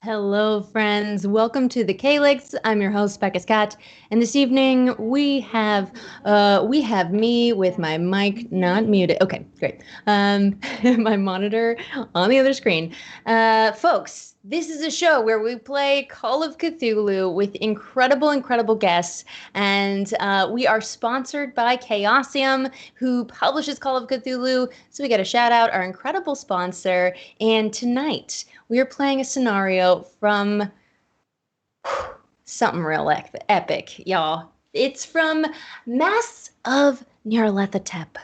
Hello, friends. Welcome to the Calyx. I'm your host, Becca Scott, and this evening we have me with my mic not muted. Okay, great. My monitor on the other screen. Folks, this is a show where we play Call of Cthulhu with incredible guests, and we are sponsored by Chaosium, who publishes Call of Cthulhu. So we got to shout out our incredible sponsor. And tonight, we are playing a scenario from something real epic, y'all. It's from Mass of Nyarlathotep.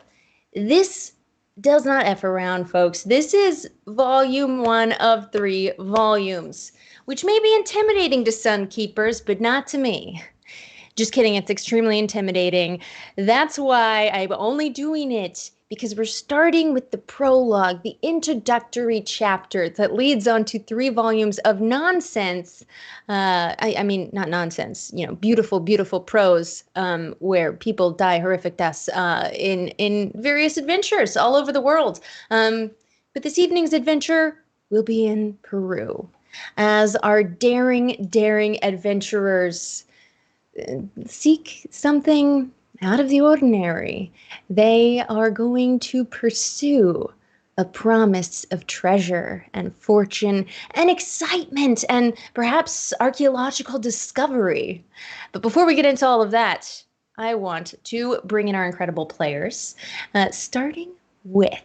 This does not F around, folks. This is volume 1 of 3 volumes, which may be intimidating to Sun Keepers, but not to me. Just kidding, it's extremely intimidating. That's why I'm only doing it because we're starting with the prologue, the introductory chapter that leads on to 3 volumes of nonsense. I mean, not nonsense, beautiful prose where people die horrific deaths in various adventures all over the world. But this evening's adventure will be in Peru as our daring adventurers seek something out of the ordinary. They are going to pursue a promise of treasure and fortune and excitement and perhaps archaeological discovery. But before we get into all of that, I want to bring in our incredible players, starting with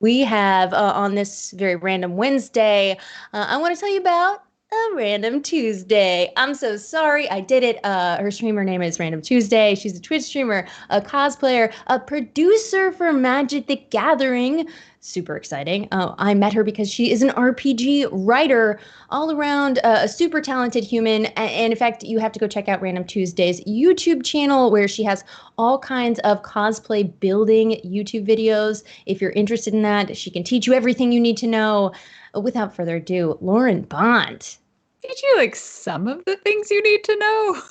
we have on this very random Wednesday, I want to tell you about a Random Tuesday. I'm so sorry I did it. Her streamer name is Random Tuesday. She's a Twitch streamer, a cosplayer, a producer for Magic the Gathering. Super exciting. I met her because she is an RPG writer, all around a super talented human. And in fact, you have to go check out Random Tuesday's YouTube channel where she has all kinds of cosplay building YouTube videos. If you're interested in that, she can teach you everything you need to know. Without further ado, Lauren Bond. Teach you like some of the things you need to know.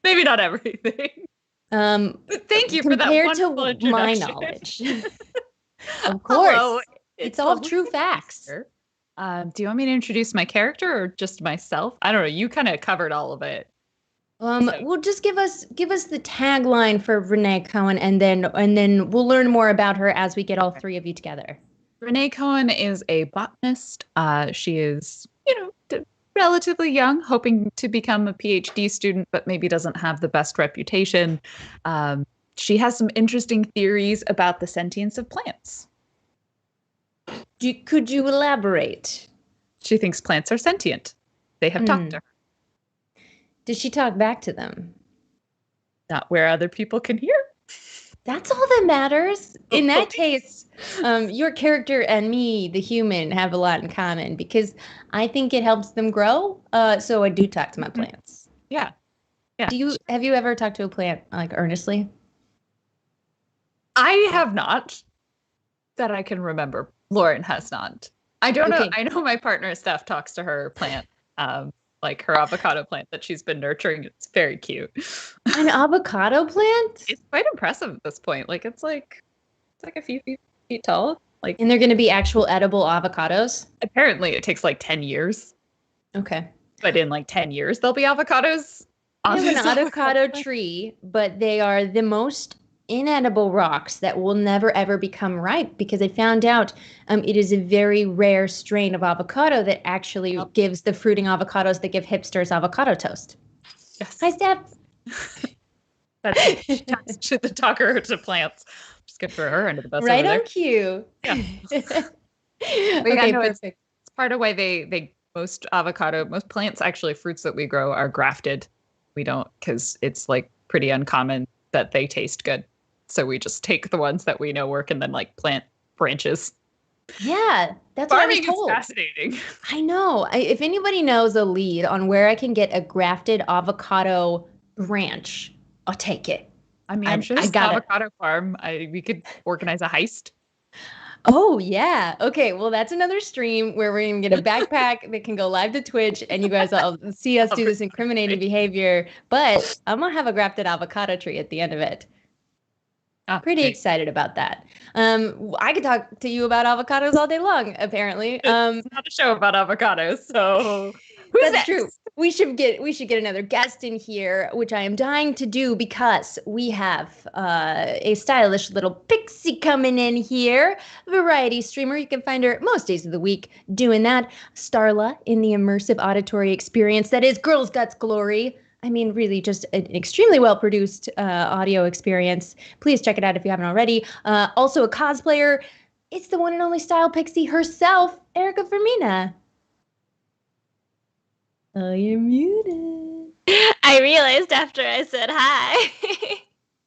Maybe not everything. But thank you for that wonderful introduction. To my knowledge. Of course. Hello. It's all true facts. Do you want me to introduce my character or just myself? I don't know. You kind of covered all of it. Well, just give us the tagline for Renee Cohen, and then we'll learn more about her as we get all 3 of you together. Renee Cohen is a botanist. She is, relatively young, hoping to become a PhD student, but maybe doesn't have the best reputation. She has some interesting theories about the sentience of plants. Could you elaborate? She thinks plants are sentient. They have talked to her. Did she talk back to them? Not where other people can hear. That's all that matters. In that case, your character and me, the human, have a lot in common because I think it helps them grow. So I do talk to my plants. Yeah. Have you ever talked to a plant like earnestly? I have not, that I can remember. Lauren has not. I don't know. I know my partner Steph talks to her plant. Like her avocado plant that she's been nurturing. It's very cute. An avocado plant? It's quite impressive at this point. Like it's a few feet tall. And they're going to be actual edible avocados? Apparently it takes like 10 years. Okay. But in like 10 years there'll be avocados. I have an avocado tree, but they are the most inedible rocks that will never ever become ripe because I found out it is a very rare strain of avocado that actually gives the fruiting avocados that give hipsters avocado toast. Yes. Hi, Steph. That's the talker to plants. Just good for her under the bus. Right on cue. Yeah. Okay, perfect. It's part of why most plants, actually fruits that we grow, are grafted. We don't, because it's like pretty uncommon that they taste good. So we just take the ones that we know work and then like plant branches. Yeah, that's what I was told. Farming is fascinating. I know. If anybody knows a lead on where I can get a grafted avocado branch, I'll take it. I mean, I'm sure this avocado farm, we could organize a heist. Oh, yeah. Okay, well, that's another stream where we're going to get a backpack that can go live to Twitch, and you guys will see us do this incriminating behavior. But I'm going to have a grafted avocado tree at the end of it. Pretty great. excited about that. I could talk to you about avocados all day long, apparently. It's not a show about avocados, so who's That's true. next? We should get another guest in here, which I am dying to do because we have a stylish little pixie coming in here, variety streamer. You can find her most days of the week doing that. Starla in the immersive auditory experience that is Girls Guts Glory. I mean, really, just an extremely well-produced audio experience. Please check it out if you haven't already. Also a cosplayer. It's the one and only style pixie herself, Erika Fermina. Oh, you're muted. I realized after I said hi.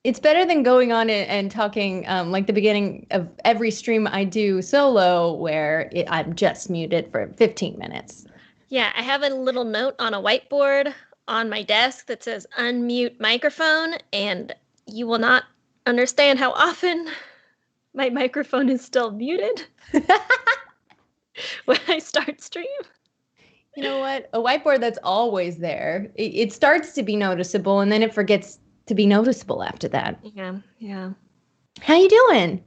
It's better than going on and talking like the beginning of every stream I do solo where I'm just muted for 15 minutes. Yeah, I have a little note on a whiteboard on my desk that says unmute microphone, and you will not understand how often my microphone is still muted when I start stream. You know what? A whiteboard that's always there, it starts to be noticeable and then it forgets to be noticeable after that. Yeah. How you doing?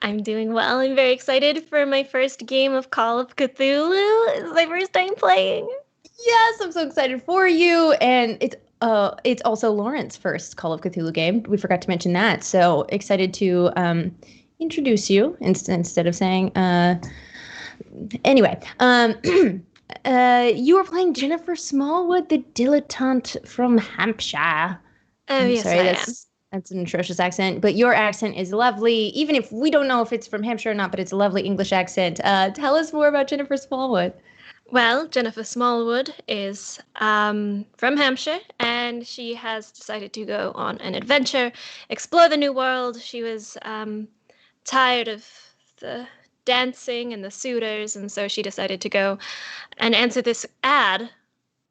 I'm doing well. I'm very excited for my first game of Call of Cthulhu. It's my first time playing. Yes, I'm so excited for you. And it's also Lauren's first Call of Cthulhu game. We forgot to mention that. So excited to introduce you instead of saying anyway. You were playing Jennifer Smallwood, the dilettante from Hampshire. Oh, yes, sorry, I am. that's an atrocious accent, but your accent is lovely, even if we don't know if it's from Hampshire or not, but it's a lovely English accent. Tell us more about Jennifer Smallwood. Well, Jennifer Smallwood is from Hampshire, and she has decided to go on an adventure, explore the new world. She was tired of the dancing and the suitors, and so she decided to go and answer this ad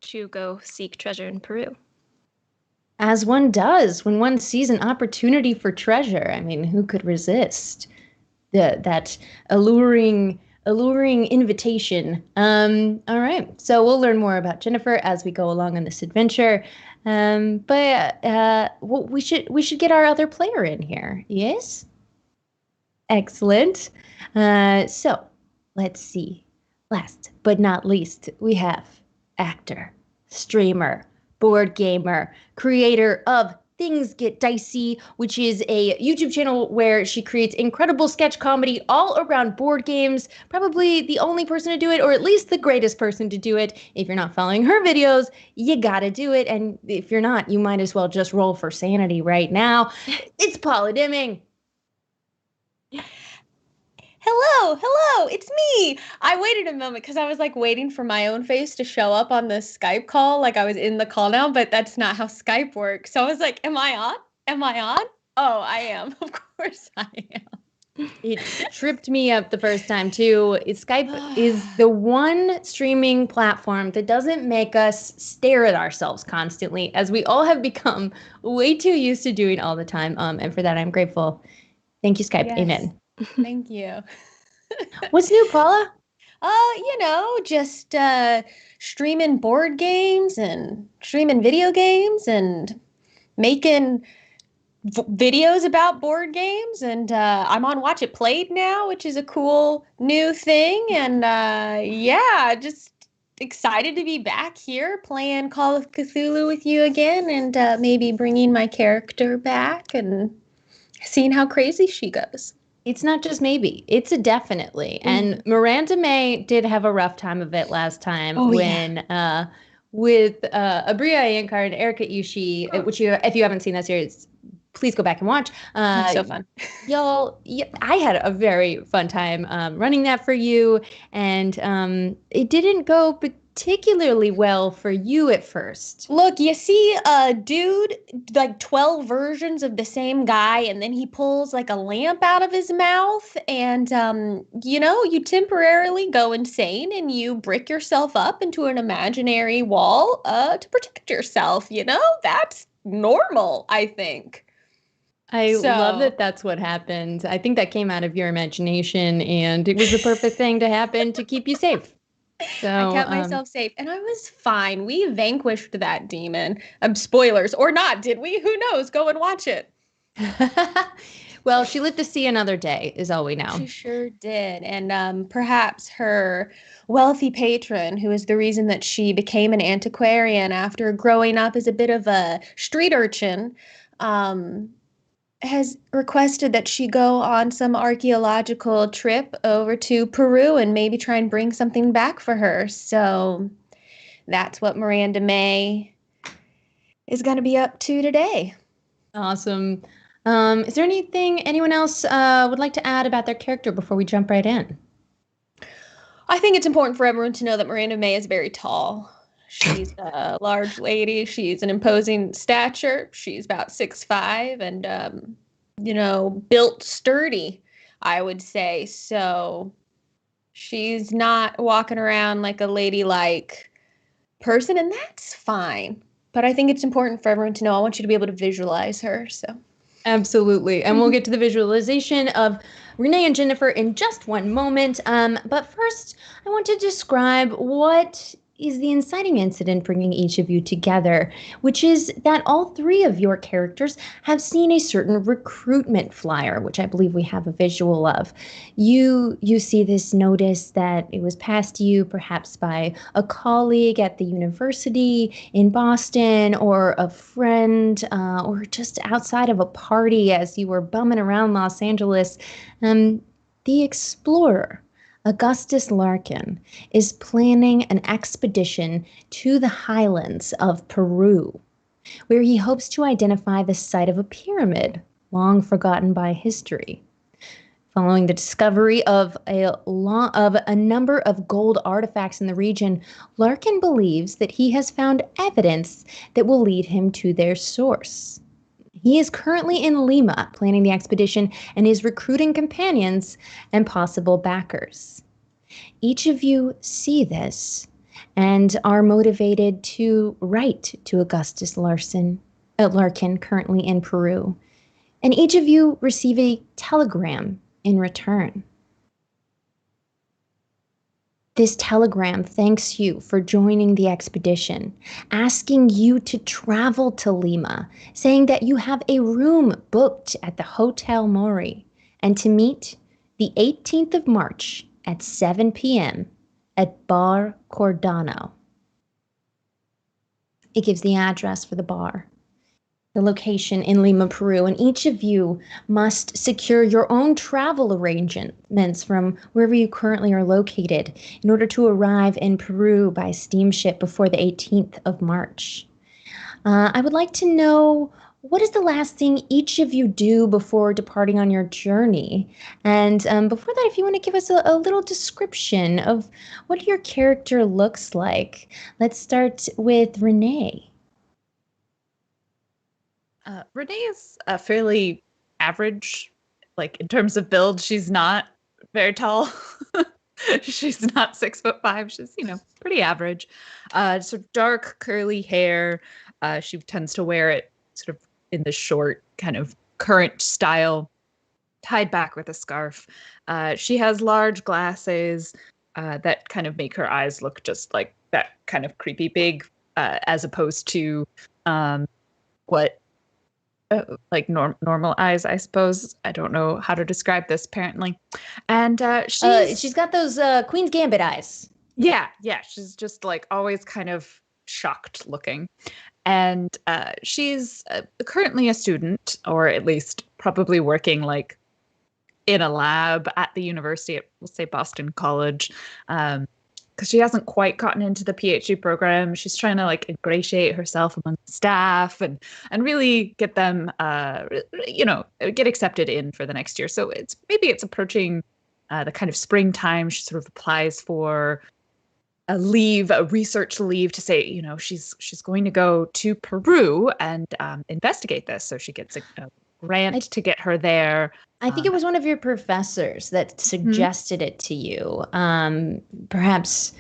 to go seek treasure in Peru. As one does when one sees an opportunity for treasure. I mean, who could resist that alluring invitation? All right, so we'll learn more about Jennifer as we go along on this adventure. But we should get our other player in here. Yes. Excellent. So let's see. Last but not least, we have actor, streamer, board gamer, creator of Things Get Dicey, which is a YouTube channel where she creates incredible sketch comedy all around board games. Probably the only person to do it, or at least the greatest person to do it. If you're not following her videos, you gotta do it. And if you're not, you might as well just roll for sanity right now. It's Paula Deming. Hello, it's me. I waited a moment because I was like waiting for my own face to show up on the Skype call, like I was in the call now, but that's not how Skype works. So I was like, am I on? Oh, I am. Of course I am. It tripped me up the first time too. Skype is the one streaming platform that doesn't make us stare at ourselves constantly, as we all have become way too used to doing all the time. And for that, I'm grateful. Thank you, Skype. Yes. Amen. Thank you. What's new, Paula? Just streaming board games and streaming video games and making videos about board games. And I'm on Watch It Played now, which is a cool new thing. And just excited to be back here playing Call of Cthulhu with you again, and maybe bringing my character back and seeing how crazy she goes. It's not just maybe, it's a definitely. And Miranda May did have a rough time of it last time with Abria Iyengar and Erika Ishii, which if you haven't seen that series, please go back and watch. It's so fun. Y'all, I had a very fun time running that for you. And it didn't go particularly well for you at first. Look, you see a dude, like 12 versions of the same guy, and then he pulls like a lamp out of his mouth, and you temporarily go insane and you brick yourself up into an imaginary wall to protect yourself. That's normal, I think. I love that that's what happened. I think that came out of your imagination, and it was the perfect thing to happen to keep you safe. So I kept myself safe, and I was fine. We vanquished that demon. Spoilers or not, did we? Who knows? Go and watch it. Well, she lived to see another day, is all we know. She sure did. And perhaps her wealthy patron, who is the reason that she became an antiquarian after growing up as a bit of a street urchin, has requested that she go on some archaeological trip over to Peru and maybe try and bring something back for her. So that's what Miranda May is going to be up to today. Awesome. Is there anything anyone else would like to add about their character before we jump right in? I think it's important for everyone to know that Miranda May is very tall. She's a large lady. She's an imposing stature. She's about 6'5" and, built sturdy, I would say. So she's not walking around like a ladylike person, and that's fine. But I think it's important for everyone to know. I want you to be able to visualize her. So absolutely. And we'll get to the visualization of Renee and Jennifer in just one moment. But first, I want to describe what is the inciting incident bringing each of you together, which is that all three of your characters have seen a certain recruitment flyer, which I believe we have a visual of. You see this notice that it was passed to you perhaps by a colleague at the university in Boston, or a friend, or just outside of a party as you were bumming around Los Angeles. The explorer, Augustus Larkin, is planning an expedition to the highlands of Peru, where he hopes to identify the site of a pyramid long forgotten by history. Following the discovery of a number of gold artifacts in the region, Larkin believes that he has found evidence that will lead him to their source. He is currently in Lima planning the expedition and is recruiting companions and possible backers. Each of you see this and are motivated to write to Augustus Larkin, currently in Peru. And each of you receive a telegram in return. This telegram thanks you for joining the expedition, asking you to travel to Lima, saying that you have a room booked at the Hotel Mori, and to meet the 18th of March at 7 p.m. at Bar Cordano. It gives the address for the bar, the location in Lima, Peru, and each of you must secure your own travel arrangements from wherever you currently are located in order to arrive in Peru by steamship before the 18th of March. I would like to know, what is the last thing each of you do before departing on your journey? And before that, if you want to give us a little description of what your character looks like. Let's start with Renee. Renee is fairly average, like in terms of build. She's not very tall. She's not 6'5". She's, pretty average. Sort of dark curly hair. She tends to wear it sort of in the short kind of current style, tied back with a scarf. She has large glasses that kind of make her eyes look just like that kind of creepy big, as opposed to what like normal eyes, I suppose. I don't know how to describe this, apparently. And she's got those Queen's Gambit eyes. Yeah. She's just like always kind of shocked looking. And she's currently a student, or at least probably working like in a lab at the university at, we'll say, Boston College. Because she hasn't quite gotten into the PhD program. She's trying to like ingratiate herself among the staff and really get them, get accepted in for the next year. So it's approaching the kind of springtime. She sort of applies for a research leave to say, she's going to go to Peru and investigate this. So she gets a grant to get her there. I think it was one of your professors that suggested it to you. Perhaps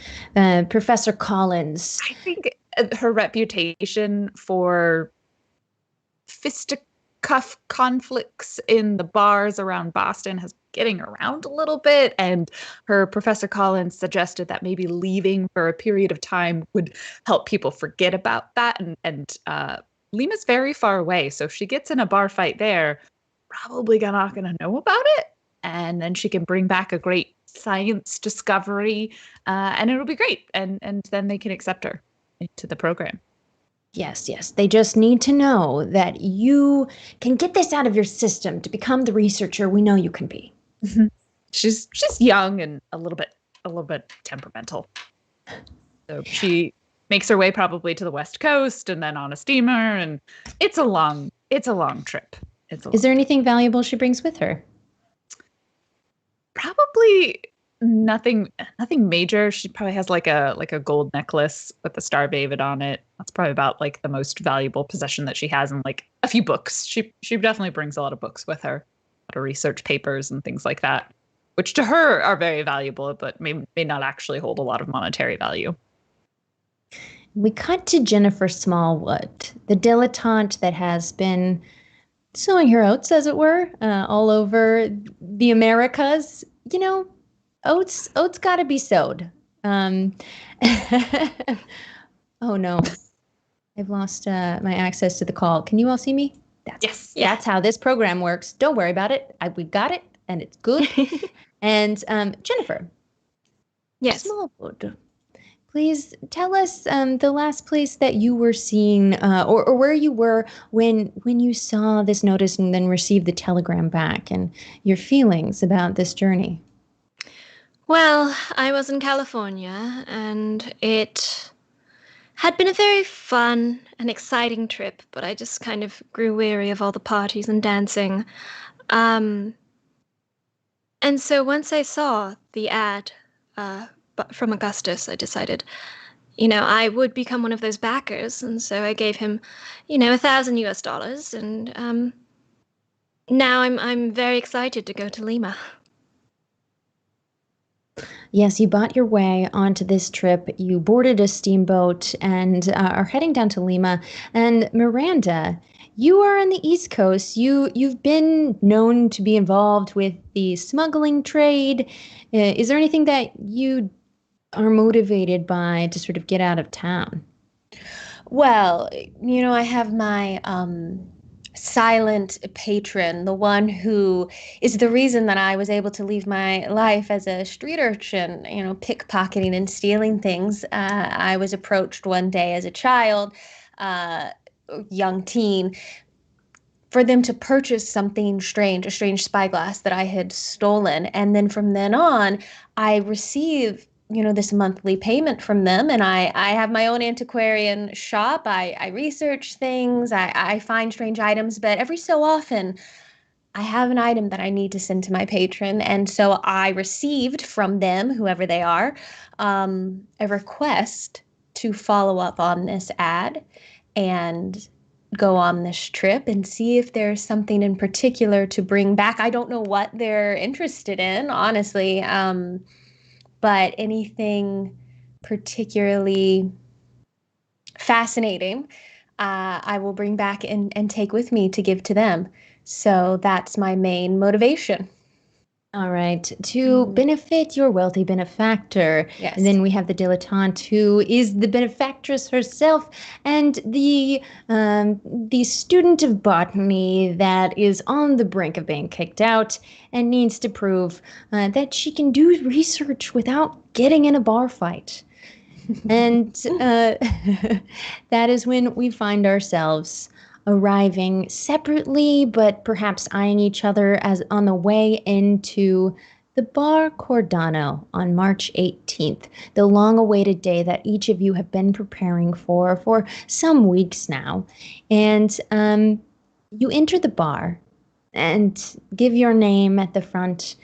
Professor Collins. I think her reputation for fisticuff conflicts in the bars around Boston has getting around a little bit. And her Professor Collins suggested that maybe leaving for a period of time would help people forget about that. And Lima's very far away. So if she gets in a bar fight there, probably not going to know about it. And then she can bring back a great science discovery, and it'll be great. And then they can accept her into the program. Yes, yes. They just need to know that you can get this out of your system to become the researcher we know you can be. She's young and a little bit temperamental. So she makes her way probably to the West Coast and then on a steamer, and it's a long trip. Is there anything valuable she brings with her? Probably nothing major. She probably has like a gold necklace with the Star of David on it. That's probably about like the most valuable possession that she has, and like a few books. She definitely brings a lot of books with her, a lot of research papers and things like that, which to her are very valuable, but may not actually hold a lot of monetary value. We cut to Jennifer Smallwood, the dilettante that has been sowing her oats, as it were, all over the Americas. You know, oats gotta be sowed. Oh no, I've lost my access to the call. Can you all see me? Yes. That's how this program works. Don't worry about it. We got it, and it's good. And Jennifer. Yes. Smallwood. Please tell us the last place that you were seeing, or where you were when you saw this notice and then received the telegram back, and your feelings about this journey. Well, I was in California, and it had been a very fun and exciting trip, but I just kind of grew weary of all the parties and dancing. And so once I saw the ad from Augustus, I decided, I would become one of those backers, and so I gave him, $1,000 US, and now I'm very excited to go to Lima. Yes, you bought your way onto this trip. You boarded a steamboat and are heading down to Lima. And Miranda, you are on the East Coast. You've been known to be involved with the smuggling trade. Is there anything that you are motivated by to sort of get out of town? Well, I have my silent patron, the one who is the reason that I was able to leave my life as a street urchin, pickpocketing and stealing things. I was approached one day as a child, young teen, for them to purchase something strange, a strange spyglass that I had stolen. And then from then on, I receive this monthly payment from them. And I have my own antiquarian shop. I research things. I find strange items. But every so often, I have an item that I need to send to my patron. And so I received from them, whoever they are, a request to follow up on this ad and go on this trip and see if there's something in particular to bring back. I don't know what they're interested in, honestly. But anything particularly fascinating, I will bring back and take with me to give to them. So that's my main motivation. All right. To benefit your wealthy benefactor. Yes. And then we have the dilettante, who is the benefactress herself, and the student of botany that is on the brink of being kicked out and needs to prove that she can do research without getting in a bar fight. And that is when we find ourselves arriving separately, but perhaps eyeing each other as on the way into the Bar Cordano on March 18th, the long-awaited day that each of you have been preparing for some weeks now. And you enter the bar and give your name at the front.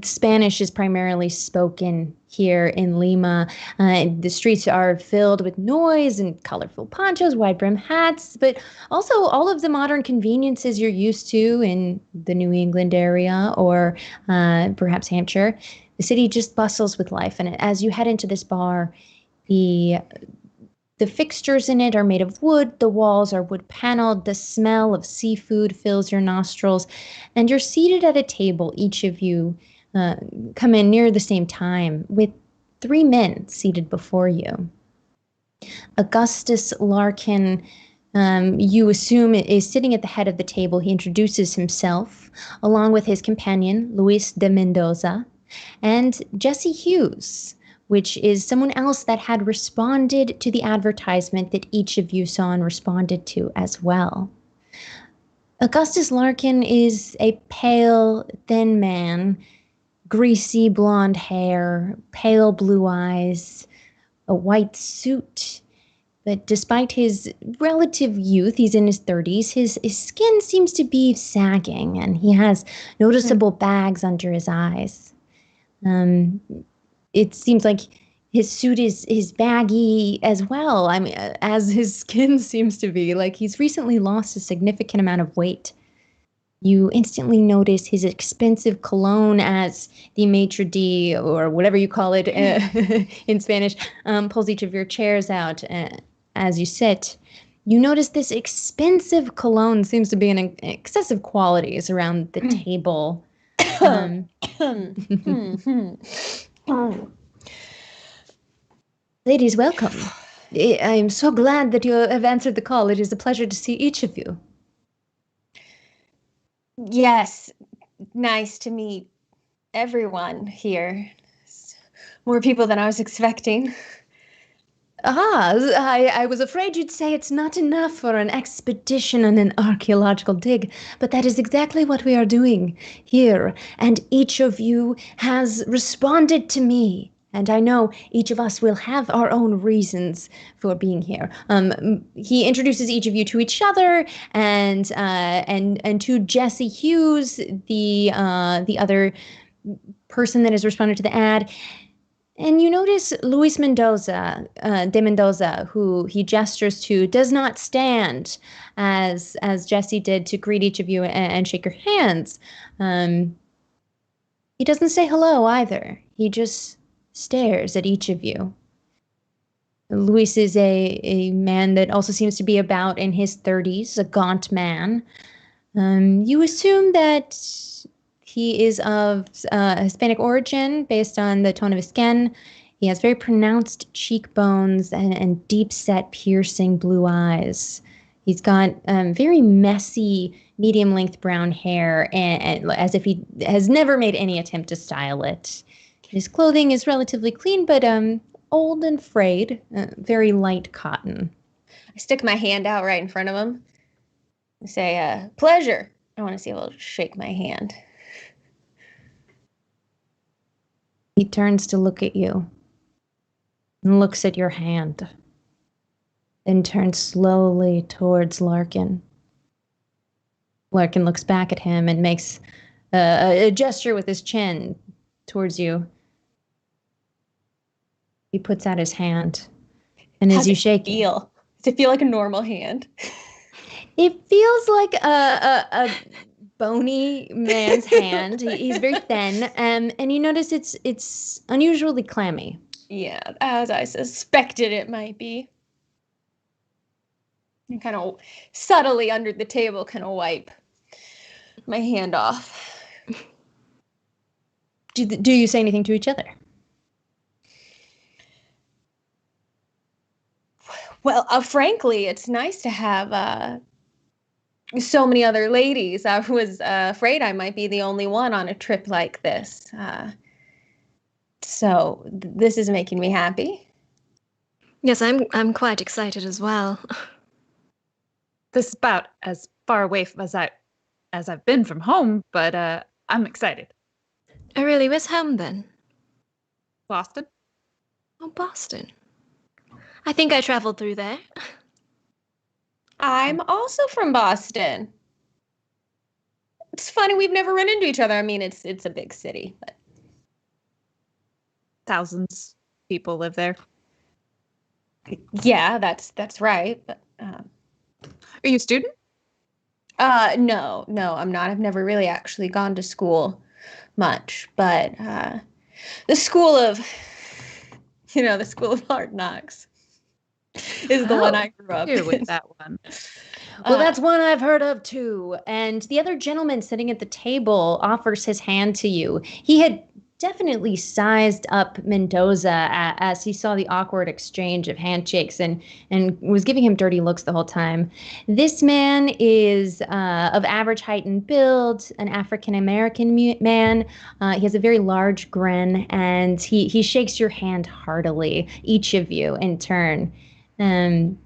Spanish is primarily spoken here in Lima. The streets are filled with noise and colorful ponchos, wide-brim hats, but also all of the modern conveniences you're used to in the New England area or perhaps Hampshire. The city just bustles with life, and as you head into this bar, the fixtures in it are made of wood, the walls are wood paneled, the smell of seafood fills your nostrils, and you're seated at a table, each of you come in near the same time, with 3 men seated before you. Augustus Larkin, you assume is sitting at the head of the table. He introduces himself, along with his companion, Luis de Mendoza, and Jesse Hughes, which is someone else that had responded to the advertisement that each of you saw and responded to as well. Augustus Larkin is a pale, thin man, greasy blonde hair, pale blue eyes, a white suit. But despite his relative youth, he's in his 30s, his skin seems to be sagging, and he has noticeable bags under his eyes. It seems like his suit is baggy as well. I mean, as his skin seems to be. Like he's recently lost a significant amount of weight. You instantly notice his expensive cologne as the maitre d', or whatever you call it in Spanish, pulls each of your chairs out as you sit. You notice this expensive cologne seems to be in excessive qualities around the table. Ladies, welcome. I'm so glad that you have answered the call. It is a pleasure to see each of you. Yes, nice to meet everyone here. More people than I was expecting. I was afraid you'd say it's not enough for an expedition and an archaeological dig, but that is exactly what we are doing here, and each of you has responded to me. And I know each of us will have our own reasons for being here. He introduces each of you to each other, and to Jesse Hughes, the other person that has responded to the ad. And you notice Luis de Mendoza, who he gestures to, does not stand as Jesse did to greet each of you and shake your hands. He doesn't say hello either. He just stares at each of you. Luis is a man that also seems to be about in his 30s, a gaunt man. You assume that he is of Hispanic origin based on the tone of his skin. He has very pronounced cheekbones and deep-set, piercing blue eyes. He's got very messy, medium-length brown hair, and as if he has never made any attempt to style it. His clothing is relatively clean, but old and frayed, very light cotton. I stick my hand out right in front of him. I say, pleasure. I want to see if he'll shake my hand. He turns to look at you and looks at your hand, then turns slowly towards Larkin. Larkin looks back at him and makes a gesture with his chin towards you. He puts out his hand, and as you shake it, does it feel like a normal hand? It feels like a bony man's hand. He's very thin, and you notice it's unusually clammy. Yeah, as I suspected it might be. And kind of subtly under the table, kind of wipe my hand off. Do you say anything to each other? Well, frankly, it's nice to have so many other ladies. I was afraid I might be the only one on a trip like this. So this is making me happy. Yes, I'm quite excited as well. This is about as far away as I've been from home, but I'm excited. Oh, really? Where's home then? Boston. Oh, Boston. I think I traveled through there. I'm also from Boston. It's funny, we've never run into each other. I mean, it's a big city, but thousands of people live there. Yeah, that's right. But are you a student? No, I'm not. I've never really actually gone to school much, but the school of Hard Knocks is the one I grew up in. With that one. Well, that's one I've heard of too. And the other gentleman sitting at the table offers his hand to you. He had definitely sized up Mendoza as he saw the awkward exchange of handshakes and was giving him dirty looks the whole time. This man is of average height and build, an African-American man. He has a very large grin, and he shakes your hand heartily, each of you in turn.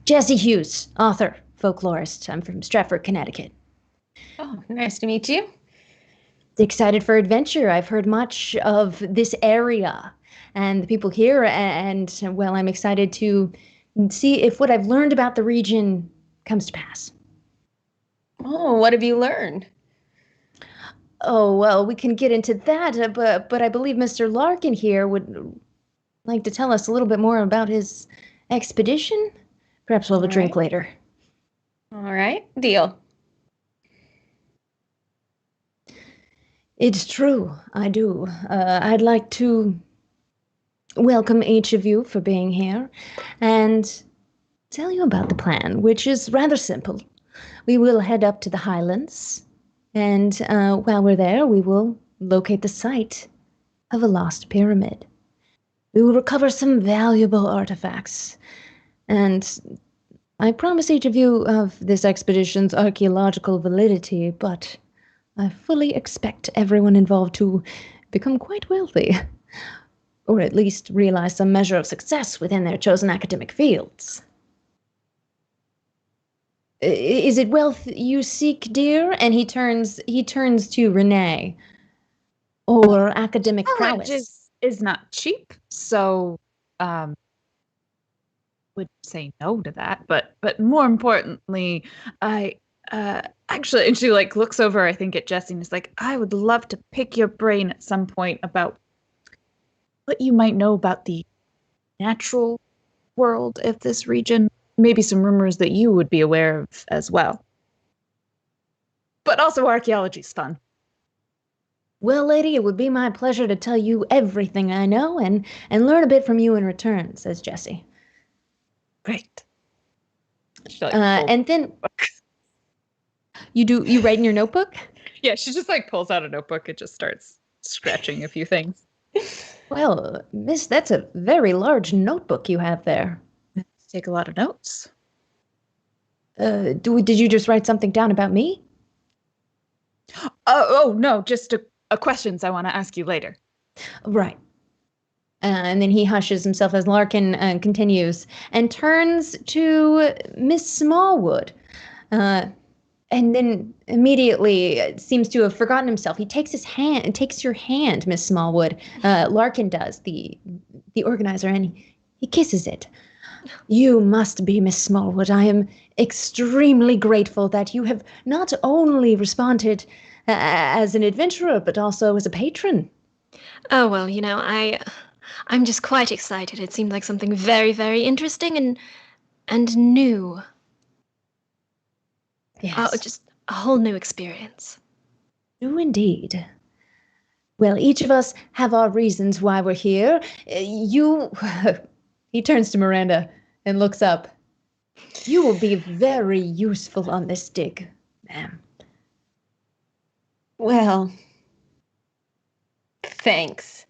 Jesse Hughes, author, folklorist. I'm from Stratford, Connecticut. Oh, nice to meet you. Excited for adventure. I've heard much of this area and the people here, and well, I'm excited to see if what I've learned about the region comes to pass. Oh, what have you learned? Oh, well, we can get into that, but I believe Mr. Larkin here would like to tell us a little bit more about his expedition. Perhaps we'll have a drink later. All right, deal. It's true, I do. I'd like to welcome each of you for being here and tell you about the plan, which is rather simple. We will head up to the highlands, and while we're there, we will locate the site of a lost pyramid. We will recover some valuable artifacts, and I promise each of you of this expedition's archaeological validity, but I fully expect everyone involved to become quite wealthy, or at least realize some measure of success within their chosen academic fields. Is it wealth you seek, dear? And he turns to Renee. Or academic prowess? Is not cheap, so would say no to that. But more importantly, I actually, and she like looks over, I think, at Jesse and is like, I would love to pick your brain at some point about what you might know about the natural world of this region. Maybe some rumors that you would be aware of as well. But also archaeology's fun. Well, lady, it would be my pleasure to tell you everything I know and learn a bit from you in return, says Jesse. Great. And then you write in your notebook? Yeah, she just like pulls out a notebook and just starts scratching a few things. Well, miss, that's a very large notebook you have there. Take a lot of notes. Did you just write something down about me? Oh no, just a questions I want to ask you later. Right. And then he hushes himself as Larkin continues and turns to Miss Smallwood. And then immediately seems to have forgotten himself. He takes takes your hand, Miss Smallwood. Larkin does, the organizer, and he kisses it. You must be Miss Smallwood. I am extremely grateful that you have not only responded as an adventurer, but also as a patron. Oh, well, I'm just quite excited. It seemed like something very, very interesting and new. Yes. Just a whole new experience. New indeed. Well, each of us have our reasons why we're here. He turns to Miranda and looks up. You will be very useful on this dig, ma'am. Well, thanks.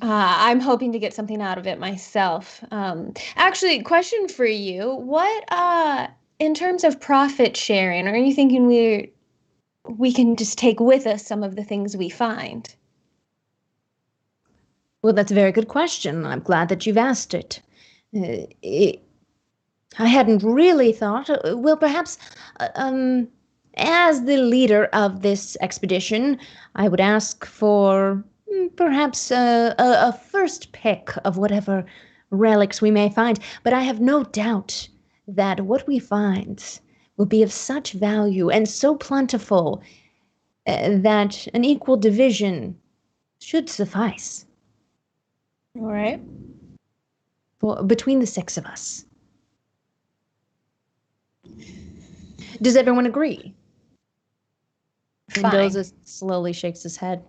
I'm hoping to get something out of it myself. Actually, question for you. What, in terms of profit sharing, are you thinking we can just take with us some of the things we find? Well, that's a very good question. I'm glad that you've asked it. I hadn't really thought. Well, perhaps, as the leader of this expedition, I would ask for perhaps a first pick of whatever relics we may find. But I have no doubt that what we find will be of such value and so plentiful that an equal division should suffice. All right. Between the six of us. Does everyone agree? Fine. Mendoza slowly shakes his head.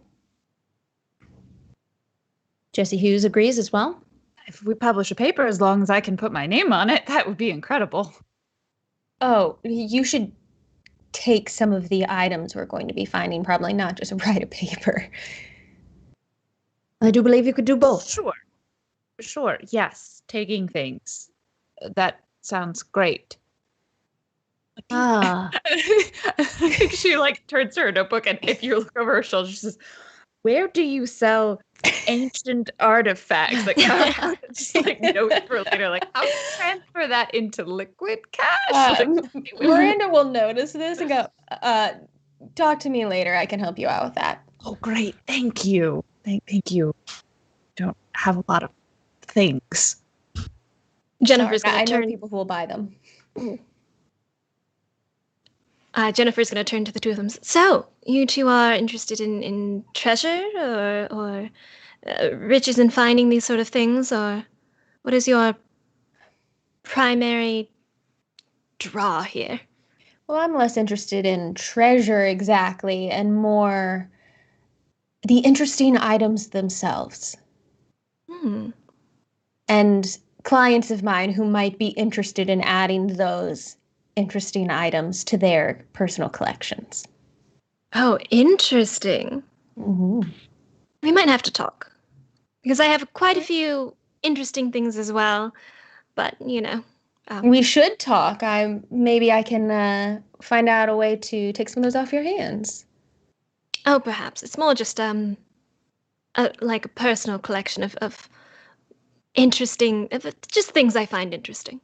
Jesse Hughes agrees as well. If we publish a paper, as long as I can put my name on it, that would be incredible. Oh, you should take some of the items we're going to be finding, probably not just write a paper. I do believe you could do both. Sure. Yes, taking things. That sounds great. Ah. I think she like turns to her notebook, and if you look over her shoulder, she says, "Where do you sell ancient artifacts?" Like, just like notes for later, like how to transfer that into liquid cash. Miranda will notice this and go, talk to me later. I can help you out with that. Oh, great! Thank you. Thank you. Don't have a lot of things. Jennifer's Sorry, going to I know turn. people who will buy them. Jennifer's going to turn to the two of them. So, you two are interested in treasure or riches in finding these sort of things, or what is your primary draw here? Well, I'm less interested in treasure exactly and more the interesting items themselves. And clients of mine who might be interested in adding those interesting items to their personal collections. Oh, interesting. Mm-hmm. We might have to talk. Because I have quite a few interesting things as well. But, We should talk. Maybe I can find out a way to take some of those off your hands. Oh, perhaps. It's more just like a personal collection of interesting, just things I find interesting.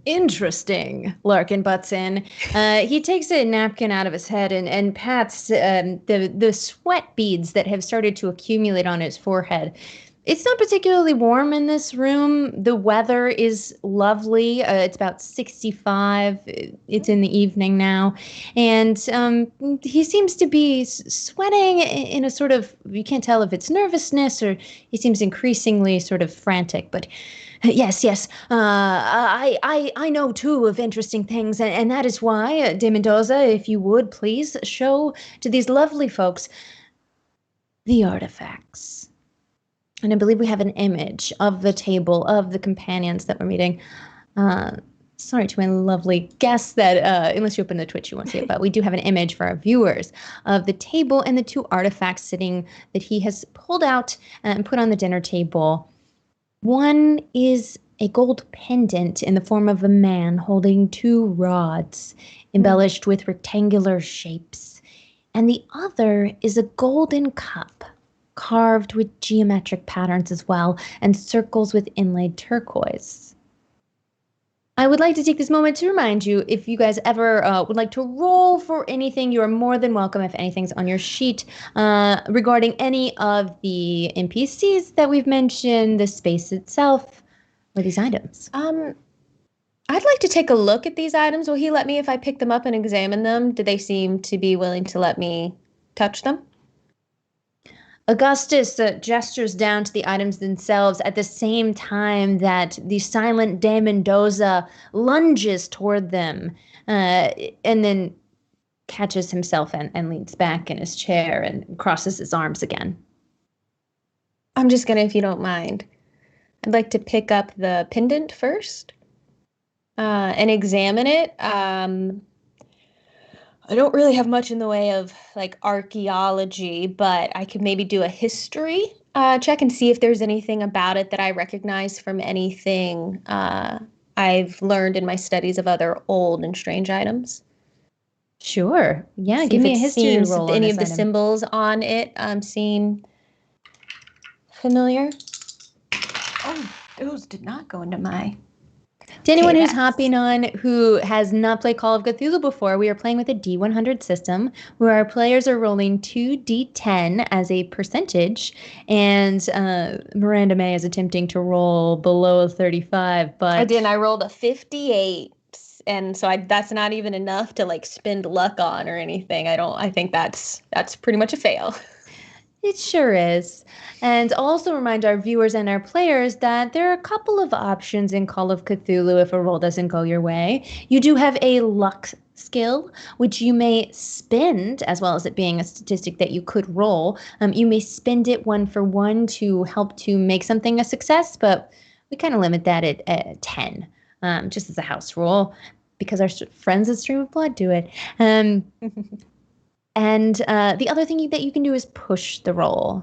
Interesting. Larkin butts in. He takes a napkin out of his head and pats the sweat beads that have started to accumulate on his forehead. It's not particularly warm in this room. The weather is lovely. It's about 65. It's in the evening now. And he seems to be sweating in a sort of, you can't tell if it's nervousness or he seems increasingly sort of frantic, but yes. I know too of interesting things, and that is why, de Mendoza, if you would please show to these lovely folks the artifacts. And I believe we have an image of the table of the companions that we're meeting. Sorry to my lovely guests that, unless you open the Twitch, you won't see it, but we do have an image for our viewers of the table and the two artifacts sitting that he has pulled out and put on the dinner table. One is a gold pendant in the form of a man holding two rods embellished with rectangular shapes. And the other is a golden cup carved with geometric patterns as well and circles with inlaid turquoise. I would like to take this moment to remind you, if you guys ever would like to roll for anything, you are more than welcome if anything's on your sheet regarding any of the NPCs that we've mentioned, the space itself, or these items. I'd like to take a look at these items. Will he let me if I pick them up and examine them? Do they seem to be willing to let me touch them? Augustus gestures down to the items themselves at the same time that the silent de Mendoza lunges toward them and then catches himself and leans back in his chair and crosses his arms again. I'm just going to, if you don't mind, I'd like to pick up the pendant first and examine it. I don't really have much in the way of like archaeology, but I could maybe do a history check and see if there's anything about it that I recognize from anything I've learned in my studies of other old and strange items. Sure. Yeah, See give if me it a history seems roll. any on of the this item. symbols on it seem familiar. Oh, those did not go into my... To anyone Okay, who's that's- hopping on who has not played Call of Cthulhu before, we are playing with a D100 system where our players are rolling 2d10 as a percentage, and Miranda May is attempting to roll below 35. But I did. I rolled a 58, and so that's not even enough to like spend luck on or anything. I think that's pretty much a fail. It sure is. And also remind our viewers and our players that there are a couple of options in Call of Cthulhu if a roll doesn't go your way. You do have a luck skill, which you may spend, as well as it being a statistic that you could roll. You may spend it 1 for 1 to help to make something a success, but we kind of limit that at 10, just as a house rule, because our friends at Stream of Blood do it. And the other thing that you can do is push the roll.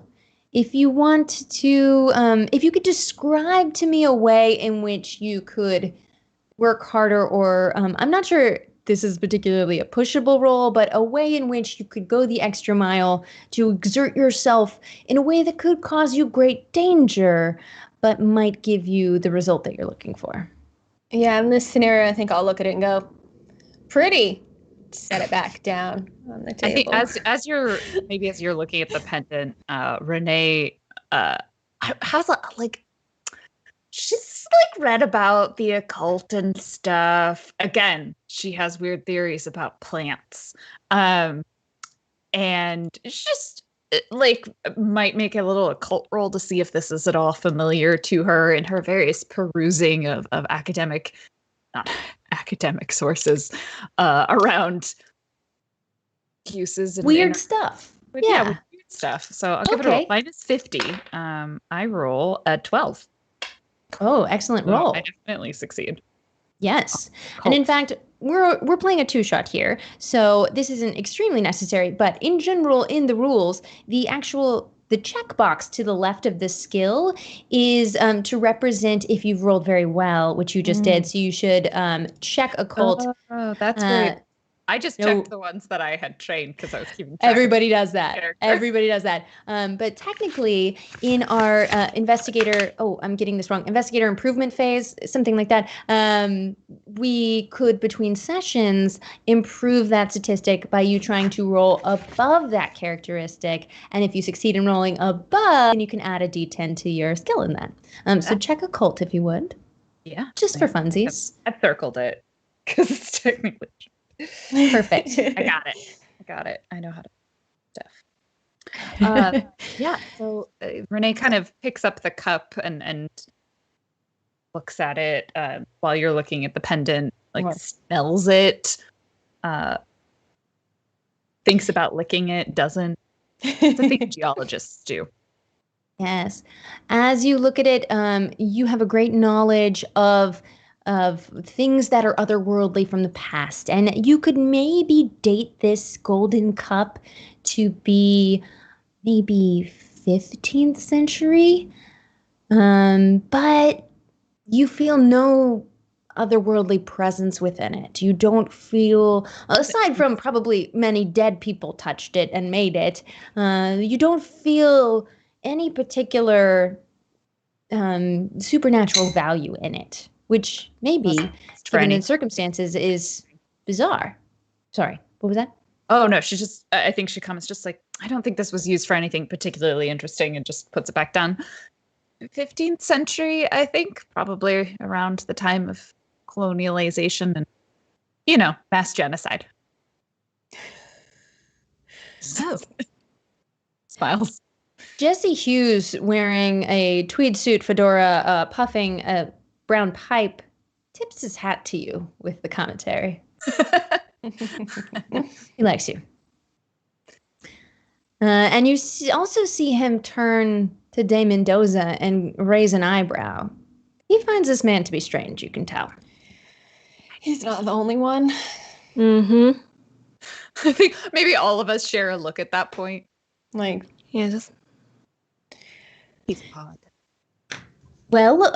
if you want to, if you could describe to me a way in which you could work harder, or I'm not sure this is particularly a pushable role, but a way in which you could go the extra mile to exert yourself in a way that could cause you great danger, but might give you the result that you're looking for. Yeah, in this scenario, I think I'll look at it and go, pretty. Set it back down on the table. I think as you're looking at the pendant, Renee has she's read about the occult and stuff. Again, she has weird theories about plants, and it's just might make a little occult roll to see if this is at all familiar to her in her various perusing of academic, not academic sources around uses and weird stuff. Yeah, weird stuff. So I'll give it a roll. Mine is 50. I roll a 12. Oh, excellent roll. I definitely succeed. Yes. And in fact, we're playing a 2-shot here, so this isn't extremely necessary, but in general, in the rules, the checkbox to the left of the skill is to represent if you've rolled very well, which you just did. So you should check occult. Oh, that's great. I just checked the ones that I had trained because I was keeping track. Everybody does that. Everybody does that. But technically, in our investigator improvement phase, something like that, we could, between sessions, improve that statistic by you trying to roll above that characteristic. And if you succeed in rolling above, then you can add a d10 to your skill in that. So check occult if you would. Yeah. Just for funsies. I've circled it because it's technically... Perfect. I got it. I know how to stuff. Yeah. So Renee kind of picks up the cup and looks at it while you're looking at the pendant. Smells it. Thinks about licking it. Doesn't. It's a thing geologists do. Yes. As you look at it, you have a great knowledge of things that are otherworldly from the past. And you could maybe date this golden cup to be maybe 15th century. But you feel no otherworldly presence within it. You don't feel, aside from probably many dead people touched it and made it, you don't feel any particular supernatural value in it. Which maybe, given the circumstances, is bizarre. Sorry, what was that? Oh, no, I think she comments just I don't think this was used for anything particularly interesting, and just puts it back down. 15th century, I think, probably around the time of colonialization and, mass genocide. So, smiles. Jesse Hughes, wearing a tweed suit, fedora, puffing a brown pipe, tips his hat to you with the commentary. He likes you. And you also see him turn to De Mendoza and raise an eyebrow. He finds this man to be strange, you can tell. He's not the only one. Mm-hmm. I think maybe all of us share a look at that point. Yes. He's odd. Well,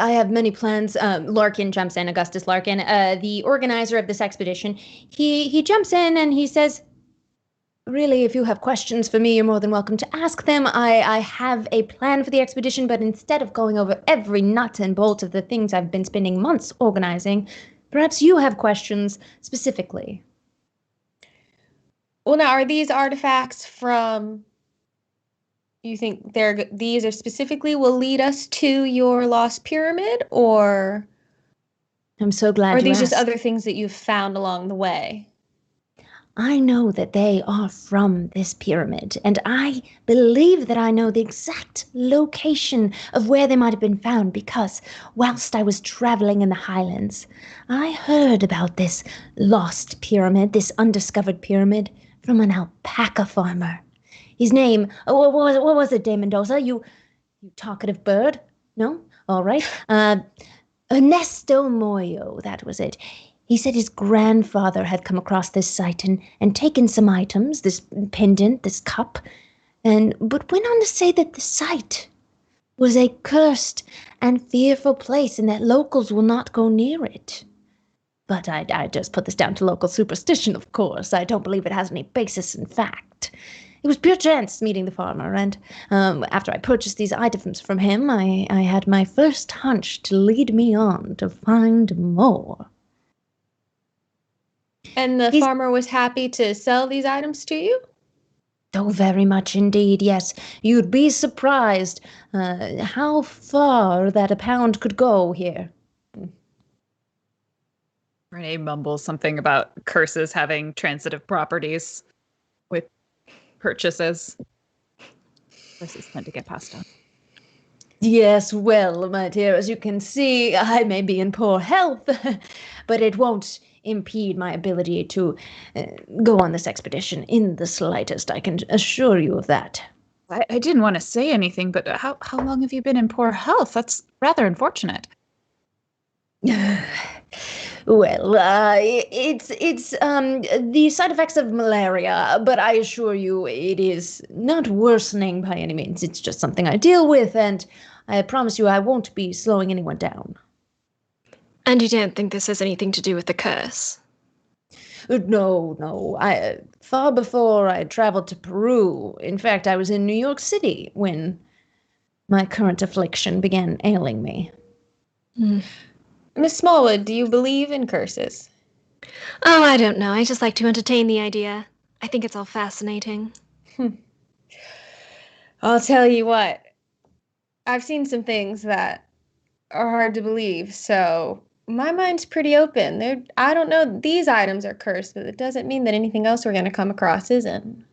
I have many plans. Larkin jumps in, Augustus Larkin, the organizer of this expedition. He jumps in and he says, really, if you have questions for me, you're more than welcome to ask them. I have a plan for the expedition, but instead of going over every nut and bolt of the things I've been spending months organizing, perhaps you have questions specifically. Well, now, are these artifacts from... You think these are specifically will lead us to your lost pyramid, or I'm so glad. Or are these asked. just other things that you've found along the way? I know that they are from this pyramid, and I believe that I know the exact location of where they might have been found because whilst I was traveling in the highlands, I heard about this lost pyramid, this undiscovered pyramid, from an alpaca farmer. His name, what was it, De Mendoza? You talkative bird? No? All right. Ernesto Moyo, that was it. He said his grandfather had come across this site and taken some items, this pendant, this cup, but went on to say that the site was a cursed and fearful place and that locals will not go near it. But I just put this down to local superstition, of course. I don't believe it has any basis in fact. It was pure chance meeting the farmer, and after I purchased these items from him, I had my first hunch to lead me on to find more. And the farmer was happy to sell these items to you? Oh, very much indeed, yes. You'd be surprised how far that a pound could go here. Renee mumbles something about curses having transitive properties with purchases. Curses tend to get passed on. Yes, well, my dear, as you can see, I may be in poor health, but it won't impede my ability to go on this expedition in the slightest. I can assure you of that. I didn't want to say anything, but how long have you been in poor health? That's rather unfortunate. Well, it's the side effects of malaria, but I assure you it is not worsening by any means. It's just something I deal with, and I promise you I won't be slowing anyone down. And you don't think this has anything to do with the curse? No. Far before I traveled to Peru. In fact, I was in New York City when my current affliction began ailing me. Miss Smallwood, do you believe in curses? Oh, I don't know. I just like to entertain the idea. I think it's all fascinating. I'll tell you what. I've seen some things that are hard to believe, so my mind's pretty open. I don't know these items are cursed, but it doesn't mean that anything else we're going to come across isn't.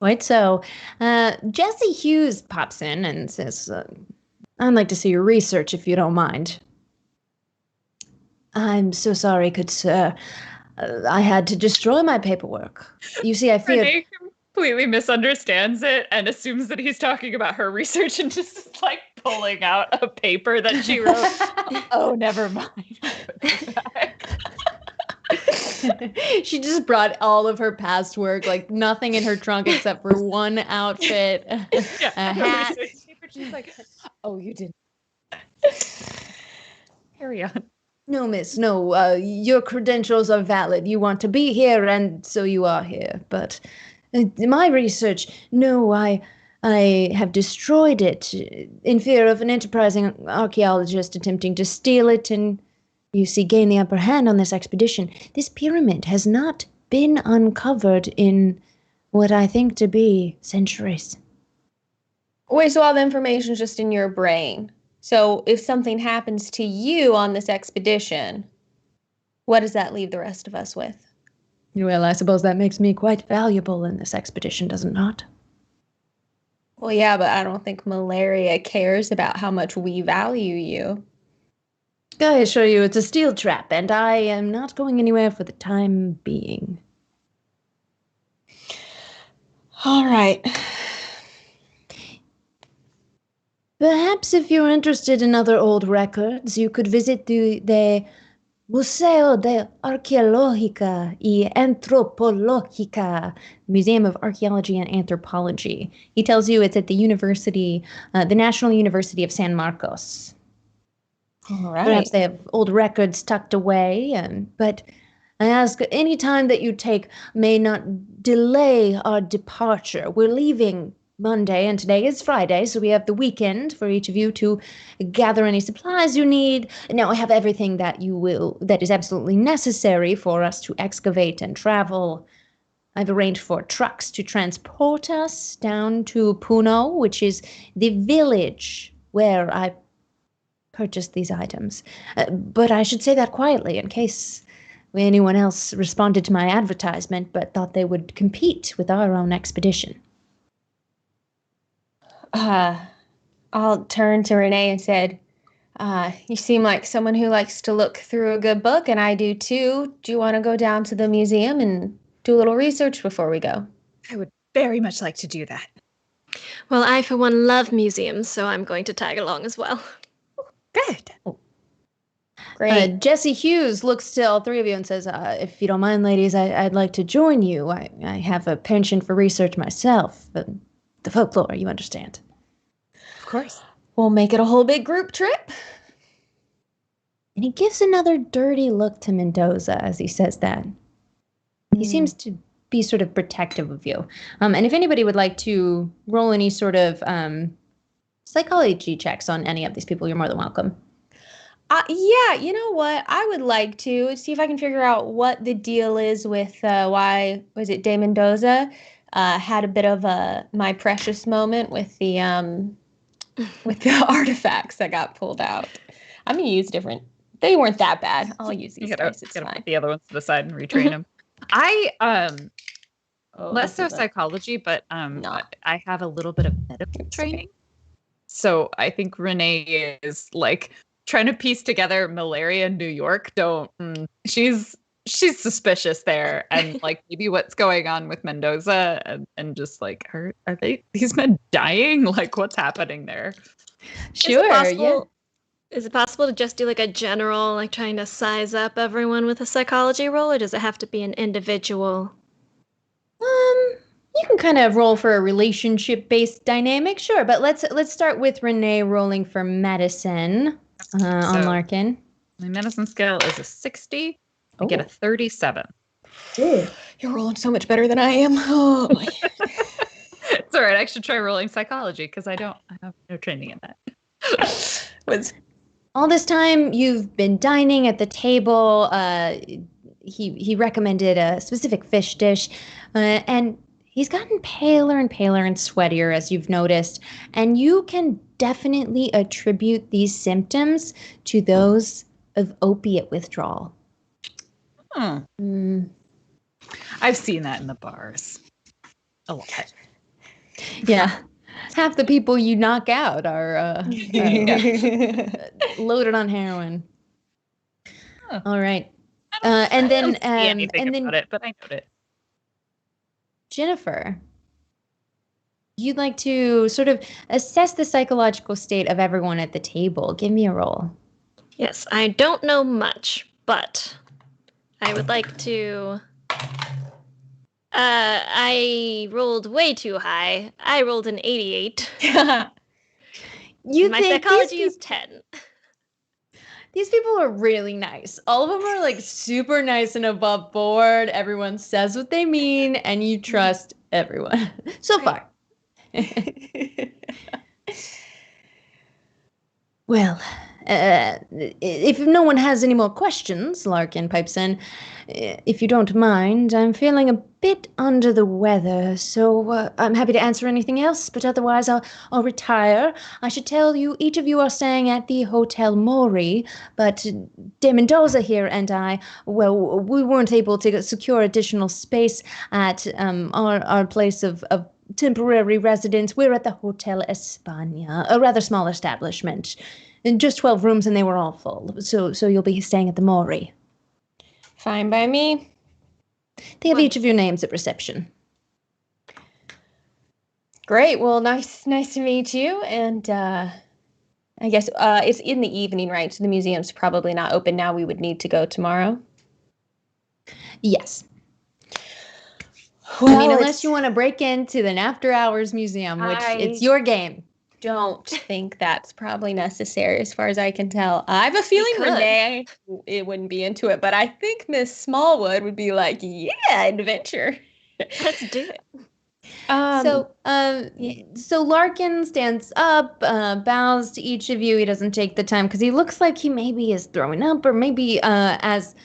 Right, so Jesse Hughes pops in and says, I'd like to see your research if you don't mind. I'm so sorry, good sir. I had to destroy my paperwork. You see, I feared... Renee completely misunderstands it and assumes that he's talking about her research and just is, like, pulling out a paper that she wrote. Oh, never mind. She just brought all of her past work, like nothing in her trunk except for one outfit, a hat. She's like, oh, you didn't. Carry on. No, miss, no. Your credentials are valid. You want to be here, and so you are here. But my research, no, I have destroyed it in fear of an enterprising archaeologist attempting to steal it and, you see, gain the upper hand on this expedition. This pyramid has not been uncovered in what I think to be centuries. Wait, so all the information's just in your brain. So if something happens to you on this expedition, what does that leave the rest of us with? Well, I suppose that makes me quite valuable in this expedition, does it not? Well, yeah, but I don't think malaria cares about how much we value you. I assure you it's a steel trap, and I am not going anywhere for the time being. All right. Perhaps if you're interested in other old records, you could visit the Museo de Arqueológica y Antropológica, Museum of Archaeology and Anthropology. He tells you it's at the university, the National University of San Marcos. All right. Perhaps they have old records tucked away, but I ask any time that you take may not delay our departure. We're leaving Monday, and today is Friday, so we have the weekend for each of you to gather any supplies you need. Now, I have everything that is absolutely necessary for us to excavate and travel. I've arranged for trucks to transport us down to Puno, which is the village where I purchased these items. But I should say that quietly in case anyone else responded to my advertisement but thought they would compete with our own expedition. I'll turn to Renee and said, you seem like someone who likes to look through a good book, and I do too. Do you want to go down to the museum and do a little research before we go? I would very much like to do that. Well, I, for one, love museums, so I'm going to tag along as well. Good. Great. Jesse Hughes looks to all three of you and says, if you don't mind, ladies, I'd like to join you. I have a penchant for research myself, but the folklore, you understand. Of course. We'll make it a whole big group trip. And he gives another dirty look to Mendoza as he says that. He seems to be sort of protective of you. And if anybody would like to roll any sort of psychology checks on any of these people, you're more than welcome. Yeah, you know what? I would like to see if I can figure out what the deal is with why was it De Mendoza had a bit of a my precious moment with the artifacts that got pulled out. I'm gonna use different. They weren't that bad. I'll use these dice. It's fine. Put the other ones to the side and retrain them. Less so psychology, but I have a little bit of medical training. So I think Renee is like trying to piece together malaria in New York. She's suspicious there, and like maybe what's going on with Mendoza, and just like are these men dying? Like what's happening there? Sure, yeah. Is it possible to just do like a general, like trying to size up everyone with a psychology roll, or does it have to be an individual? You can kind of roll for a relationship-based dynamic, sure. But let's start with Renee rolling for medicine on Larkin. My medicine skill is a 60. I get a 37. Ooh, you're rolling so much better than I am. Oh my. It's all right. I should try rolling psychology because I have no training in that. All this time you've been dining at the table. He recommended a specific fish dish, and he's gotten paler and paler and sweatier, as you've noticed. And you can definitely attribute these symptoms to those of opiate withdrawal. I've seen that in the bars a lot. Yeah. Half the people you knock out are loaded on heroin. Oh. All right. I don't see anything about it, but I know it. Jennifer, you'd like to sort of assess the psychological state of everyone at the table. Give me a roll. Yes, I don't know much, but I would like to... I rolled way too high. I rolled an 88. My psychology is 10. These people are really nice. All of them are like super nice and above board. Everyone says what they mean, and you trust everyone. So far. Well, if no one has any more questions, Larkin pipes in, if you don't mind, I'm feeling a bit under the weather, so I'm happy to answer anything else, but otherwise I'll retire. I should tell you, each of you are staying at the Hotel Mori, but De Mendoza here and I, well, we weren't able to secure additional space at our place of temporary residence. We're at the Hotel España, a rather small establishment. Just 12 rooms and they were all full. So you'll be staying at the Mori. Fine by me. They have each of your names at reception. Great. Well, nice to meet you. And I guess it's in the evening, right? So the museum's probably not open now. We would need to go tomorrow. Yes. Well, I mean, unless you want to break into an after-hours museum, which it's your game. Don't think that's probably necessary as far as I can tell. I have a feeling Renee it wouldn't be into it, but I think Miss Smallwood would be like, yeah, adventure. Let's do it. So Larkin stands up, bows to each of you. He doesn't take the time because he looks like he maybe is throwing up, or maybe as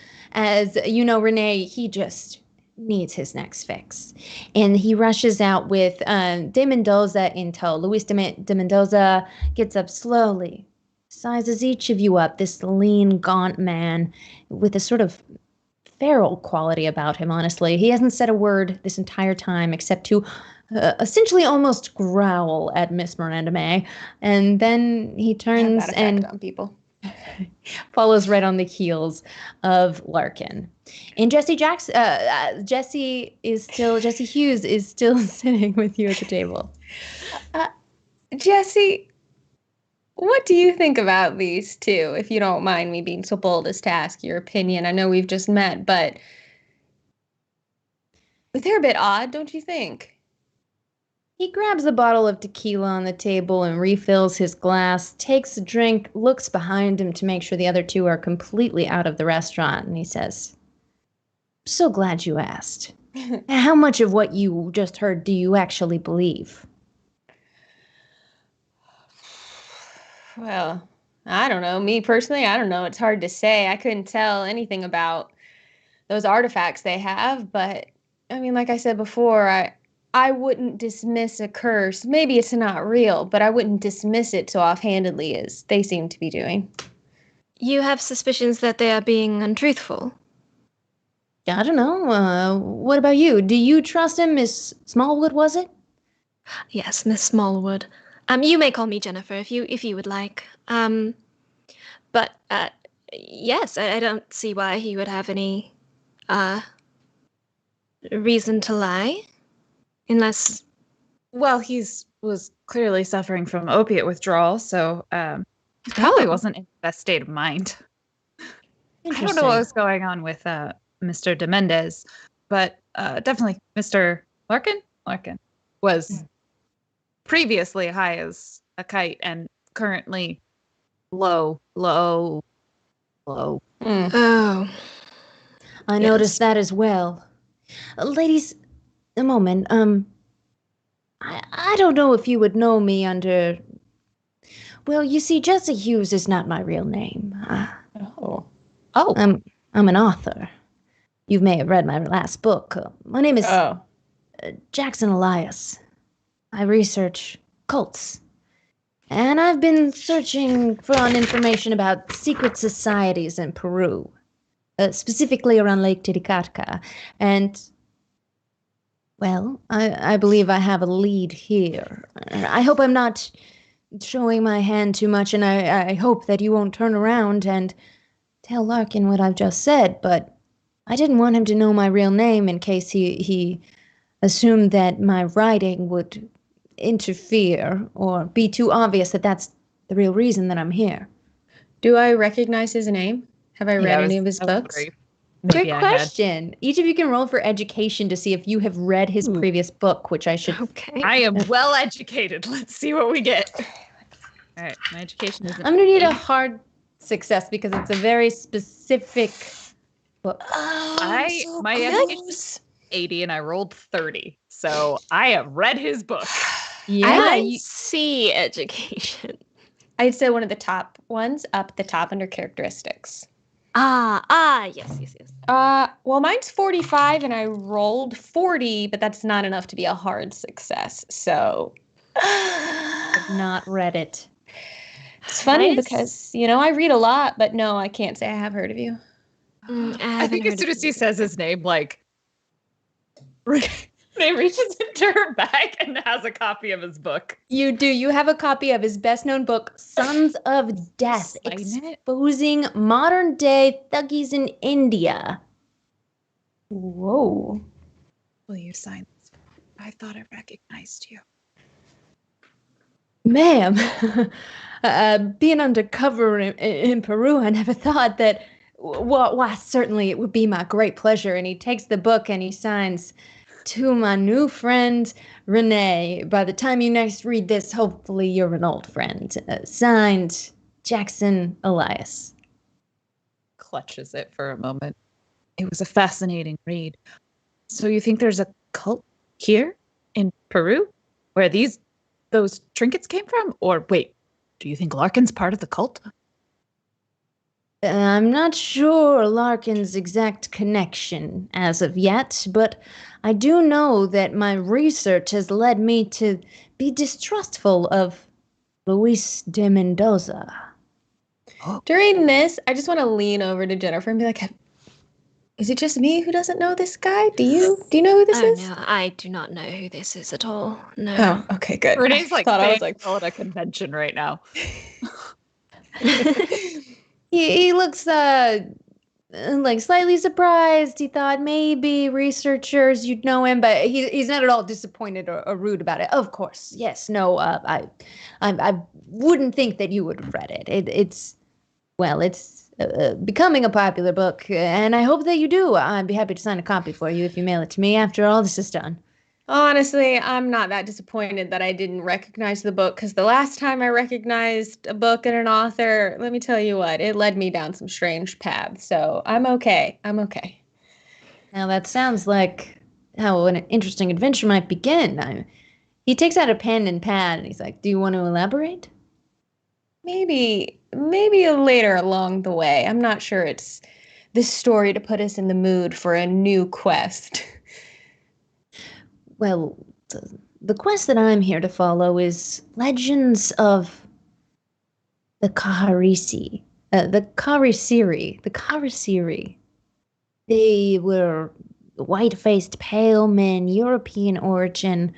you know, Renee, he just needs his next fix. And he rushes out with De Mendoza in tow. Luis de Mendoza gets up slowly, sizes each of you up, this lean, gaunt man with a sort of feral quality about him, honestly. He hasn't said a word this entire time except to essentially almost growl at Miss Miranda May. And then he turns and on people. follows right on the heels of Larkin. And Jesse Hughes is still sitting with you at the table. Jesse, what do you think about these two? If you don't mind me being so bold as to ask your opinion. I know we've just met, but they're a bit odd, don't you think? He grabs a bottle of tequila on the table and refills his glass, takes a drink, looks behind him to make sure the other two are completely out of the restaurant, and he says, "So glad you asked. How much of what you just heard do you actually believe?" Well, I don't know. Me personally, I don't know. It's hard to say. I couldn't tell anything about those artifacts they have, but I mean, like I said before, I wouldn't dismiss a curse. Maybe it's not real, but I wouldn't dismiss it so offhandedly as they seem to be doing. You have suspicions that they are being untruthful? I don't know. What about you? Do you trust him, Miss Smallwood, was it? Yes, Miss Smallwood. You may call me Jennifer if you would like. But yes, I don't see why he would have any reason to lie, unless. Well, was clearly suffering from opiate withdrawal, so he probably wasn't in the best state of mind. I don't know what was going on with Mr. de Mendez, but definitely Mr. Larkin was previously high as a kite and currently low. Oh. I noticed that as well. Ladies, a moment. I don't know if you would know me under... Well, you see, Jesse Hughes is not my real name. Oh. I'm an author. You may have read my last book. My name is Jackson Elias. I research cults. And I've been searching for information about secret societies in Peru, specifically around Lake Titicaca. And, well, I believe I have a lead here. I hope I'm not showing my hand too much, and I hope that you won't turn around and tell Larkin what I've just said, but I didn't want him to know my real name in case he assumed that my writing would interfere or be too obvious that that's the real reason that I'm here. Do I recognize his name? Have I read any of his books? Good question. Each of you can roll for education to see if you have read his previous book, which I should... Okay. I am well educated. Let's see what we get. All right, my education is... I'm going to need a hard success because it's a very specific book. My education is 80 and I rolled 30. So I have read his book. I see education. I'd say one of the top ones up the top under characteristics. Yes. Well, mine's 45 and I rolled 40, but that's not enough to be a hard success. So I've not read it. It's funny because, I read a lot, but no, I can't say I have heard of you. I think as soon as he says his name, like, Renee reaches into her bag and has a copy of his book. You do. You have a copy of his best-known book, Sons of Death, exposing modern-day thuggies in India. Whoa. Will you sign this? I thought I recognized you. Ma'am, being undercover in Peru, I never thought that... Why, certainly it would be my great pleasure. And he takes the book and he signs... To my new friend, Renee. By the time you next read this, hopefully you're an old friend. Signed, Jackson Elias. Clutches it for a moment. It was a fascinating read. So you think there's a cult here in Peru where those trinkets came from? Or wait, do you think Larkin's part of the cult? I'm not sure Larkin's exact connection as of yet, but I do know that my research has led me to be distrustful of Luis de Mendoza. During this, I just want to lean over to Jennifer and be like, is it just me who doesn't know this guy? Do you know who this is? No, I do not know who this is at all. No. Oh, okay, good. Renee's like, I was like, at a convention right now. He looks like slightly surprised. He thought maybe researchers you'd know him, but he's not at all disappointed or rude about it. Of course, yes, no, I wouldn't think that you would have read it. It's becoming a popular book, and I hope that you do. I'd be happy to sign a copy for you if you mail it to me after all this is done. Honestly, I'm not that disappointed that I didn't recognize the book, because the last time I recognized a book and an author, let me tell you what, it led me down some strange paths. So I'm okay. I'm okay. Now that sounds like how an interesting adventure might begin. He takes out a pen and pad, and he's like, "Do you want to elaborate?" Maybe later along the way. I'm not sure it's this story to put us in the mood for a new quest. Well, the quest that I'm here to follow is Legends of the Kaharisi. The Karisiri. They were white-faced, pale men, European origin,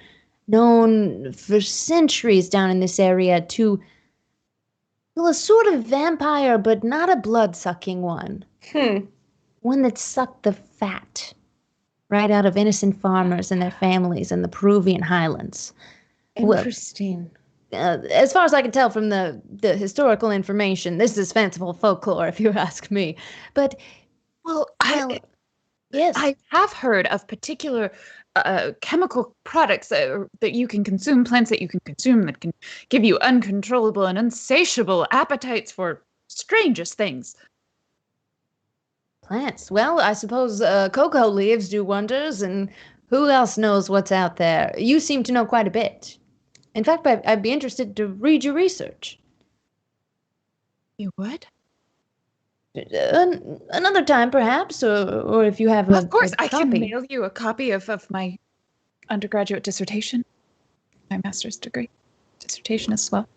known for centuries down in this area to, well, a sort of vampire, but not a blood-sucking one. One that sucked the fat right out of innocent farmers and their families in the Peruvian highlands. Interesting. As far as I can tell from the historical information, this is fanciful folklore, if you ask me. But, yes, I have heard of particular chemical products that you can consume, plants that you can consume that can give you uncontrollable and insatiable appetites for strangest things. Plants. Well, I suppose cocoa leaves do wonders, and who else knows what's out there? You seem to know quite a bit. In fact, I'd be interested to read your research. You would? Another time, perhaps, or if you have Of course, I copy. can mail you a copy of my undergraduate dissertation, my master's degree dissertation as well.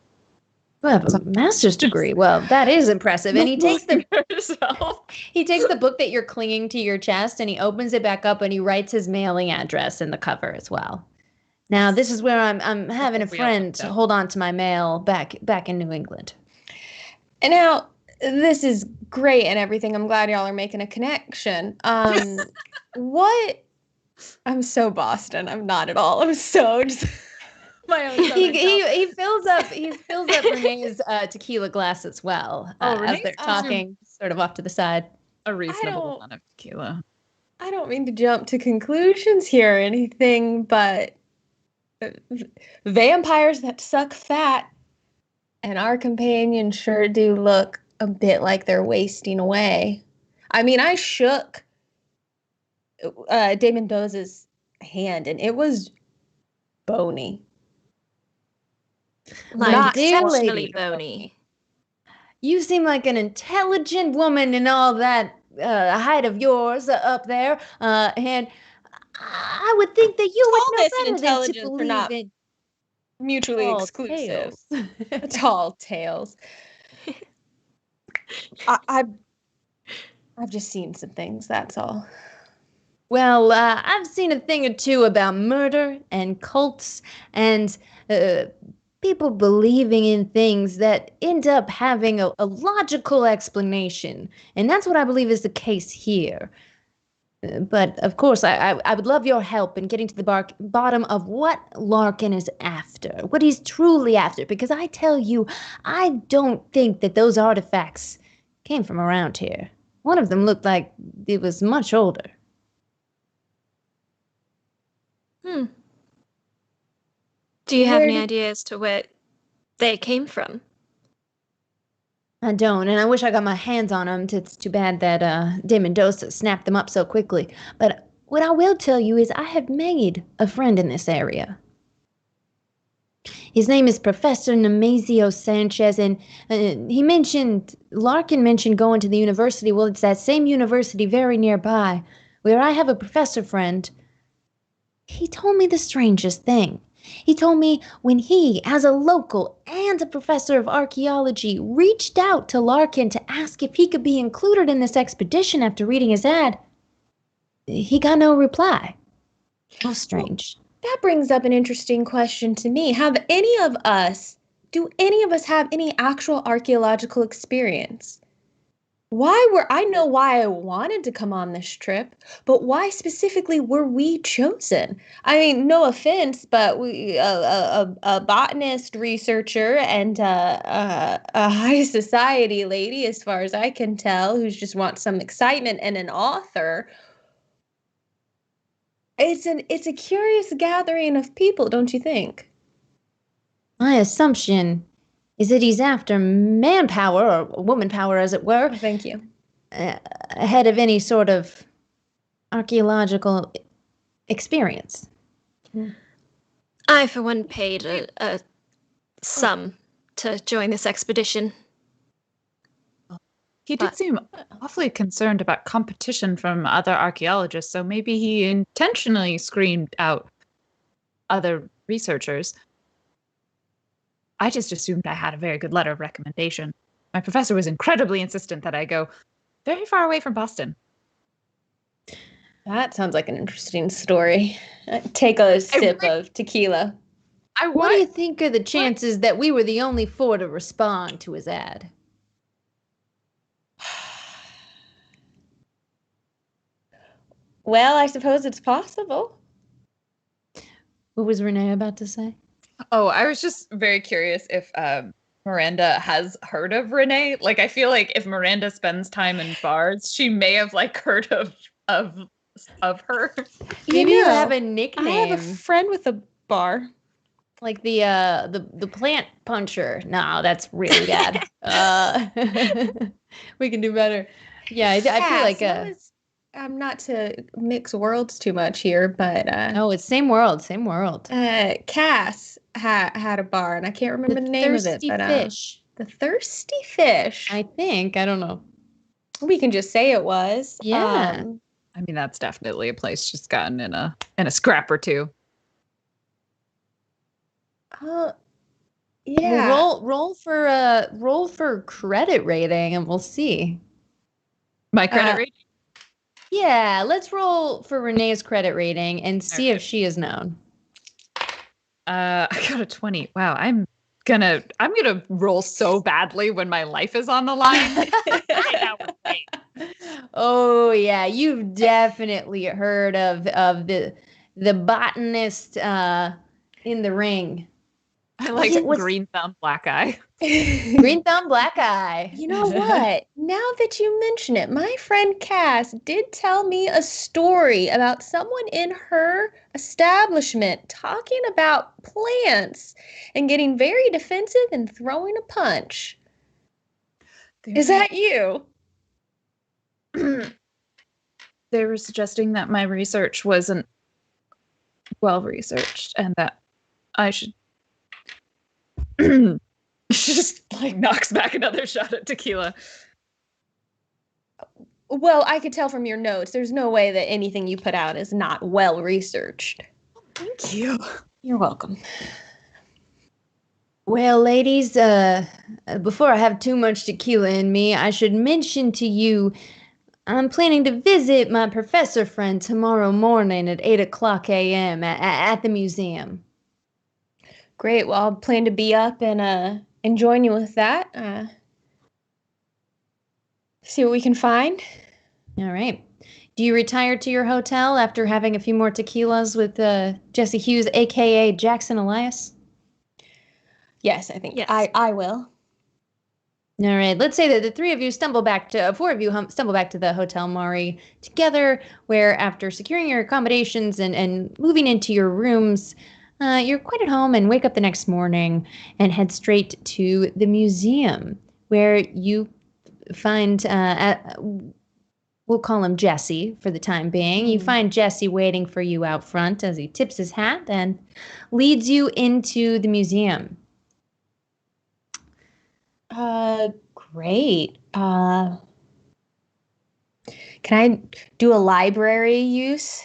You have a master's degree. Well, that is impressive. And he takes the book that you're clinging to your chest, and he opens it back up, and he writes his mailing address in the cover as well. Now, this is where I'm having a friend hold on to my mail back in New England. And now, this is great and everything. I'm glad y'all are making a connection. What? I'm so Boston. I'm not at all. I'm so just my own. He fills up Renee's tequila glass as well as they're talking, sort of off to the side. A reasonable amount of tequila. I don't mean to jump to conclusions here or anything, but vampires that suck fat and our companions sure do look a bit like they're wasting away. I mean, I shook De Mendoza's hand, and it was bony. Not exceptionally bony. You seem like an intelligent woman in all that height of yours up there, and I would think that you would know better than to believe in mutually exclusive. Tall tales. I've just seen some things, that's all. Well, I've seen a thing or two about murder and cults and people believing in things that end up having a logical explanation. And that's what I believe is the case here. But, of course, I would love your help in getting to the bottom of what Larkin is after, what he's truly after. Because I tell you, I don't think that those artifacts came from around here. One of them looked like it was much older. Do you have any idea as to where they came from? I don't, and I wish I got my hands on them. It's too bad that De Mendoza snapped them up so quickly. But what I will tell you is I have made a friend in this area. His name is Professor Nemesio Sanchez, and Larkin mentioned going to the university. Well, it's that same university very nearby where I have a professor friend. He told me the strangest thing. He told me when he, as a local and a professor of archaeology, reached out to Larkin to ask if he could be included in this expedition after reading his ad, he got no reply. How strange. That brings up an interesting question to me. Do any of us have any actual archaeological experience? I know why I wanted to come on this trip, but why specifically were we chosen? I mean, no offense, but a botanist researcher and a high society lady, as far as I can tell, who just wants some excitement, and an author. It's a curious gathering of people, don't you think? My assumption is that he's after manpower, or woman power, as it were, Oh, thank you. ahead of any sort of archaeological experience. I, for one, paid a sum to join this expedition. He did seem awfully concerned about competition from other archaeologists, so maybe he intentionally screamed out other researchers. I just assumed I had a very good letter of recommendation. My professor was incredibly insistent that I go very far away from Boston. That sounds like an interesting story. Take a sip of tequila. What do you think are the chances that we were the only four to respond to his ad? Well, I suppose it's possible. What was Renee about to say? Oh, I was just very curious if Miranda has heard of Renee. Like, I feel like if Miranda spends time in bars, she may have like heard of her. Maybe you have a nickname. I have a friend with a bar. Like the plant puncher. No, that's really bad. We can do better. Yeah, I feel like I'm not to mix worlds too much here, but no, it's same world. Cass had a bar, and I can't remember the name of it. Thirsty Fish. The Thirsty Fish. I think. I don't know. We can just say it was. Yeah. I mean, that's definitely a place she's gotten in a scrap or two. Yeah. Well, roll for credit rating, and we'll see. My credit rating. Yeah, let's roll for Renee's credit rating and see if she is known. I got a 20. Wow, I'm gonna roll so badly when my life is on the line. Oh yeah, you've definitely heard of the botanist in the ring. I like Green Thumb, Black Eye. Green Thumb, Black Eye. You know what? Now that you mention it, my friend Cass did tell me a story about someone in her establishment talking about plants and getting very defensive and throwing a punch. Is that you? They were suggesting that my research wasn't well researched and that I should she just like knocks back another shot at tequila. Well, I could tell from your notes, there's no way that anything you put out is not well researched. Thank you. You're welcome. Well, ladies, before I have too much tequila in me, I should mention to you I'm planning to visit my professor friend tomorrow morning at 8:00 a.m. At the museum. Great. Well, I'll plan to be up and join you with that. See what we can find. All right. Do you retire to your hotel after having a few more tequilas with Jesse Hughes, a.k.a. Jackson Elias? Yes, I think. Yes. I will. All right. Let's say that the four of you stumble back to the Hotel Maury together, where after securing your accommodations and moving into your rooms, you're quite at home and wake up the next morning and head straight to the museum, where you find, we'll call him Jesse for the time being. You find Jesse waiting for you out front as he tips his hat and leads you into the museum. Great. Can I do a library use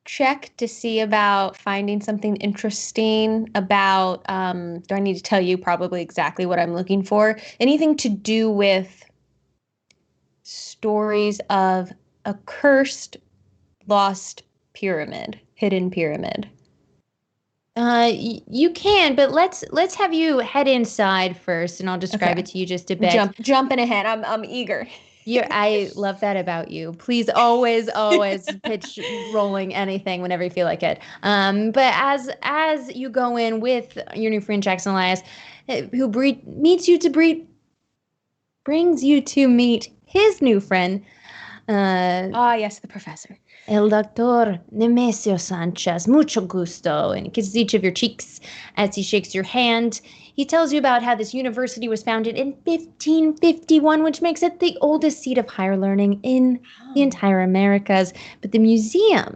check to see about finding something interesting about, do I need to tell you probably exactly what I'm looking for? Anything to do with stories of a cursed, lost pyramid, hidden pyramid? You can, but let's have you head inside first, and I'll describe it to you just a bit. Jumping ahead. I'm eager. I love that about you. Please always pitch rolling anything whenever you feel like it. But as you go in with your new friend Jackson Elias, who brings you to meet his new friend. Yes, the professor. El doctor Nemesio Sanchez, mucho gusto, and he kisses each of your cheeks as he shakes your hand. He tells you about how this university was founded in 1551, which makes it the oldest seat of higher learning in the entire Americas. But the museum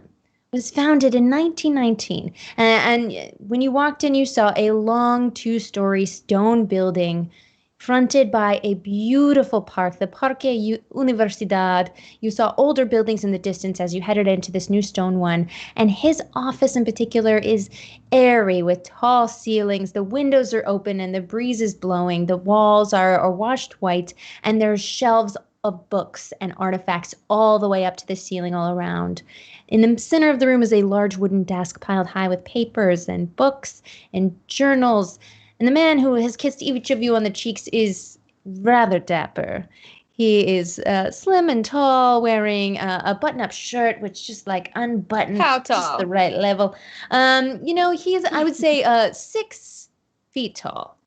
was founded in 1919. And when you walked in, you saw a long 2-story stone building fronted by a beautiful park, the Parque Universidad. You saw older buildings in the distance as you headed into this new stone one. And his office in particular is airy with tall ceilings. The windows are open and the breeze is blowing. The walls are washed white, and there's shelves of books and artifacts all the way up to the ceiling all around. In the center of the room is a large wooden desk piled high with papers and books and journals. And the man who has kissed each of you on the cheeks is rather dapper. He is slim and tall, wearing a button-up shirt, which just like unbuttoned How just tall? the right level. He's, I would say, 6 feet tall.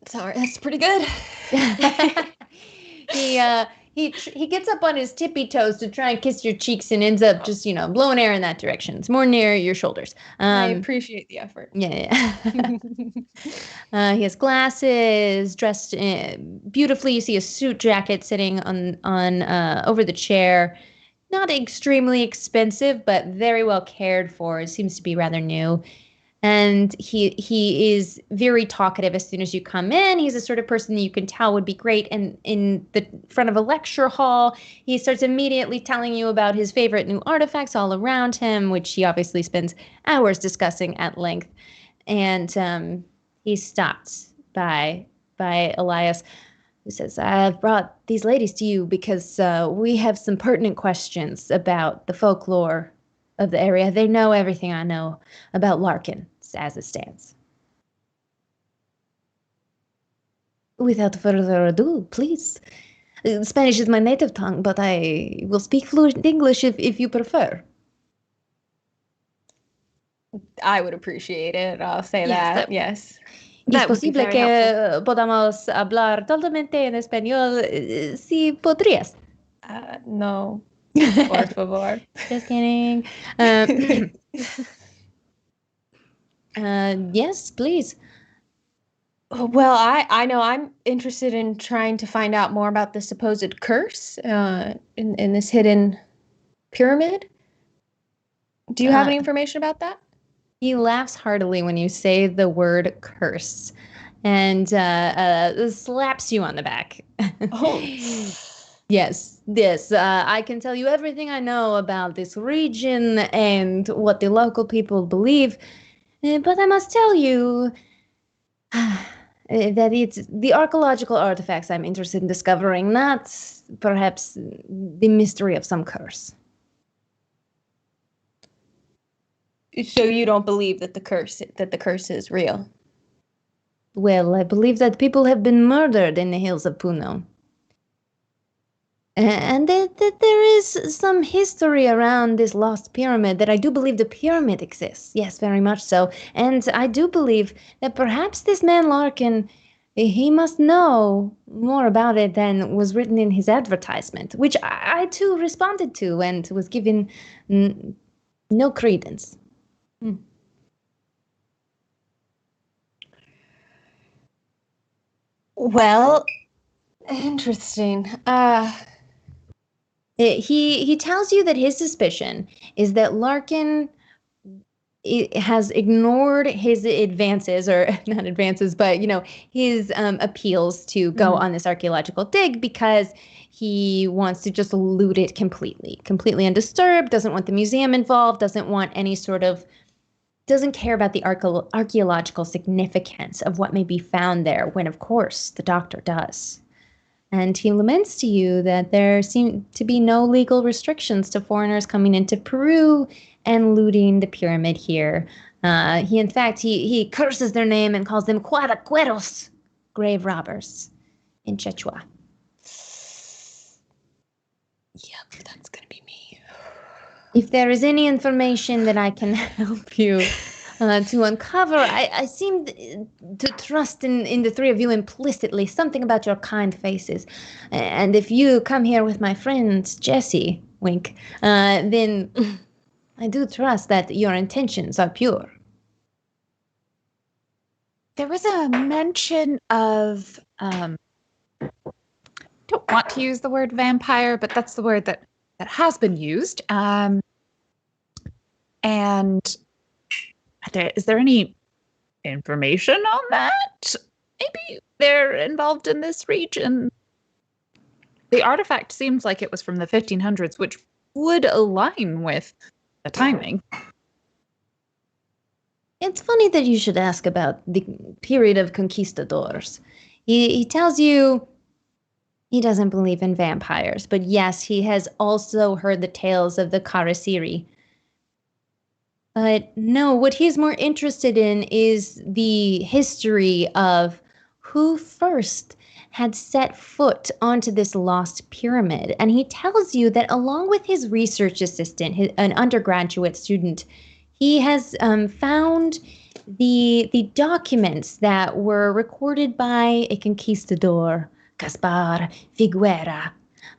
Sorry, that's pretty good. He gets up on his tippy toes to try and kiss your cheeks and ends up just blowing air in that direction. It's more near your shoulders. I appreciate the effort. Yeah. He has glasses, dressed beautifully. You see a suit jacket sitting on over the chair. Not extremely expensive, but very well cared for. It seems to be rather new. And he is very talkative as soon as you come in. He's the sort of person that you can tell would be great in the front of a lecture hall. He starts immediately telling you about his favorite new artifacts all around him, which he obviously spends hours discussing at length. And he stops by Elias, who says, "I've brought these ladies to you because we have some pertinent questions about the folklore of the area. They know everything I know about Larkin as it stands." Without further ado, please. Spanish is my native tongue, but I will speak fluent English if you prefer. I would appreciate it. I'll say Yes, that. Yes. Es That would be posible very que podamos hablar totalmente en español, si podrías. No. Por favor. Just kidding. Yes, please. Well, I know I'm interested in trying to find out more about the supposed curse in this hidden pyramid. Do you have any information about that? He laughs heartily when you say the word curse and slaps you on the back. Oh. Yes, I can tell you everything I know about this region and what the local people believe. But I must tell you that it's the archaeological artifacts I'm interested in discovering, not perhaps the mystery of some curse. So you don't believe that the curse is real? Well, I believe that people have been murdered in the hills of Puno. And that there is some history around this lost pyramid, that I do believe the pyramid exists. Yes, very much so. And I do believe that perhaps this man Larkin, he must know more about it than was written in his advertisement, which I too responded to and was given no credence. Well, interesting. He tells you that his suspicion is that Larkin has ignored his advances, or not advances, but his appeals to go on this archaeological dig because he wants to just loot it completely undisturbed, doesn't want the museum involved, doesn't care about the archaeological significance of what may be found there, when of course the doctor does. And he laments to you that there seem to be no legal restrictions to foreigners coming into Peru and looting the pyramid here. He curses their name and calls them cuaracueros, grave robbers, in Quechua. Yep, that's gonna be me. If there is any information that I can help you to uncover, I seem to trust in the three of you implicitly, something about your kind faces. And if you come here with my friend Jessie, wink, then I do trust that your intentions are pure. There was a mention of, don't want to use the word vampire, but that's the word that has been used. And is there any information on that? Maybe they're involved in this region. The artifact seems like it was from the 1500s, which would align with the timing. It's funny that you should ask about the period of conquistadors. He tells you he doesn't believe in vampires, but yes, he has also heard the tales of the Karasiri. But no, what he's more interested in is the history of who first had set foot onto this lost pyramid. And he tells you that along with his research assistant, an undergraduate student, he has found the documents that were recorded by a conquistador, Gaspar Figuera,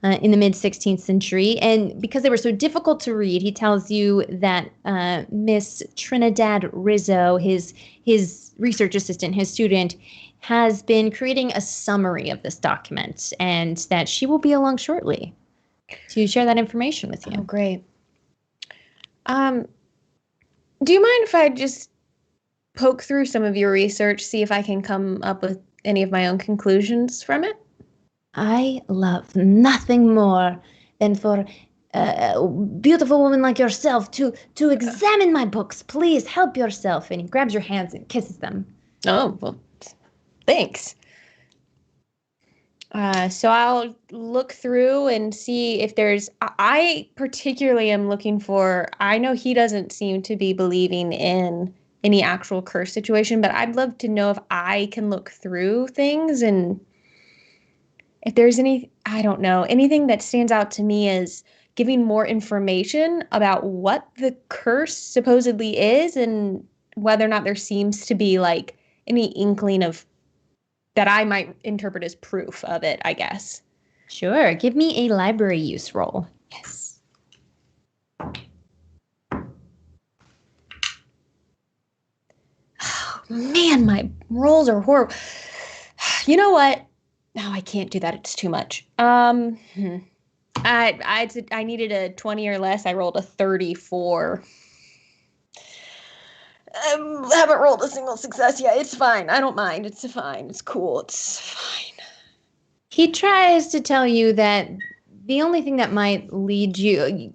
in the mid-16th century. And because they were so difficult to read, he tells you that Miss Trinidad Rizzo, his research assistant, his student, has been creating a summary of this document, and that she will be along shortly to share that information with you. Oh, great. Do you mind if I just poke through some of your research, see if I can come up with any of my own conclusions from it? I love nothing more than for a beautiful woman like yourself to examine my books. Please help yourself. And he grabs your hands and kisses them. Oh, well, thanks. So I'll look through and see if there's, I particularly am looking for, I know he doesn't seem to be believing in any actual curse situation, but I'd love to know if I can look through things and if there's any, I don't know, anything that stands out to me as giving more information about what the curse supposedly is and whether or not there seems to be like any inkling of that I might interpret as proof of it, I guess. Sure. Give me a library use roll. Yes. Oh, man, my rolls are horrible. You know what? No, I can't do that. It's too much. I needed a 20 or less. I rolled a 34. Haven't rolled a single success yet. It's fine. I don't mind. It's fine. It's cool. It's fine. He tries to tell you that the only thing that might lead you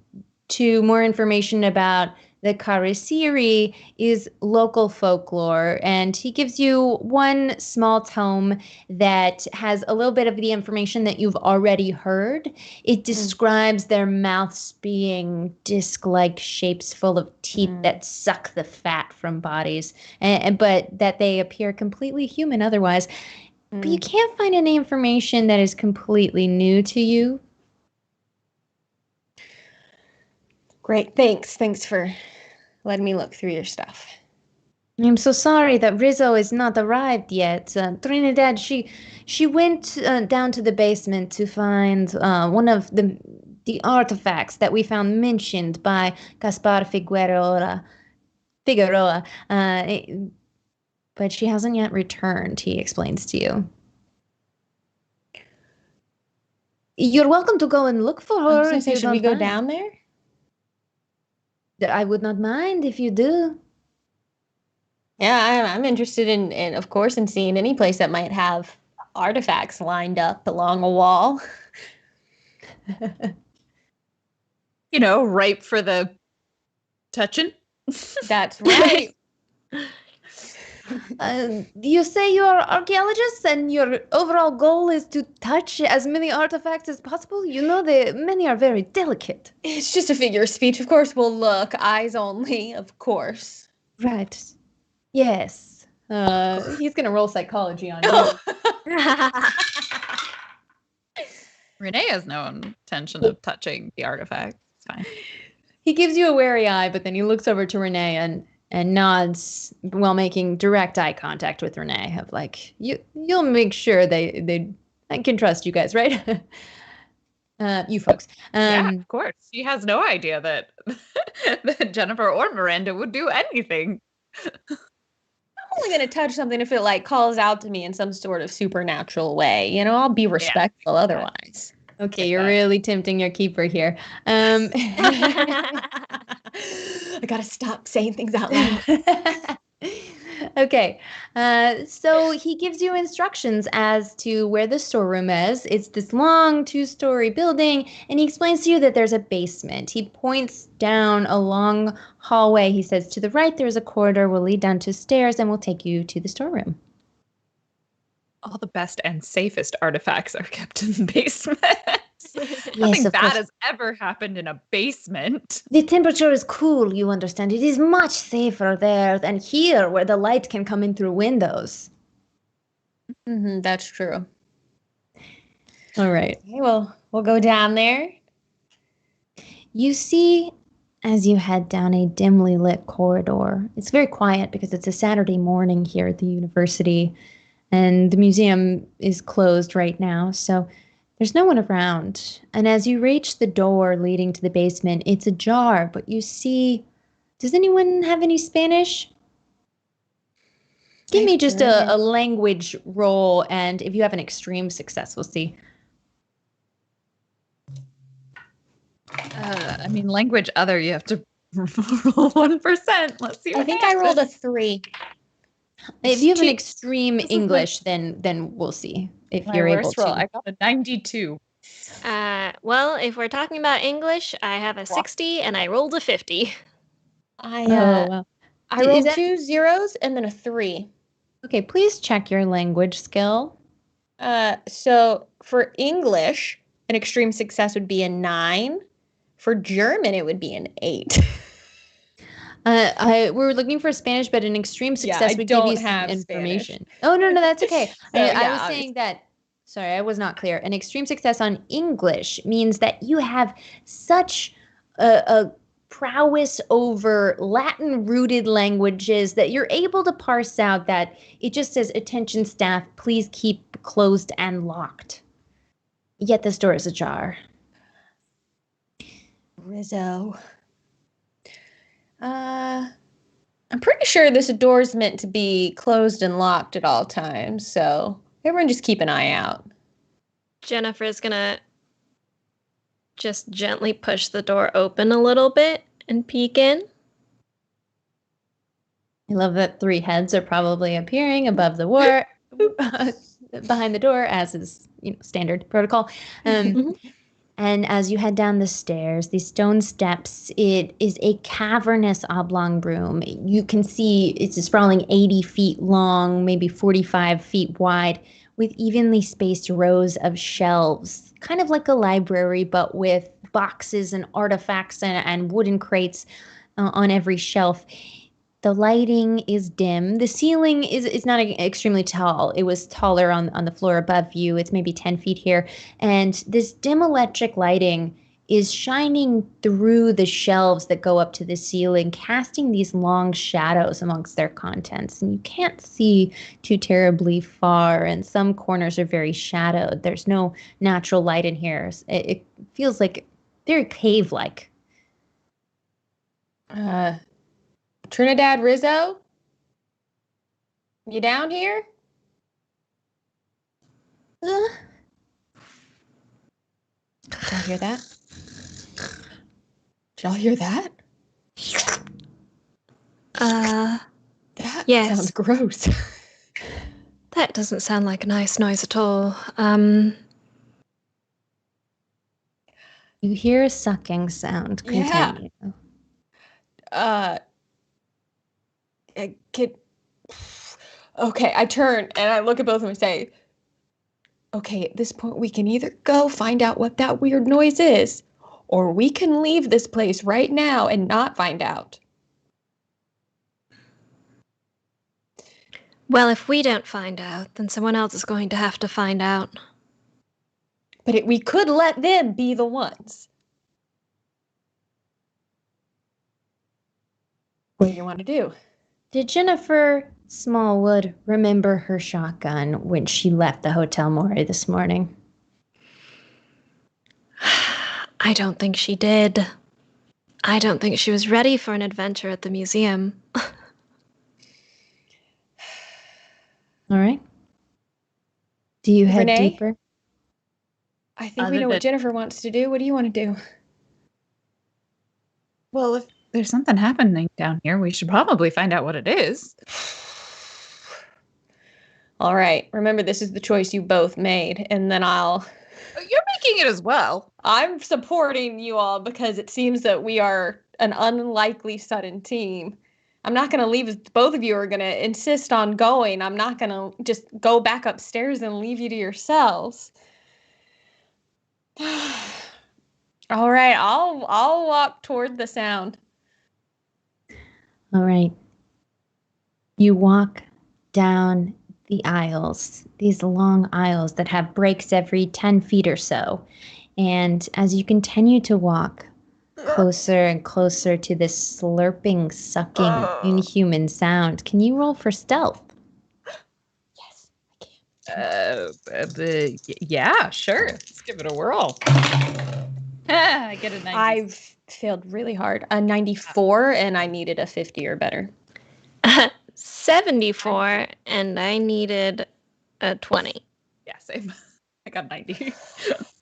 to more information about the Karasiri is local folklore, and he gives you one small tome that has a little bit of the information that you've already heard. It describes their mouths being disc-like shapes full of teeth that suck the fat from bodies, but that they appear completely human otherwise. But you can't find any information that is completely new to you. Great. Thanks for letting me look through your stuff. I'm so sorry that Rizzo is not arrived yet. Trinidad, she went down to the basement to find one of the artifacts that we found mentioned by Gaspar Figueroa. But she hasn't yet returned, he explains to you. You're welcome to go and look for her. I was gonna say, should we go down there? I would not mind if you do. Yeah, I'm interested in, of course, in seeing any place that might have artifacts lined up along a wall. You know, ripe for the touching. That's right. You say you're archaeologists and your overall goal is to touch as many artifacts as possible? You know, many are very delicate. It's just a figure of speech. Of course, we'll look. Eyes only, of course. Right. Yes. He's going to roll psychology on you. Renee has no intention of touching the artifact. It's fine. He gives you a wary eye, but then he looks over to Renee and nods while making direct eye contact with Renee of like, you'll make sure I can trust you guys, right? You folks. Yeah, of course. She has no idea that, that Jennifer or Miranda would do anything. I'm only going to touch something if it like calls out to me in some sort of supernatural way. You know, I'll be respectful otherwise. Okay, you're really tempting your keeper here. I gotta stop saying things out loud. Okay, so he gives you instructions as to where the storeroom is. It's this long 2-story building, and he explains to you that there's a basement. He points down a long hallway. He says, to the right, there's a corridor. Will lead down to stairs, and will take you to the storeroom. All the best and safest artifacts are kept in the basement. Yes, Nothing of bad course. has ever happened in a basement. The temperature is cool, you understand. It is much safer there than here where the light can come in through windows. That's true. All right. Okay, well, we'll go down there. You see, as you head down a dimly lit corridor, it's very quiet because it's a Saturday morning here at the university, and the museum is closed right now, so there's no one around. And as you reach the door leading to the basement, it's ajar, but you see... Does anyone have any Spanish? Give me just a language roll, and if you have an extreme success, we'll see. I mean, language other, you have to roll 1%. Let's see what I think I rolled a 3. If you have an extreme English, then we'll see if you're able to. I got a 92. Well, if we're talking about English, I have a 60 and I rolled a 50. I wow. rolled 2 zeros and then a 3. Okay, please check your language skill. So for English, an extreme success would be a 9. For German, it would be an 8. We're looking for Spanish, but an extreme success would give you some information. Spanish. Oh, no, that's okay. So, I was saying that, sorry, I was not clear. An extreme success on English means that you have such a prowess over Latin-rooted languages that you're able to parse out that it just says, attention staff, please keep closed and locked. Yet this door is ajar. Rizzo. I'm pretty sure this door's meant to be closed and locked at all times, so everyone just keep an eye out. Jennifer's gonna just gently push the door open a little bit and peek in. I love that 3 heads are probably appearing above the door, behind the door, as is standard protocol. And as you head down the stairs, these stone steps, it is a cavernous oblong room. You can see it's sprawling 80 feet long, maybe 45 feet wide, with evenly spaced rows of shelves, kind of like a library, but with boxes and artifacts and wooden crates on every shelf. The lighting is dim. The ceiling is not extremely tall. It was taller on the floor above you. It's maybe 10 feet here. And this dim electric lighting is shining through the shelves that go up to the ceiling, casting these long shadows amongst their contents. And you can't see too terribly far, and some corners are very shadowed. There's no natural light in here. It feels like very cave-like. Trinidad Rizzo? You down here? Did y'all hear that? Did y'all hear that? That yes. sounds gross. That doesn't sound like a nice noise at all. You hear a sucking sound continue. Okay, I turn and I look at both of them and say, okay, at this point we can either go find out what that weird noise is, or we can leave this place right now and not find out. Well, if we don't find out, then someone else is going to have to find out. But we could let them be the ones. What do you want to do? Did Jennifer Smallwood remember her shotgun when she left the Hotel Mori this morning? I don't think she did. I don't think she was ready for an adventure at the museum. All right. Do you head Renee? deeper? I think we know what Jennifer wants to do. What do you want to do? Well, if there's something happening down here, we should probably find out what it is. All right. Remember, this is the choice you both made, and then You're making it as well. I'm supporting you all because it seems that we are an unlikely sudden team. I'm not going to leave if both of you are going to insist on going. I'm not going to just go back upstairs and leave you to yourselves. All right, I'll walk toward the sound. All right. You walk down the aisles, these long aisles that have breaks every 10 feet or so. And as you continue to walk closer and closer to this slurping, sucking, inhuman sound, can you roll for stealth? Yes, I can. Yeah, sure. Let's give it a whirl. I get a 90. I've failed really hard. A 94, and I needed a 50 or better. 74, and I needed a 20. Yeah, same. I got 90.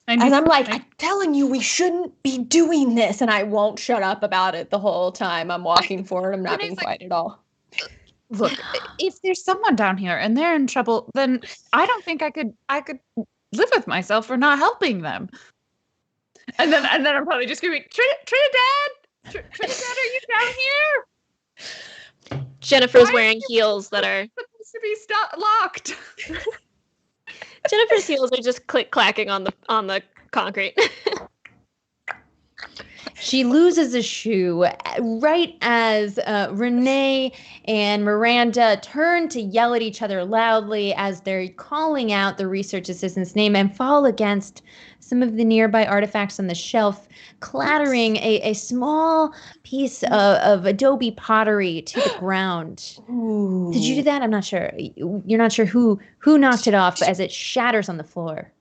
And I'm like, I'm telling you, we shouldn't be doing this. And I won't shut up about it the whole time I'm walking forward. I'm not being quiet at all. Look, if there's someone down here and they're in trouble, then I don't think I could live with myself for not helping them. And then I'm probably just gonna be Trinidad, are you down here? Jennifer's wearing heels that are supposed to be locked. Jennifer's heels are just clacking on the concrete. She loses a shoe right as Renee and Miranda turn to yell at each other loudly as they're calling out the research assistant's name and fall against some of the nearby artifacts on the shelf, clattering a small piece of adobe pottery to the ground. Ooh. Did you do that? I'm not sure. You're not sure who knocked it off as it shatters on the floor.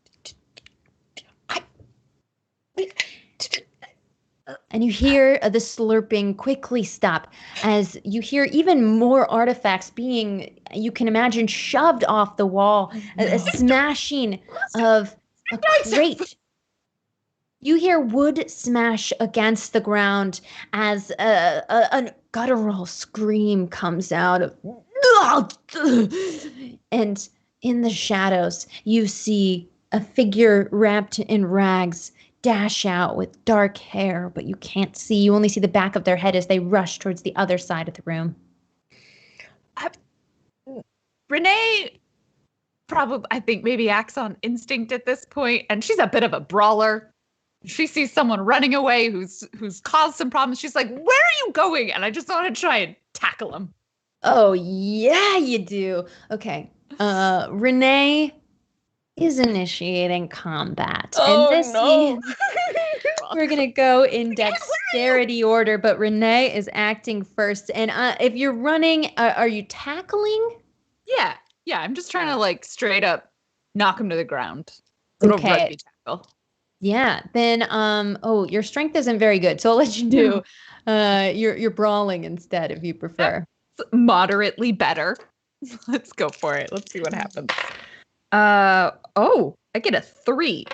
And you hear the slurping quickly stop as you hear even more artifacts being, you can imagine, shoved off the wall, a smashing of a crate. You hear wood smash against the ground as a guttural scream comes out of, and in the shadows, you see a figure wrapped in rags dash out with dark hair, but you can't see. You only see the back of their head as they rush towards the other side of the room. Renee probably, I think, maybe acts on instinct at this point, and she's a bit of a brawler. She sees someone running away who's caused some problems. She's like, "Where are you going?" And I just want to try and tackle him. Oh, yeah, you do. Okay. Renee is initiating combat. Oh, and this no. we're going to go in dexterity order, but Renee is acting first. And if you're running, are you tackling? Yeah, I'm just trying to like straight up knock him to the ground. Little rugby tackle. Yeah, then your strength isn't very good, so I'll let you do your brawling instead if you prefer. That's moderately better. Let's go for it. Let's see what happens. I get a 3.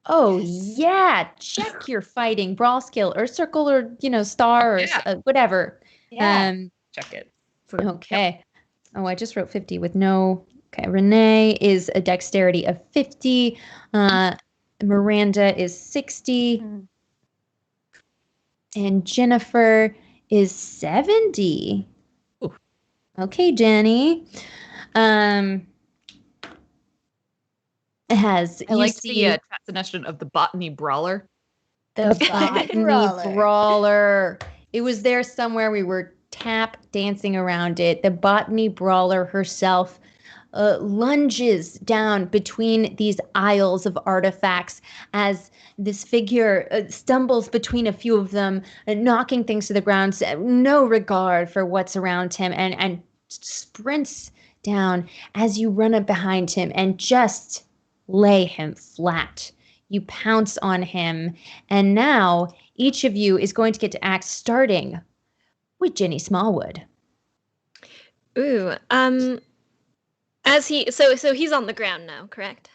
Oh yeah, check your fighting brawl skill or circle or star or whatever. Yeah. Check it. Okay. Yep. Oh, I just wrote 50 with no. Okay, Renee is a dexterity of 50. Miranda is 60. And Jennifer is 70. Ooh. Okay, Jenny. I like the translation of the botany brawler. The botany brawler. It was there somewhere. We were tap dancing around it. The botany brawler herself. lunges down between these aisles of artifacts as this figure stumbles between a few of them, knocking things to the ground, no regard for what's around him, and sprints down as you run up behind him and just lay him flat. You pounce on him, and now each of you is going to get to act, starting with Ginny Smallwood. Ooh, as so he's on the ground now, correct?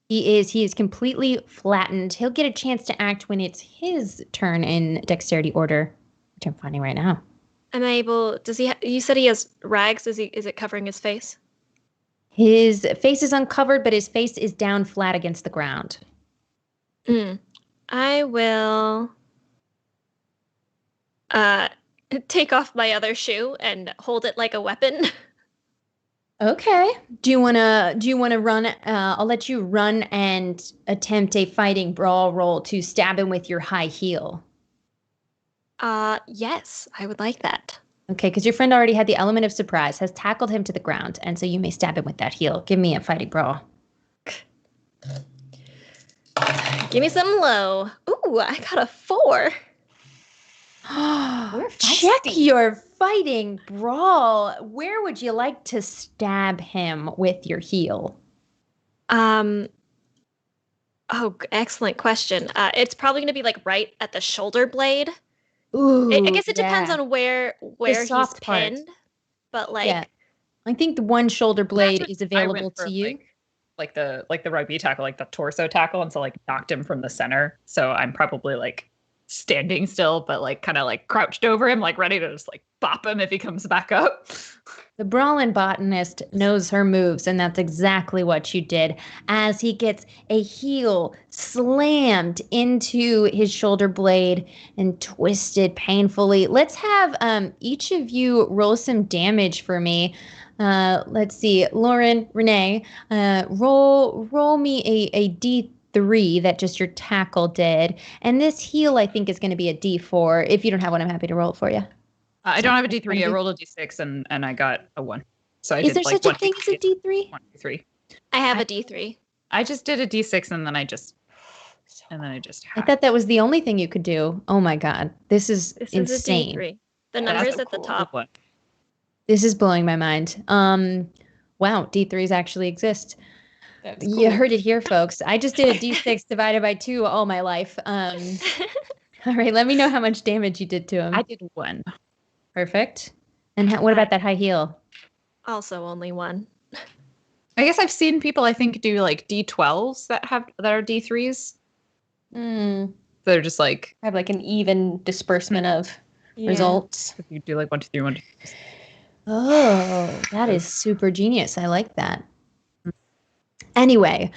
He is completely flattened. He'll get a chance to act when it's his turn in dexterity order, which I'm finding right now. Am I able, you said he has rags, is it covering his face? His face is uncovered, but his face is down flat against the ground. I will take off my other shoe and hold it like a weapon. Okay. Do you wanna run? I'll let you run and attempt a fighting brawl roll to stab him with your high heel. Yes, I would like that. Okay, because your friend already had the element of surprise, has tackled him to the ground, and so you may stab him with that heel. Give me a fighting brawl. Give me some low. Ooh, I got a 4. Check your fighting brawl. Where would you like to stab him with your heel? Oh, excellent question. It's probably going to be like right at the shoulder blade. Ooh, I guess it depends on where he's soft part. pinned, but like, yeah. I think the one shoulder blade is available to you. Like the rugby tackle, like the torso tackle, and so like knocked him from the center. So I'm probably like standing still, but like kind of like crouched over him, like ready to just like bop him if he comes back up. The brawling botanist knows her moves, and that's exactly what you did as he gets a heel slammed into his shoulder blade and twisted painfully. Let's have each of you roll some damage for me. Let's see, Lauren, Renee, roll me a D3 that just your tackle did. And this heel, I think, is going to be a D4. If you don't have one, I'm happy to roll it for you. I don't have a D3. I rolled a D6 and I got a 1. So is there such a thing as a D3? 1, 2, 3. I have a D3. I just did a D6 and then I just I thought that was the only thing you could do. Oh my God. This is insane. Is a D3. The number's at the top. One. This is blowing my mind. Wow, D3s actually exist. That's cool. You heard it here, folks. I just did a D6 divided by 2 all my life. All right, let me know how much damage you did to him. I did 1. Perfect. And what about that high heel? Also only 1. I guess I've seen people, I think, do like D12s that are D3s. They're just like I have like an even disbursement of results. If you do like 1, 2, 3, 1, 2, 3. Oh, that is super genius. I like that. Anyway,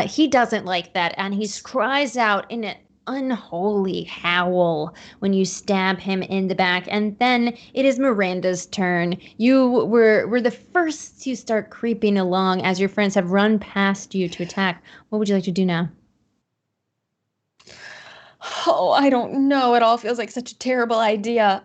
he doesn't like that, and he cries out in an unholy howl when you stab him in the back. And then it is Miranda's turn. You were the first to start creeping along as your friends have run past you to attack. What would you like to do now? Oh, I don't know. It all feels like such a terrible idea.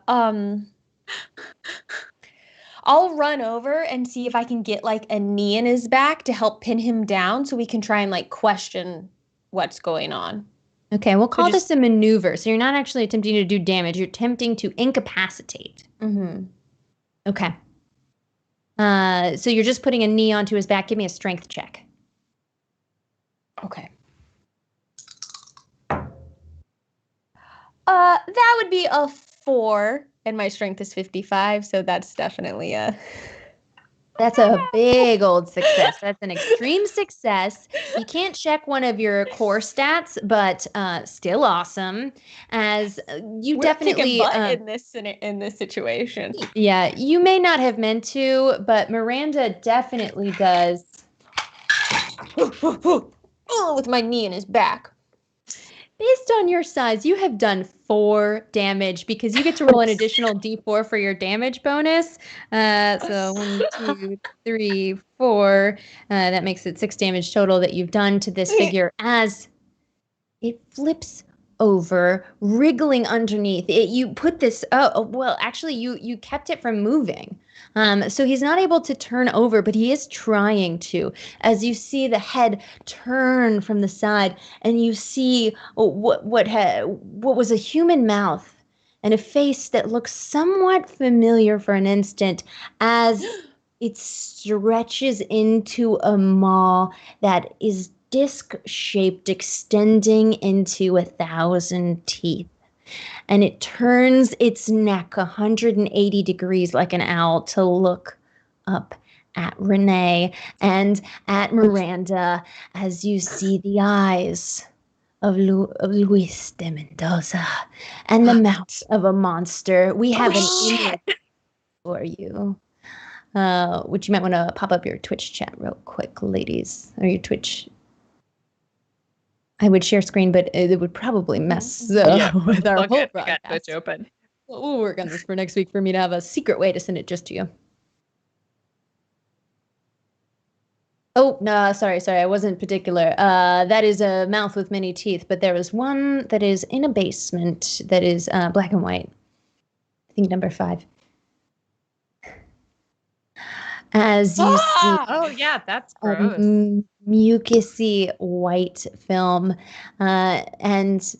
I'll run over and see if I can get like a knee in his back to help pin him down so we can try and like question what's going on. Okay, we'll call this a maneuver. So you're not actually attempting to do damage. You're attempting to incapacitate. Mm-hmm. Okay. So you're just putting a knee onto his back. Give me a strength check. Okay. That would be a 4, and my strength is 55, so that's definitely That's a big old success. That's an extreme success. You can't check one of your core stats, but still awesome. As you We're definitely in this situation. Yeah, you may not have meant to, but Miranda definitely does. Oh, with my knee in his back. Based on your size, you have done 4 damage because you get to roll an additional D4 for your damage bonus. So 1, 2, 3, 4. That makes it 6 damage total that you've done to this figure as it flips over, wriggling underneath. You put this, well, actually, you kept it from moving. So he's not able to turn over, but he is trying to. As you see the head turn from the side, and you see what was a human mouth and a face that looks somewhat familiar for an instant as it stretches into a maw that is disc-shaped, extending into 1,000 teeth. And it turns its neck 180 degrees like an owl to look up at Renee and at Miranda as you see the eyes of Luis de Mendoza and the mouth of a monster. We have an image for you. Which you might want to pop up your Twitch chat real quick, ladies, or your Twitch. I would share screen, but it would probably mess with our whole broadcast. Twitch open. We'll work on this for next week for me to have a secret way to send it just to you. Oh, no, sorry. I wasn't particular. That is a mouth with many teeth, but there is one that is in a basement that is black and white. I think number 5. As you see, oh yeah, that's gross. Mucusy white film, and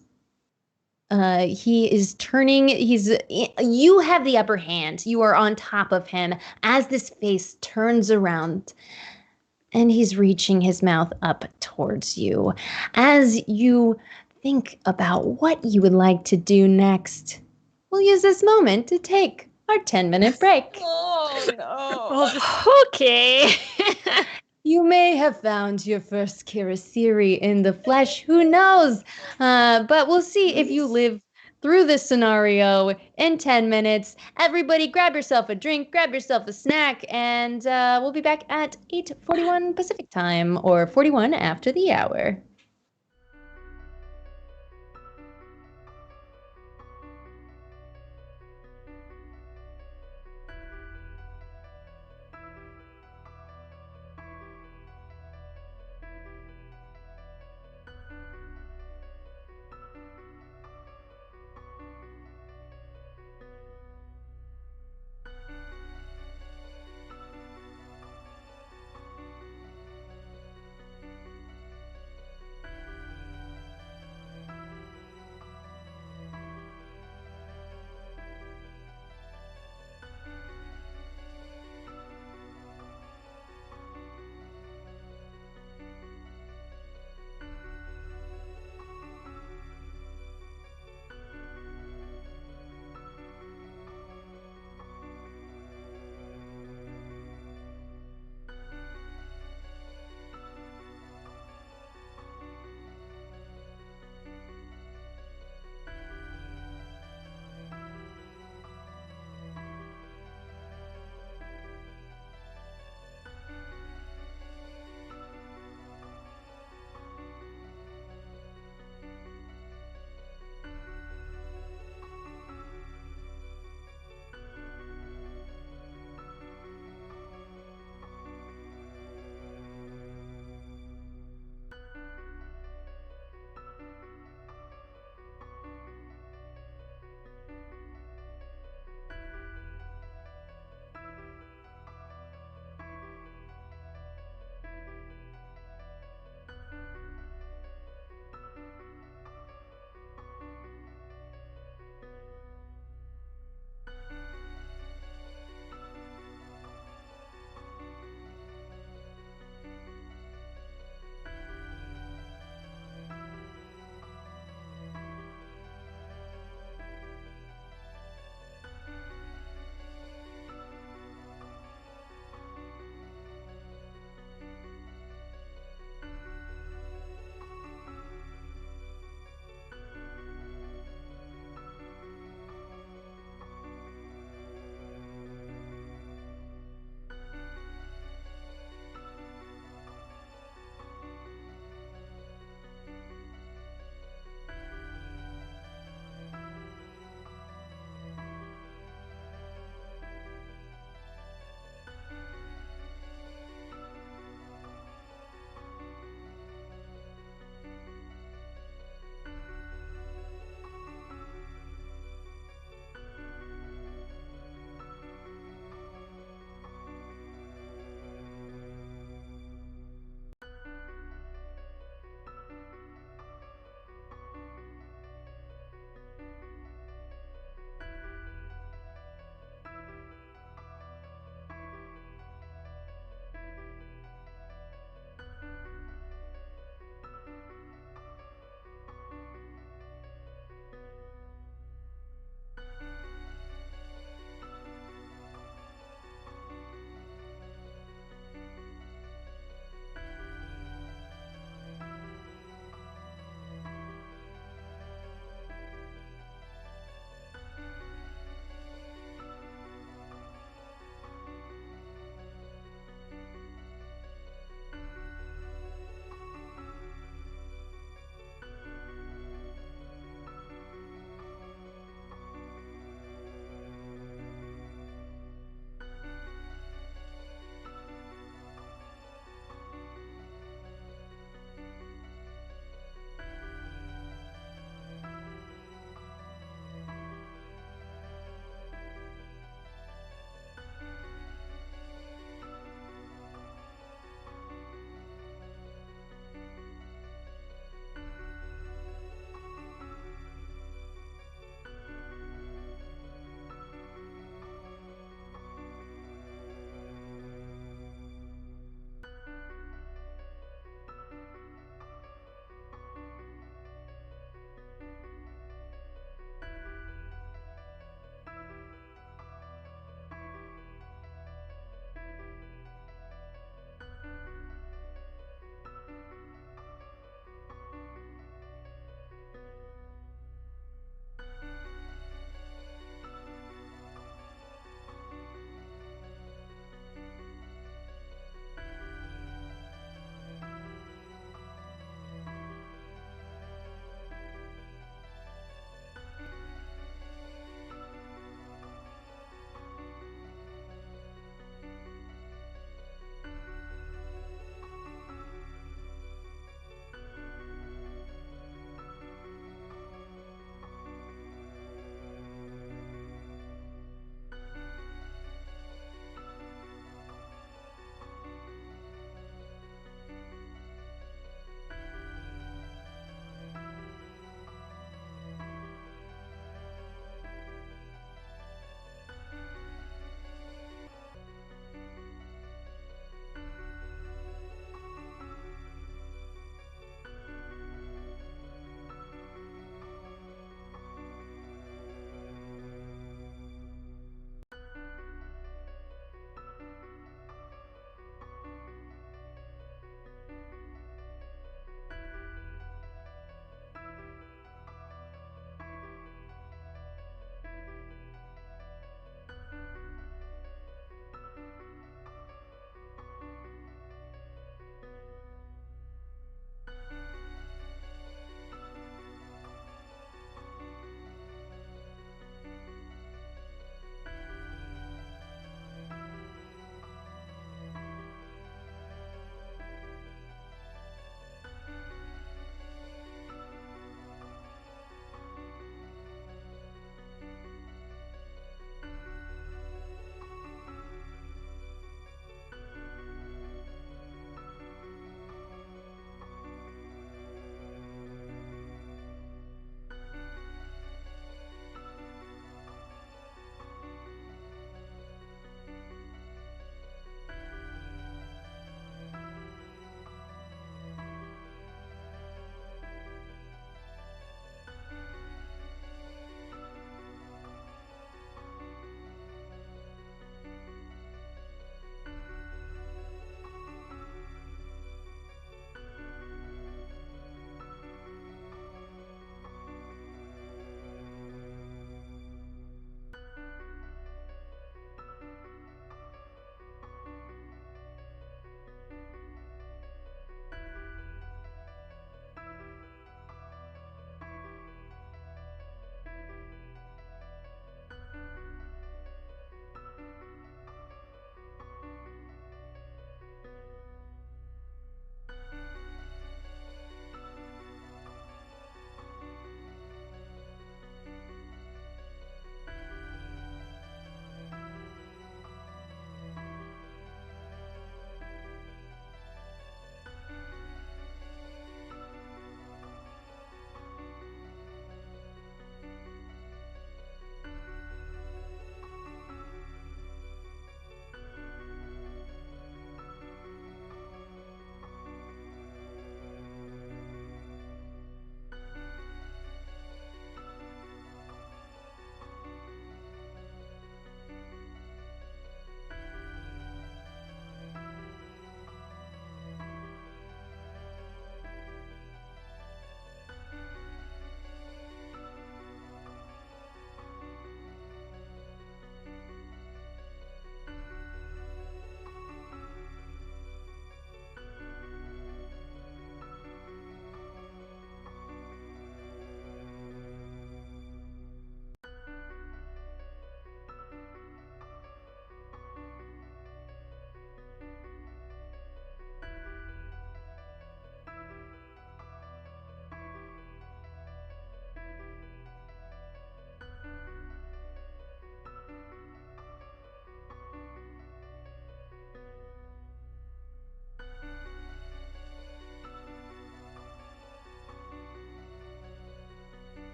he is turning. You have the upper hand. You are on top of him as this face turns around, and he's reaching his mouth up towards you. As you think about what you would like to do next, we'll use this moment to take our 10-minute break. Oh no. We'll just Okay. You may have found your first Kirasiri in the flesh. Who knows? But we'll see if you live through this scenario in 10 minutes. Everybody grab yourself a drink, grab yourself a snack, and we'll be back at 8:41 Pacific time, or 41 after the hour.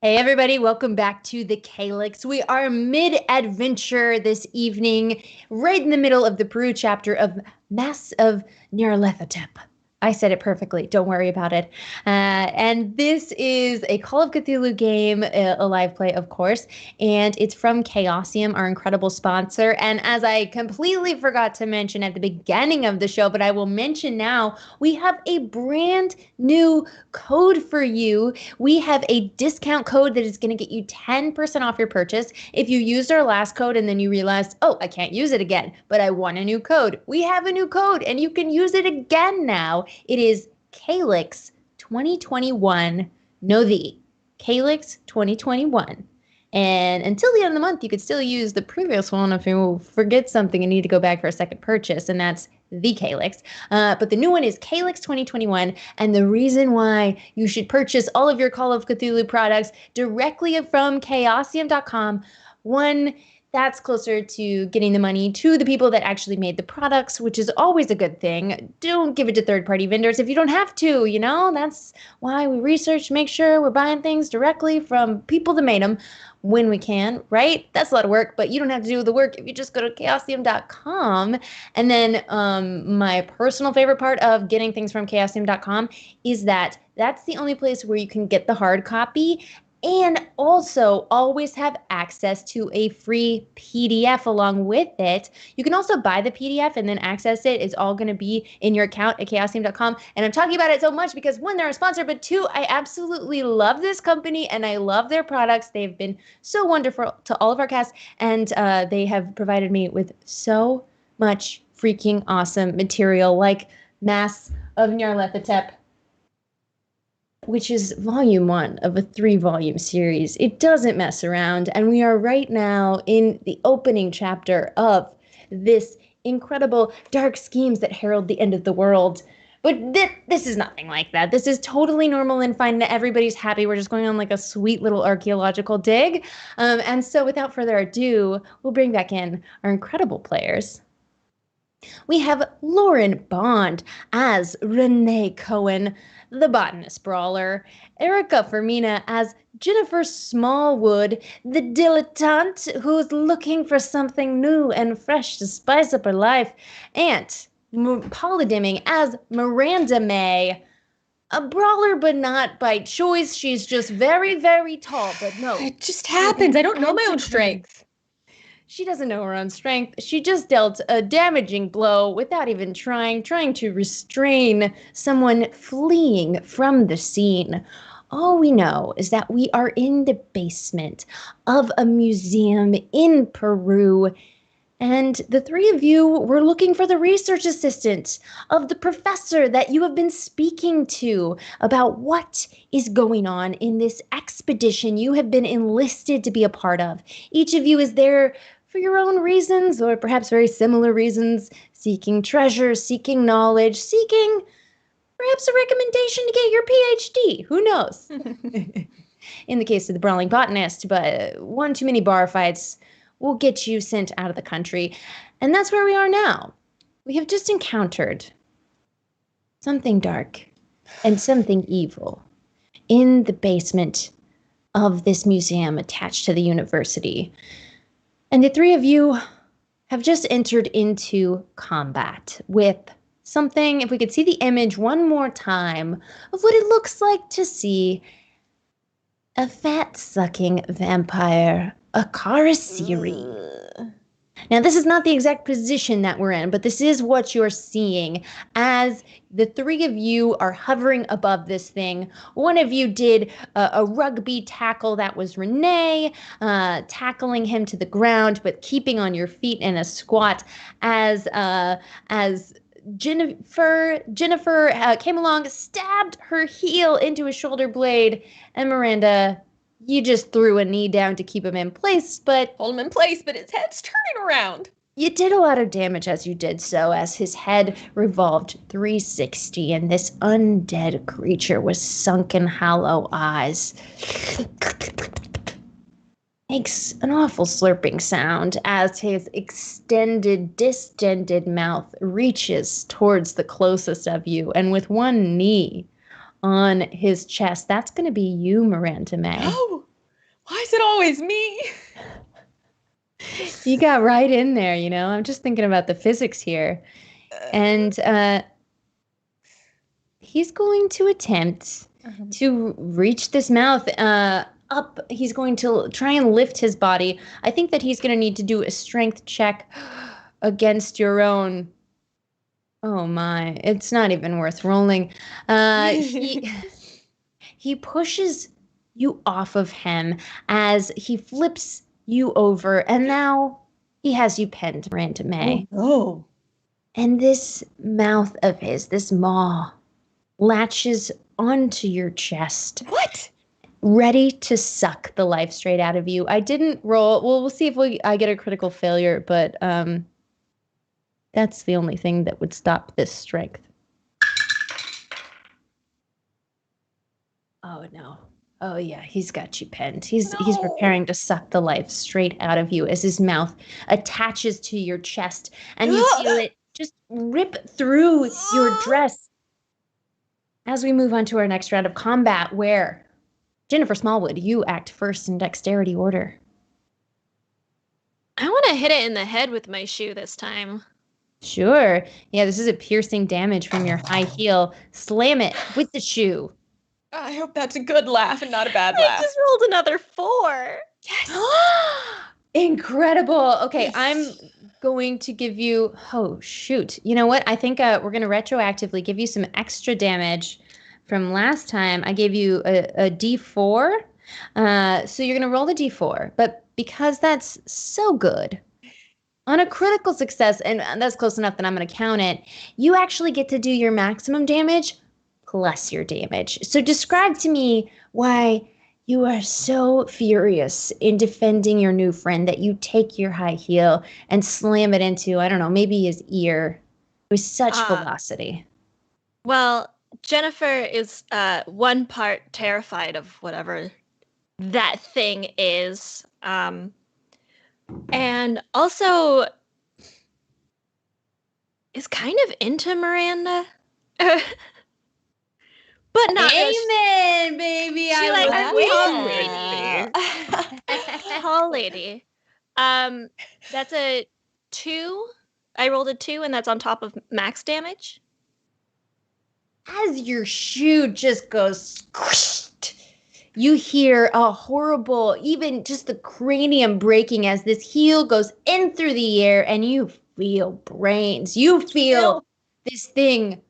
Hey everybody, welcome back to the Calyx. We are mid-adventure this evening, right in the middle of the Peru chapter of Mass of Nyarlathotep. I said it perfectly, don't worry about it. And this is a Call of Cthulhu game, a live play, of course, and it's from Chaosium, our incredible sponsor. And as I completely forgot to mention at the beginning of the show, but I will mention now, we have a brand new code for you. We have a discount code that is going to get you 10% off your purchase. If you used our last code and then you realized, oh, I can't use it again, but I want a new code. We have a new code and you can use it again now. It is Calyx 2021. Know thee. Calyx 2021. And until the end of the month, you could still use the previous one if you forget something and need to go back for a second purchase, and that's the Calyx. But the new one is Calyx 2021, and the reason why you should purchase all of your Call of Cthulhu products directly from chaosium.com, one, that's closer to getting the money to the people that actually made the products, which is always a good thing. Don't give it to third-party vendors if you don't have to, you know? That's why we research, make sure we're buying things directly from people that made them when we can, right? That's a lot of work, but you don't have to do the work if you just go to chaosium.com. And then my personal favorite part of getting things from chaosium.com is that that's the only place where you can get the hard copy and also always have access to a free PDF along with it. You can also buy the PDF and then access it. It's all going to be in your account at chaosium.com. And I'm talking about it so much because one, they're a sponsor, but two, I absolutely love this company and I love their products. They've been so wonderful to all of our cast, and they have provided me with so much freaking awesome material like Mass of Nyarlathotep, which is volume 1 of a 3-volume series. It doesn't mess around, and we are right now in the opening chapter of this incredible dark schemes that herald the end of the world. But this is nothing like that. This is totally normal and fine. Everybody's happy. We're just going on like a sweet little archaeological dig. And so without further ado, we'll bring back in our incredible players. We have Lauren Bond as Renee Cohen, the botanist brawler, Erika Fermina as Jennifer Smallwood, the dilettante who's looking for something new and fresh to spice up her life, and Paula Deming as Miranda May, a brawler but not by choice. She's just very, very tall, but no. It just happens. I don't know my own strength. She doesn't know her own strength. She just dealt a damaging blow without even trying to restrain someone fleeing from the scene. All we know is that we are in the basement of a museum in Peru, and the three of you were looking for the research assistant of the professor that you have been speaking to about what is going on in this expedition you have been enlisted to be a part of. Each of you is there for your own reasons, or perhaps very similar reasons, seeking treasure, seeking knowledge, seeking perhaps a recommendation to get your PhD. Who knows? In the case of the brawling botanist, but one too many bar fights will get you sent out of the country. And that's where we are now. We have just encountered something dark and something evil in the basement of this museum attached to the university. And the three of you have just entered into combat with something, if we could see the image one more time, of what it looks like to see a fat-sucking vampire, a Karasiri. Now, this is not the exact position that we're in, but this is what you're seeing as the three of you are hovering above this thing. One of you did a rugby tackle. That was Renee, tackling him to the ground, but keeping on your feet in a squat as Jennifer came along, stabbed her heel into his shoulder blade, and Miranda, you just threw a knee down to keep him in place, but Hold him in place, but his head's turning around. you did a lot of damage as you did so, as his head revolved 360 and this undead creature with sunken hollow eyes makes an awful slurping sound as his extended, distended mouth reaches towards the closest of you, and with one knee on his chest, that's going to be you, Miranda May. Oh, Why is it always me? You got right in there, I'm just thinking about the physics here. And he's going to attempt to reach this mouth up. He's going to try and lift his body. I think that he's going to need to do a strength check against your own. Oh my, it's not even worth rolling. He pushes you off of him as he flips you over, and now he has you pinned, Miranda May. Oh. And this mouth of his, this maw, latches onto your chest. What? Ready to suck the life straight out of you. I didn't roll. Well, we'll see if I get a critical failure, but that's the only thing that would stop this strength. Oh, no. Oh, yeah, he's got you pinned. He's preparing to suck the life straight out of you as his mouth attaches to your chest, and you feel it just rip through your dress. As we move on to our next round of combat, where Jennifer Smallwood, you act first in dexterity order. I want to hit it in the head with my shoe this time. Sure. Yeah, this is a piercing damage from your high heel. Slam it with the shoe. I hope that's a good laugh and not a bad I laugh. just rolled another 4. Yes. Incredible. Okay, Yes. I'm going to give you, oh, shoot. You know what? I think we're going to retroactively give you some extra damage from last time. I gave you a D4. So you're going to roll the D4. But because that's so good, on a critical success, and that's close enough that I'm going to count it, you actually get to do your maximum damage plus your damage. So describe to me why you are so furious in defending your new friend that you take your high heel and slam it into, I don't know, maybe his ear with such velocity. Well, Jennifer is one part terrified of whatever that thing is. And also is kind of into Miranda. But not Amen, baby. She like love a it. tall lady. That's a 2. I rolled a 2, and that's on top of max damage. As your shoe just goes squished, you hear a horrible, even just the cranium breaking as this heel goes in through the air, and you feel brains. You feel this thing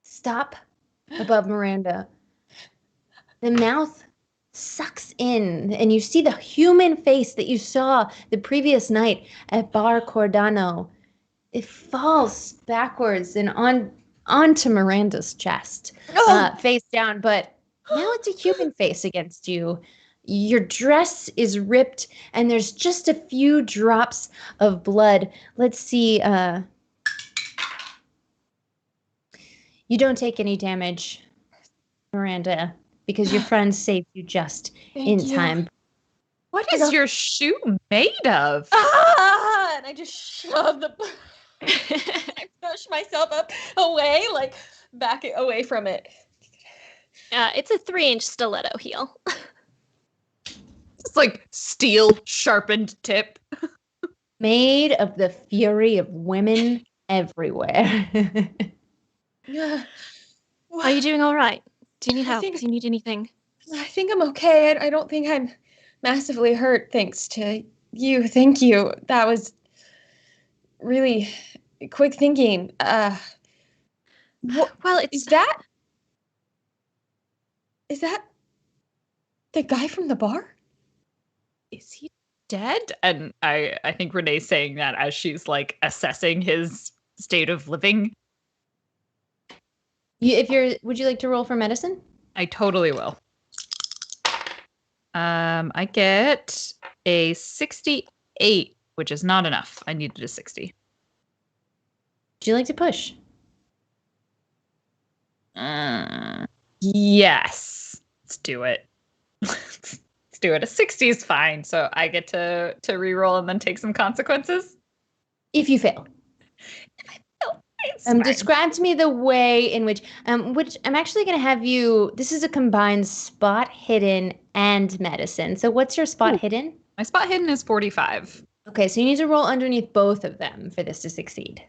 stop above Miranda. The mouth sucks in, and you see the human face that you saw the previous night at Bar Cordano. It falls backwards and onto Miranda's chest, face down, but now it's a human face against you. Your dress is ripped, and there's just a few drops of blood. Let's see. You don't take any damage, Miranda, because your friend saved you just in time. What is your shoe made of? And I just shove I push myself up away, like back away from it. It's a 3-inch stiletto heel. It's like steel sharpened tip. Made of the fury of women everywhere. Are you doing all right? Do you need help? Do you need anything? I think I'm okay. I don't think I'm massively hurt, thanks to you. Thank you. That was really quick thinking. Well, Is that the guy from the bar? Is he dead? And I think Renee's saying that as she's like assessing his state of living. Would you like to roll for medicine? I totally will. I get a 68, which is not enough. I needed a 60. Would you like to push? Yes. Let's do it. Let's do it. A 60 is fine. So I get to re-roll and then take some consequences. If you fail. If I fail. It's fine. Describe to me the way in which I'm actually going to have you. This is a combined spot hidden and medicine. So what's your spot Ooh. hidden? My spot hidden is 45. Okay, so you need to roll underneath both of them for this to succeed.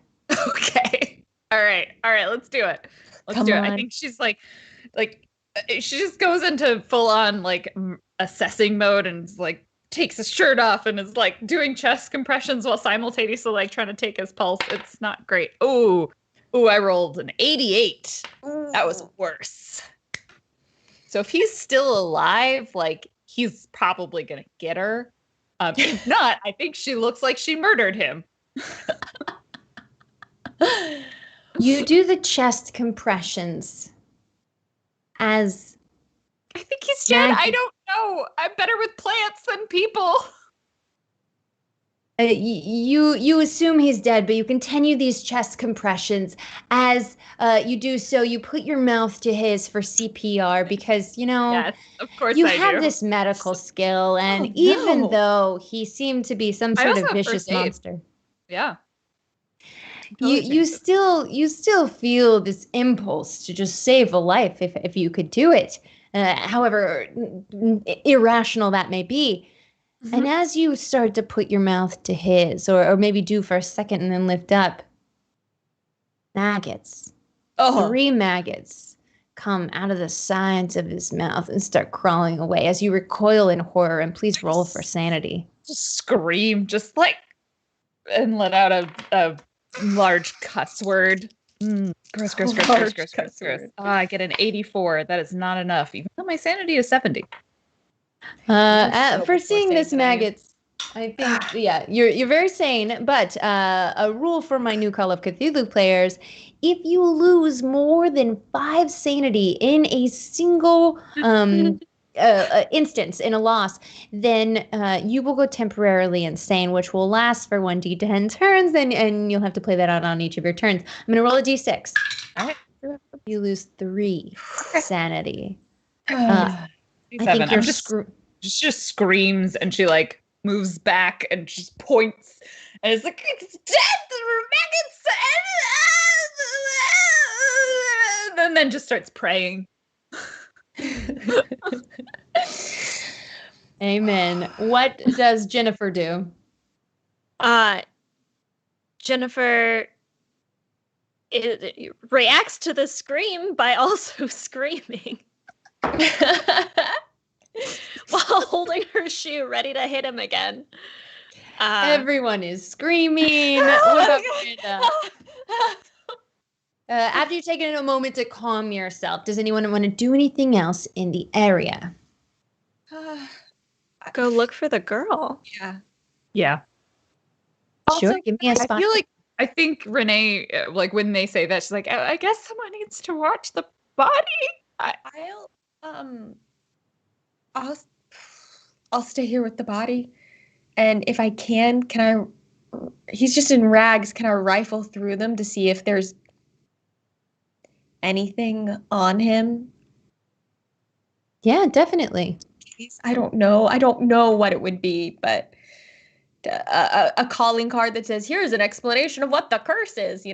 Okay. All right. Let's do it. Come on. I think she's like she just goes into full on like assessing mode and like takes his shirt off and is like doing chest compressions while simultaneously like trying to take his pulse. It's not great. Ooh, I rolled an 88. That was worse. So if he's still alive, like he's probably gonna get her. If not, I think she looks like she murdered him. You do the chest compressions as I think he's dead. Maggie. I don't know. I'm better with plants than people. you assume he's dead, but you continue these chest compressions. As you do so, you put your mouth to his for CPR because, Yes, of course you I have do. this medical skill. And Oh, even no. though he seemed to be some I sort also of have vicious first aid. monster, Yeah. you still feel this impulse to just save a life if you could do it. However irrational that may be. Mhm. And as you start to put your mouth to his, or maybe do for a second and then lift up, maggots, 3 maggots come out of the sides of his mouth and start crawling away as you recoil in horror. And please roll for sanity. Just scream, just like, and let out a large cuss word. Gross. I get an 84. That is not enough, even though my sanity is 70. For seeing this maggots, I think, yeah, you're very sane. But a rule for my new Call of Cthulhu players: if you lose more than 5 sanity in a single instance in a loss, then you will go temporarily insane, which will last for 1d10 turns, and you'll have to play that out on each of your turns. I'm gonna roll a d6. All right. You lose 3 sanity. I think you're just screams, and she like moves back and just points, and it's like, it's dead. The maggots, and then just starts praying. Amen. What does Jennifer do? Jennifer reacts to the scream by also screaming while holding her shoe ready to hit him again. Everyone is screaming. What about Miranda? After you've taken a moment to calm yourself, does anyone want to do anything else in the area? Go look for the girl. Yeah. Sure, Also, give me a spot. I think Renee, like when they say that, she's like, I guess someone needs to watch the body. I'll stay here with the body, and if I can he's just in rags, can I rifle through them to see if there's anything on him? Yeah, definitely. I don't know what it would be, but a calling card that says, here's an explanation of what the curse is,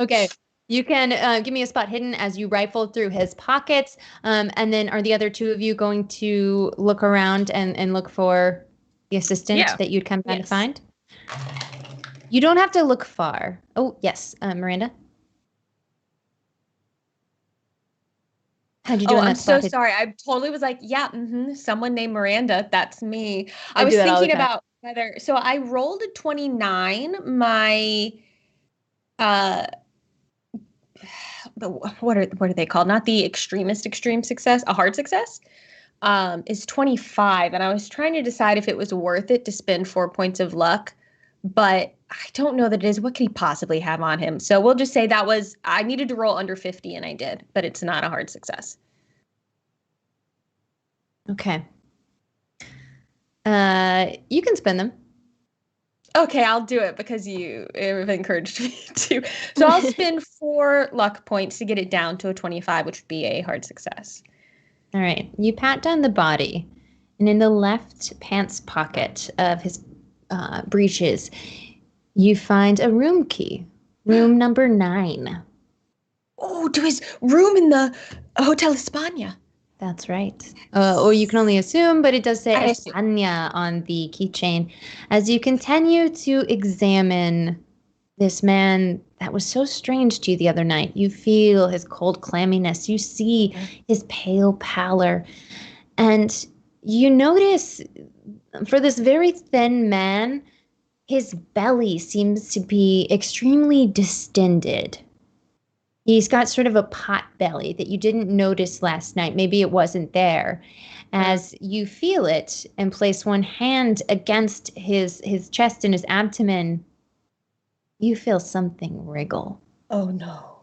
Okay. You can give me a spot hidden as you rifle through his pockets. And then are the other 2 of you going to look around and look for the assistant that you'd come down to find? You don't have to look far. Oh, yes. Miranda? How'd you do on I'm that spot so sorry. I totally was like, someone named Miranda. That's me. I was do that all the thinking time. about whether, so I rolled a 29. My, what are they called? Not the extreme success, a hard success, is 25. And I was trying to decide if it was worth it to spend 4 points of luck, but I don't know that it is. What could he possibly have on him? So we'll just say I needed to roll under 50 and I did, but it's not a hard success. Okay. You can spend them. Okay, I'll do it because you have encouraged me to. So I'll spend 4 luck points to get it down to a 25, which would be a hard success. All right. You pat down the body, and in the left pants pocket of his breeches, You find a room key. Room number 9. Oh, to his room in the Hotel España. That's right. Or you can only assume, but it does say I assume. España on the keychain. As you continue to examine this man that was so strange to you the other night, you feel his cold clamminess. You see his pale pallor. And you notice for this very thin man, his belly seems to be extremely distended. He's got sort of a pot belly that you didn't notice last night. Maybe it wasn't there. As you feel it and place one hand against his chest and his abdomen, you feel something wriggle. Oh no.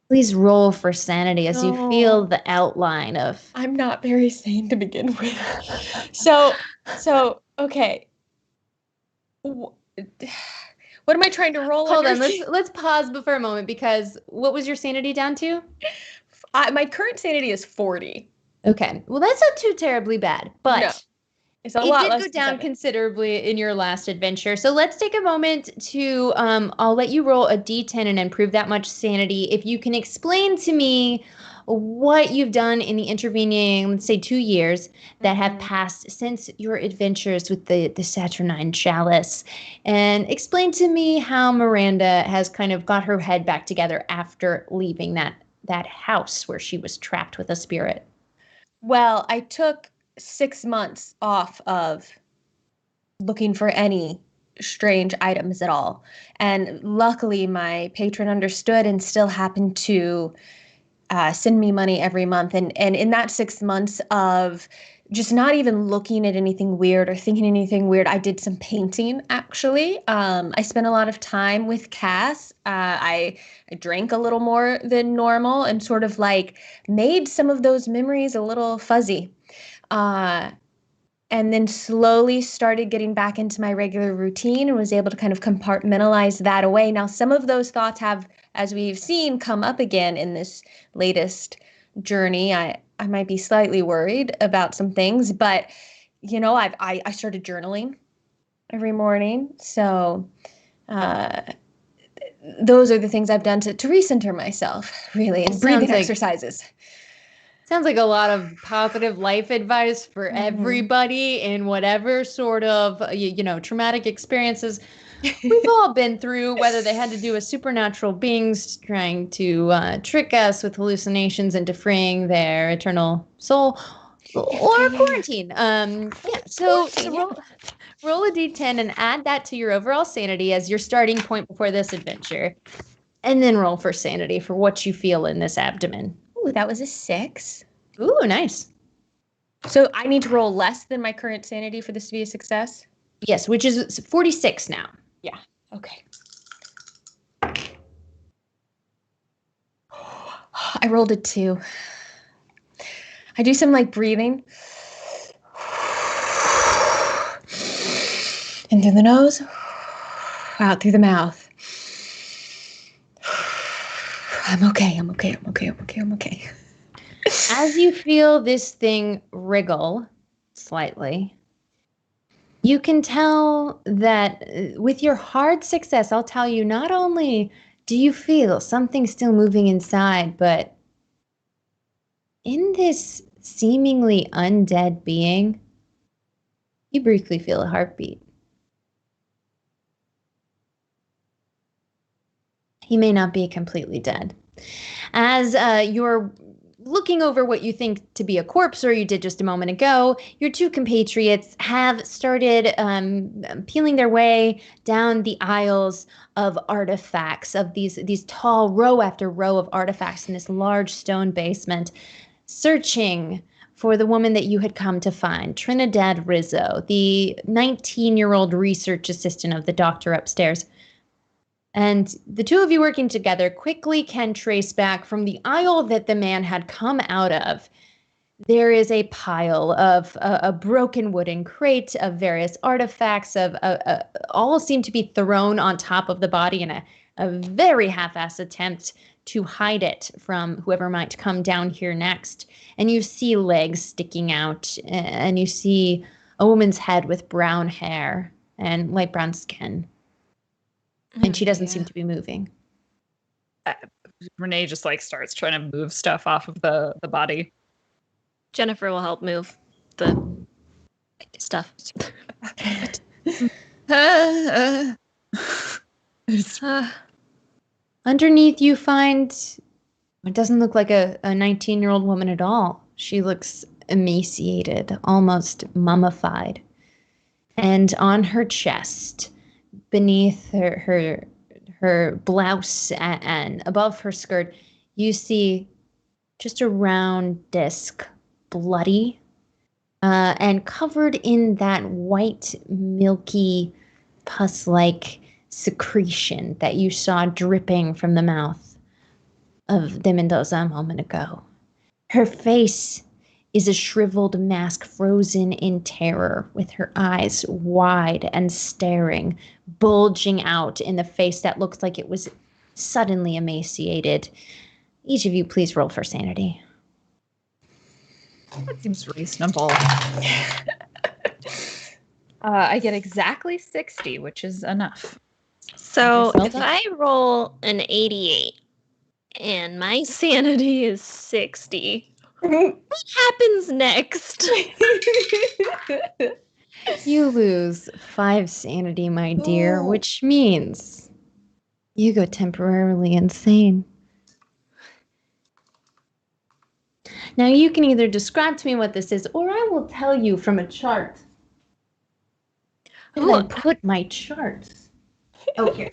Please roll for sanity as you No. feel the outline of. I'm not very sane to begin with. So okay. What am I trying to roll? Hold on, let's pause for a moment, because what was your sanity down to? My current sanity is 40. Okay, well that's not too terribly bad, but No. It's a lot less did go down considerably in your last adventure. So let's take a moment to, I'll let you roll a d10 and improve that much sanity. If you can explain to me what you've done in the intervening, let's say 2 years that have passed since your adventures with the Saturnine Chalice, and explain to me how Miranda has kind of got her head back together after leaving that house where she was trapped with a spirit. Well, I took 6 months off of looking for any strange items at all. And luckily, my patron understood and still happened to send me money every month. And in that 6 months of just not even looking at anything weird or thinking anything weird, I did some painting, actually. I spent a lot of time with Cass. I drank a little more than normal and sort of like made some of those memories a little fuzzy. And then slowly started getting back into my regular routine and was able to kind of compartmentalize that away. Now, some of those thoughts have, as we've seen, come up again in this latest journey. I might be slightly worried about some things, but you know, I started journaling every morning. So those are the things I've done to recenter myself, really, and breathing exercises. Sounds like a lot of positive life advice for everybody in whatever sort of, traumatic experiences we've all been through, whether they had to do with supernatural beings trying to trick us with hallucinations into freeing their eternal soul, or quarantine. So roll a d10 and add that to your overall sanity as your starting point before this adventure. And then roll for sanity for what you feel in this abdomen. Ooh, that was a 6. Ooh, nice. So I need to roll less than my current sanity for this to be a success? Yes, which is 46 now. Yeah. Okay. I rolled a 2. I do some like breathing. In through the nose, out through the mouth. I'm okay. As you feel this thing wriggle slightly, you can tell that with your hard success, I'll tell you, not only do you feel something still moving inside, but in this seemingly undead being, you briefly feel a heartbeat. He may not be completely dead. As you're looking over what you think to be a corpse, or you did just a moment ago, your 2 compatriots have started peeling their way down the aisles of artifacts, of these tall row after row of artifacts in this large stone basement, searching for the woman that you had come to find, Trinidad Rizzo, the 19-year-old research assistant of the doctor upstairs. And the 2 of you working together quickly can trace back from the aisle that the man had come out of. There is a pile of a broken wooden crate of various artifacts, of all seem to be thrown on top of the body in a very half-assed attempt to hide it from whoever might come down here next. And you see legs sticking out, and you see a woman's head with brown hair and light brown skin. and she doesn't seem to be moving. Renee just like starts trying to move stuff off of the body. Jennifer will help move the stuff. Underneath, you find it doesn't look like a 19-year-old woman at all. She looks emaciated, almost mummified. And on her chest, beneath her blouse and above her skirt, you see just a round disc, bloody, and covered in that white, milky, pus-like secretion that you saw dripping from the mouth of de Mendoza a moment ago. Her face is a shriveled mask frozen in terror, with her eyes wide and staring, bulging out in the face that looks like it was suddenly emaciated. Each of you please roll for sanity. That seems reasonable. I get exactly 60, which is enough. So if I roll an 88 and my sanity is 60, what happens next? You lose 5 sanity, my dear, which means you go temporarily insane. Now you can either describe to me what this is, or I will tell you from a chart. And then put my charts. Oh, here.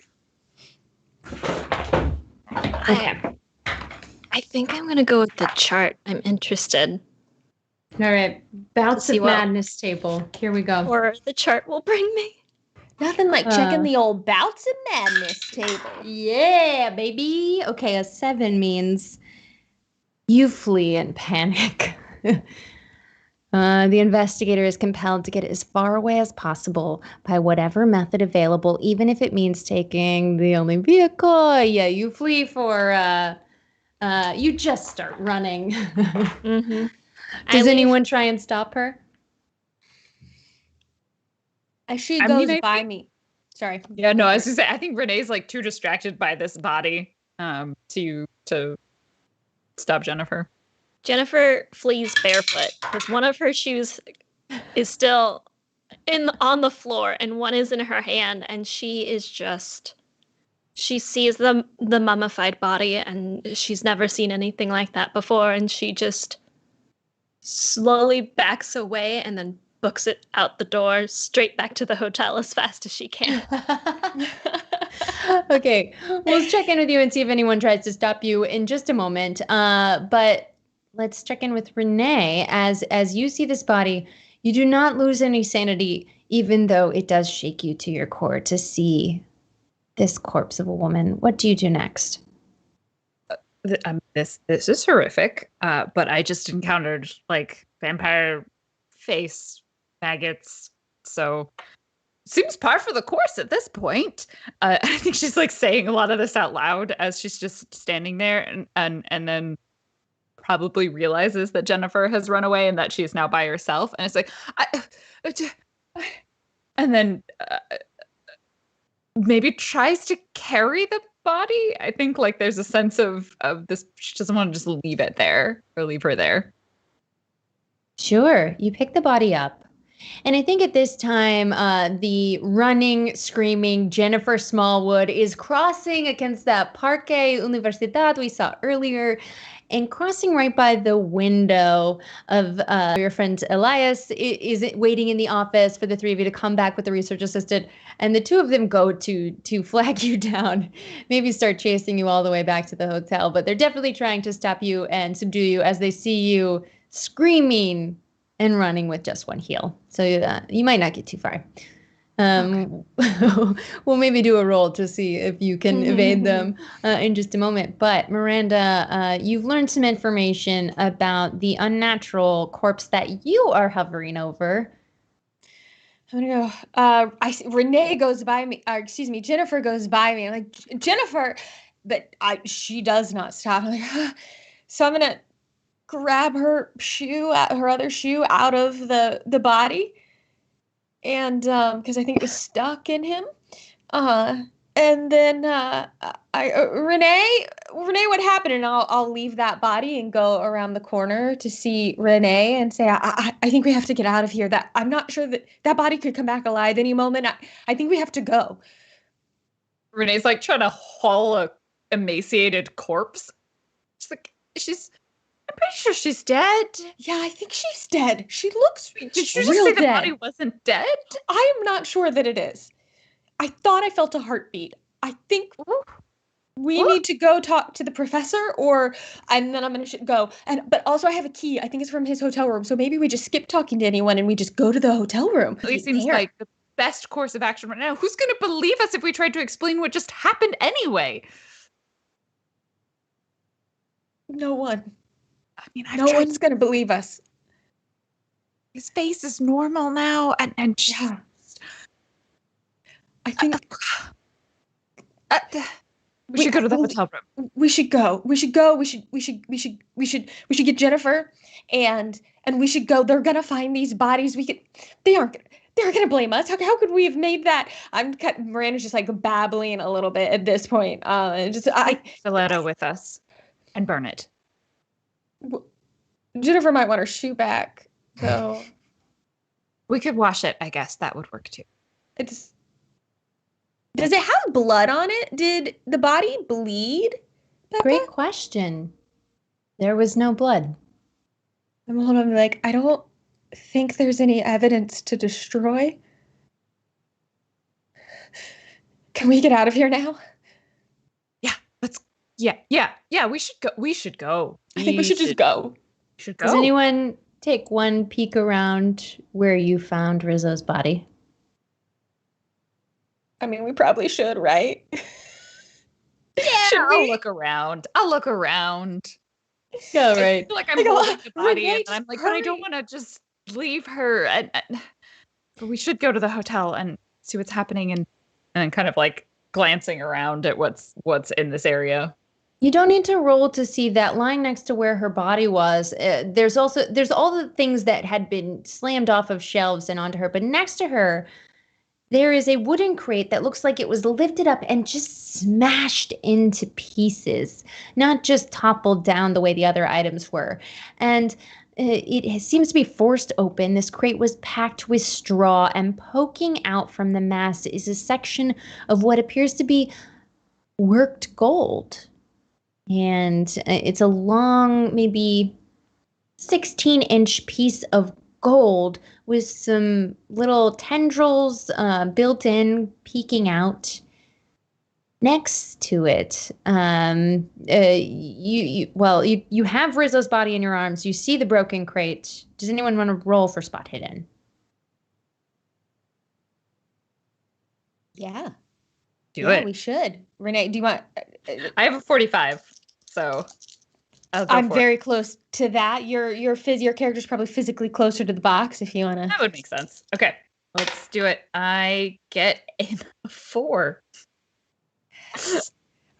I think I'm going to go with the chart. I'm interested. All right. Bouts of Madness table. Here we go. Or the chart will bring me. Nothing like checking the old Bouts of Madness table. Yeah, baby. Okay, a 7 means you flee in panic. The investigator is compelled to get as far away as possible by whatever method available, even if it means taking the only vehicle. Yeah, you flee for, you just start running. Mm-hmm. Does anyone try and stop her? As she goes by me. Sorry. Yeah, no, I was just saying, I think Renee's like too distracted by this body to stop Jennifer. Jennifer flees barefoot because one of her shoes is still on the floor and one is in her hand, and she sees the mummified body and she's never seen anything like that before, and she just slowly backs away and then books it out the door straight back to the hotel as fast as she can. Okay, we'll check in with you and see if anyone tries to stop you in just a moment. But let's check in with Renee. As you see this body, you do not lose any sanity, even though it does shake you to your core to see this corpse of a woman. What do you do next? This is horrific, but I just encountered like vampire face maggots, so seems par for the course at this point. I think she's like saying a lot of this out loud as she's just standing there, and then probably realizes that Jennifer has run away and that she is now by herself, and it's like, and then maybe tries to carry the body. I think like there's a sense of this. She doesn't want to just leave it there or leave her there. Sure, you pick the body up. And I think at this time, the running, screaming Jennifer Smallwood is crossing against that Parque Universidad we saw earlier, and crossing right by the window of your friend Elias is waiting in the office for the three of you to come back with the research assistant. And the two of them go to flag you down, maybe start chasing you all the way back to the hotel. But they're definitely trying to stop you and subdue you as they see you screaming and running with just one heel. So you might not get too far. We'll maybe do a roll to see if you can evade them in just a moment. But Miranda, you've learned some information about the unnatural corpse that you are hovering over. I'm gonna go. Renee goes by me. Jennifer goes by me. I'm like, Jennifer, but she does not stop. I'm like, so I'm gonna grab her other shoe out of the body, and because I think it was stuck in him, And then Renee, what happened? And I'll leave that body and go around the corner to see Renee and say, I think we have to get out of here. That I'm not sure that body could come back alive any moment. I think we have to go. Renee's like trying to haul a emaciated corpse. She's like, I'm pretty sure she's dead. Yeah, I think she's dead. She looks Did you just real say the dead. body wasn't dead? I am not sure that it is. I thought I felt a heartbeat. I think we need to go talk to the professor, and then I'm gonna go. But also I have a key. I think it's from his hotel room. So maybe we just skip talking to anyone and we just go to the hotel room. It seems like the best course of action right now. Who's gonna believe us if we tried to explain what just happened anyway? No one. I mean, no one's gonna believe us. His face is normal now, and yeah. I think we should go to the hotel room. We should go. We should get Jennifer, and we should go. They're gonna find these bodies. They're gonna blame us. How could we have made that? Miranda's just like babbling a little bit at this point. Stiletto with us and burn it. Jennifer might want her shoe back, so we could wash it. I guess that would work too. Does it have blood on it? Did the body bleed? Becca? Great question. There was no blood. I'm like, I don't think there's any evidence to destroy. Can we get out of here now? Yeah, let's. Yeah. We should go. I think we should just go. Does anyone take one peek around where you found Rizzo's body? I mean, we probably should, right? Yeah, I'll look around. Yeah, right. I feel like I'm holding the body, and I'm like, but I don't want to just leave her. But we should go to the hotel and see what's happening, and kind of like glancing around at what's in this area. You don't need to roll to see that lying next to where her body was. There's all the things that had been slammed off of shelves and onto her, but next to her, there is a wooden crate that looks like it was lifted up and just smashed into pieces, not just toppled down the way the other items were. And it seems to be forced open. This crate was packed with straw, and poking out from the mass is a section of what appears to be worked gold. And it's a long, maybe 16-inch piece of gold with some little tendrils built in, peeking out. Next to it, you have Rizzo's body in your arms. You see the broken crate. Does anyone want to roll for spot hidden? Yeah. Do it. We should. Renee, do you want? I have a 45, so I'm very close to that. Your character's probably physically closer to the box if you want to. That would make sense. Okay, let's do it. I get a 4.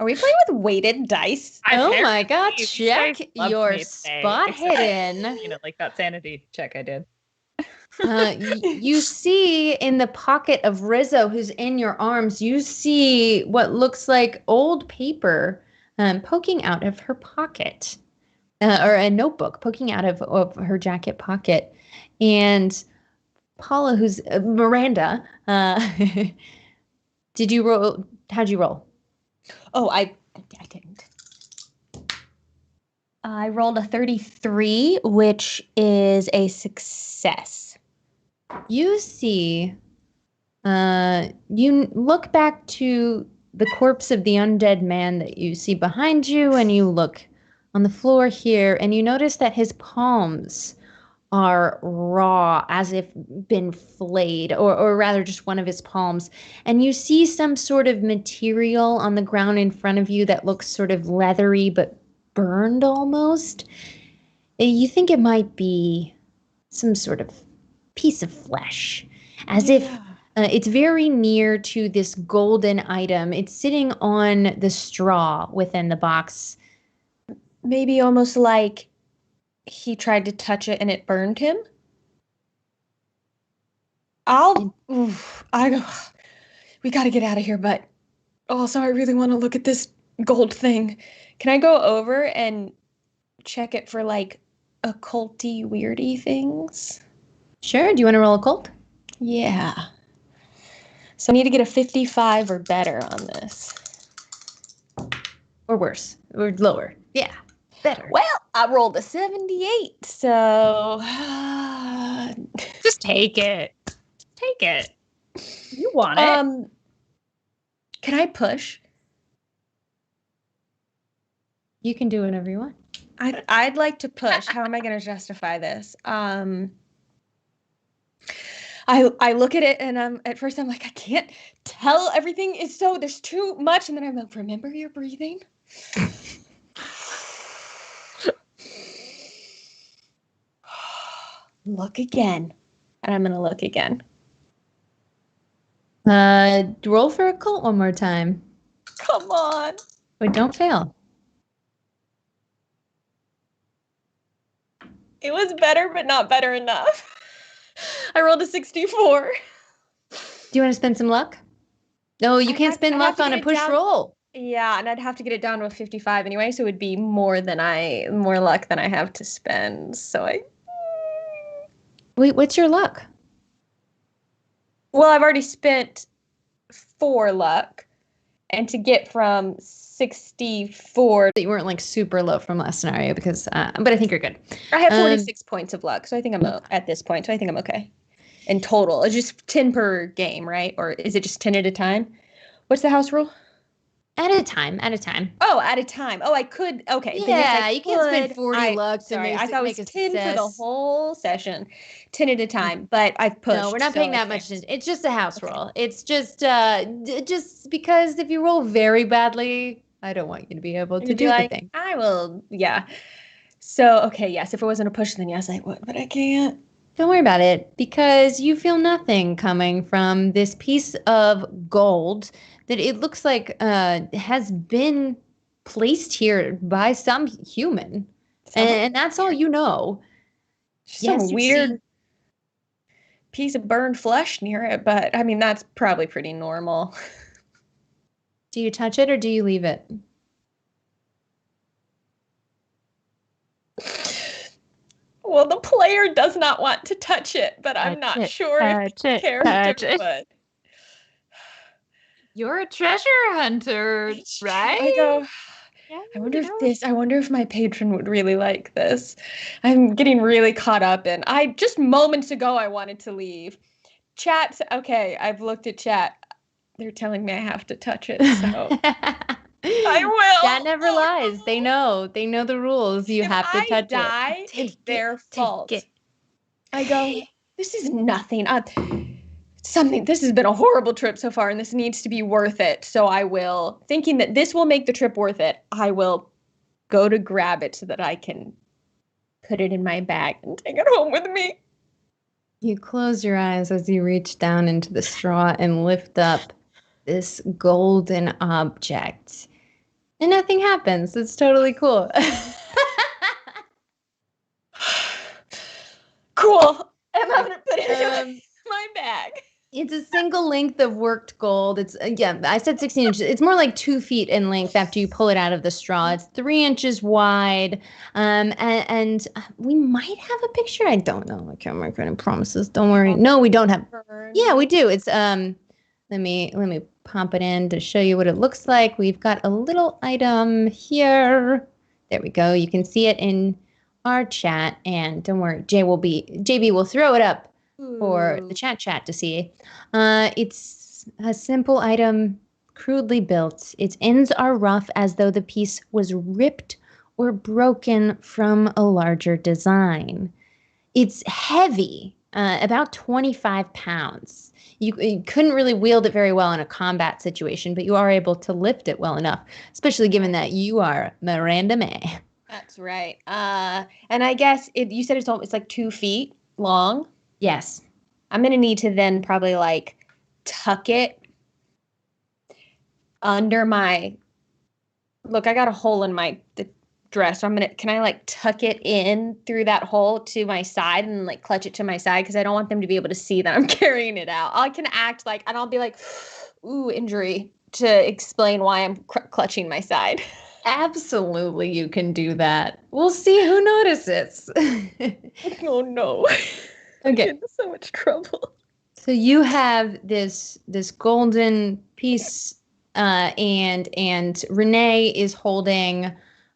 Are we playing with weighted dice? Oh my god, check your spot hidden. Like that sanity check I did. You see in the pocket of Rizzo, who's in your arms, you see what looks like old paper poking out of her pocket, or a notebook poking out of her jacket pocket. And Paula, who's Miranda, did you roll? How'd you roll? Oh, I didn't. I rolled a 33, which is a success. You see, you look back to the corpse of the undead man that you see behind you, and you look on the floor here, and you notice that his palms are raw, as if been flayed, or rather just one of his palms. And you see some sort of material on the ground in front of you that looks sort of leathery but burned almost. You think it might be some sort of piece of flesh, as if it's very near to this golden item. It's sitting on the straw within the box. Maybe almost like he tried to touch it and it burned him. We got to get out of here, but Also, I really want to look at this gold thing. Can I go over and check it for like occulty weirdy things? Sure. Do you want to roll a cult? Yeah. So I need to get a 55 or better on this. Or worse? Or lower? Yeah. Better. Well, I rolled a 78, so Just take it. Take it. You want it. Can I push? You can do whatever you want. I'd like to push. How am I going to justify this? I look at it and at first I'm like, I can't tell. Everything is there's too much. And then I'm like, remember your breathing? Look again. And I'm going to look again. Roll for a cult one more time. Come on. But don't fail. It was better, but not better enough. I rolled a 64. Do you want to spend some luck? No, you can't spend luck on a push roll. Yeah, and I'd have to get it down to a 55 anyway, so it would be more luck than I have to spend. So Wait, what's your luck? Well, I've already spent 4 luck, and to get from 64, You weren't like super low from last scenario because, but I think you're good. I have 46 points of luck, so I think I'm at this point. So I think I'm okay. In total, it's just 10 per game, right? Or is it just 10 at a time? What's the house rule? At a time. Oh, at a time. Oh, I could. Okay. Yeah, then yes, you can't spend 40 luck to sorry, make I thought it make was a 10 success. for the whole session. 10 at a time, but I've pushed. No, we're not so paying that much attention. It's just a house roll. It's just because if you roll very badly, I don't want you to be able to do the thing. I will, yeah. So, okay, yes, if it wasn't a push, then yes, I would, but I can't. Don't worry about it because you feel nothing coming from this piece of gold that it looks like has been placed here by some human. And that's all you know. Some weird piece of burned flesh near it, but I mean, that's probably pretty normal. Do you touch it or do you leave it? Well, the player does not want to touch it, but I'm not sure if the character would. You're a treasure hunter, right? I go, I wonder if my patron would really like this. I'm getting really caught up in. Just moments ago, I wanted to leave. Chat, okay, I've looked at chat. They're telling me I have to touch it, so I will. That never lies. They know the rules. You have to touch it. It's their fault. I go, this is nothing. This has been a horrible trip so far, and this needs to be worth it. So I will, thinking that this will make the trip worth it, I will go to grab it so that I can put it in my bag and take it home with me. You close your eyes as you reach down into the straw and lift up this golden object. And nothing happens. It's totally cool. Cool. I'm going to put it in my bag. It's a single length of worked gold. It's, I said 16 inches. It's more like 2 feet in length after you pull it out of the straw. It's 3 inches wide. And we might have a picture. I don't know. I can't make any promises. Don't worry. No, we don't have. Yeah, we do. It's, let me pop it in to show you what it looks like. We've got a little item here. There we go. You can see it in our chat. And don't worry, JB will throw it up for the chat to see. It's a simple item, crudely built. Its ends are rough as though the piece was ripped or broken from a larger design. It's heavy, about 25 pounds. You couldn't really wield it very well in a combat situation, but you are able to lift it well enough, especially given that you are Miranda May. That's right. And I guess you said it's like 2 feet long. Yes. I'm going to need to then probably like tuck it under my, look, I got a hole in the dress. So can I like tuck it in through that hole to my side and like clutch it to my side? Cause I don't want them to be able to see that I'm carrying it out. I can act like, and I'll be like, ooh, injury to explain why I'm clutching my side. Absolutely, you can do that. We'll see who notices. Oh no. I'm Okay. in so much trouble. So you have this golden piece, and Renee is holding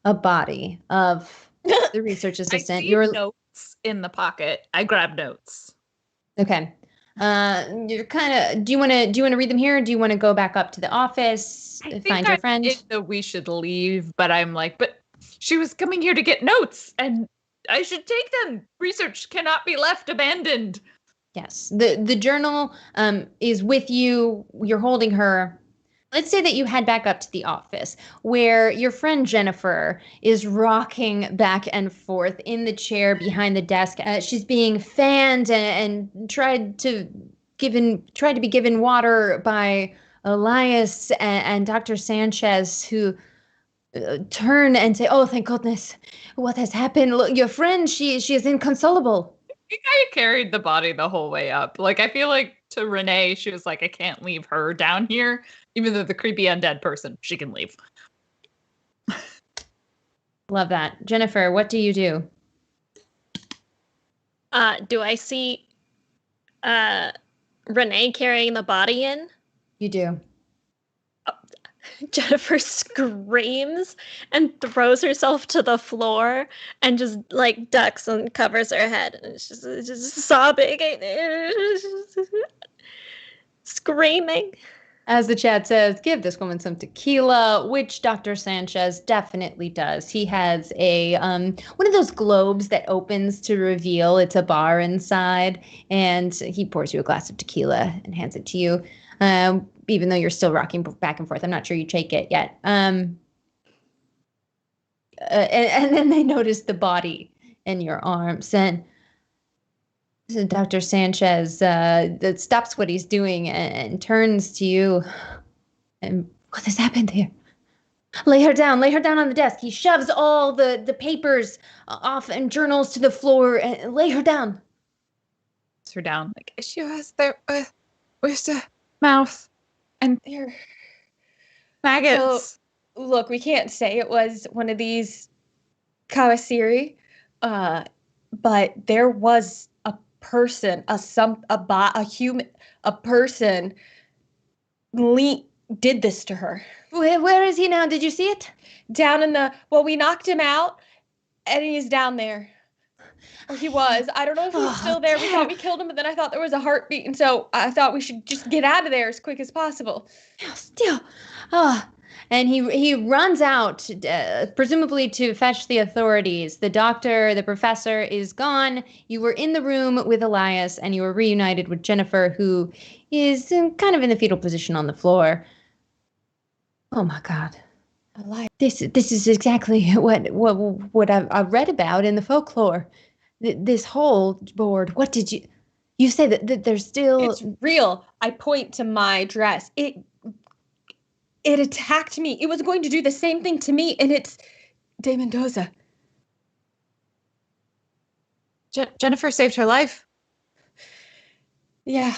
a body of the research I assistant. leave You're notes in the pocket. I grab notes. okay. You're kind of. Do you want to read them here? Or do you want to go back up to the office, find your friend? I think that we should leave, but I'm like, but she was coming here to get notes, and I should take them. Research cannot be left abandoned. Yes. The journal is with you. You're holding her. Let's say that you head back up to the office where your friend Jennifer is rocking back and forth in the chair behind the desk. She's being fanned and tried to be given water by Elias and Dr. Sanchez, who turn and say, "Oh, thank goodness! What has happened? Look, your friend, she is inconsolable." I think I carried the body the whole way up. Like, I feel like to Renee, she was like, I can't leave her down here, even though the creepy undead person, she can leave. Love that. Jennifer, what do you do? Do I see Renee carrying the body in? You do. Jennifer screams and throws herself to the floor and just like ducks and covers her head. And it's just sobbing, screaming. As the chat says, give this woman some tequila, which Dr. Sanchez definitely does. He has a one of those globes that opens to reveal it's a bar inside, and he pours you a glass of tequila and hands it to you. Even though you're still rocking back and forth. I'm not sure you take it yet. And then they notice the body in your arms. And so Dr. Sanchez stops what he's doing and turns to you. And what has happened here? Lay her down on the desk. He shoves all the papers off and journals to the floor and lay her down. Puts her down. Like, she has where's the mouth? And Here. maggots. So, look, we can't say it was one of these kawasiri, but there was a person, a person did this to her. Where is he now? Did you see it? Down in we knocked him out, and he's down there. Or he was. I don't know if he's still there. We thought we killed him, but then I thought there was a heartbeat, and so I thought we should just get out of there as quick as possible. Still. And he runs out, presumably to fetch the authorities. The doctor, the professor is gone. You were in the room with Elias, and you were reunited with Jennifer, who is kind of in the fetal position on the floor. Oh my God. Elias. This is exactly what I've read about in the folklore. This whole board. What did you say that there's still... It's real. I point to my dress. It attacked me. It was going to do the same thing to me, and it's De Mendoza. Jennifer saved her life. Yeah.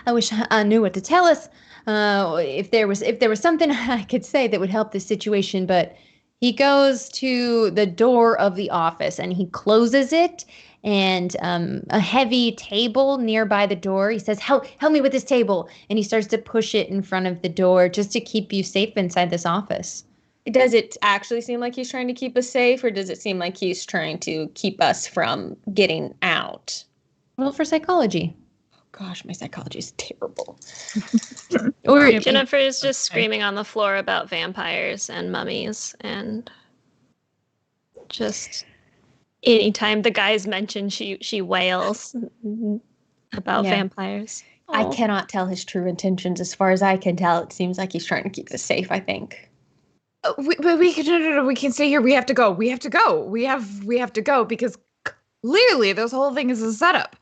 I wish I knew what to tell us. If there was something I could say that would help this situation, but he goes to the door of the office and he closes it, and a heavy table nearby the door. He says, help me with this table. And he starts to push it in front of the door just to keep you safe inside this office. Does it actually seem like he's trying to keep us safe, or does it seem like he's trying to keep us from getting out? Roll for psychology. Gosh, my psychology is terrible. Jennifer is just screaming on the floor about vampires and mummies, and just anytime the guys mention, she wails about vampires. I cannot tell his true intentions. As far as I can tell, it seems like he's trying to keep us safe, I think. We can stay here. We have to go. We have to go because clearly this whole thing is a setup.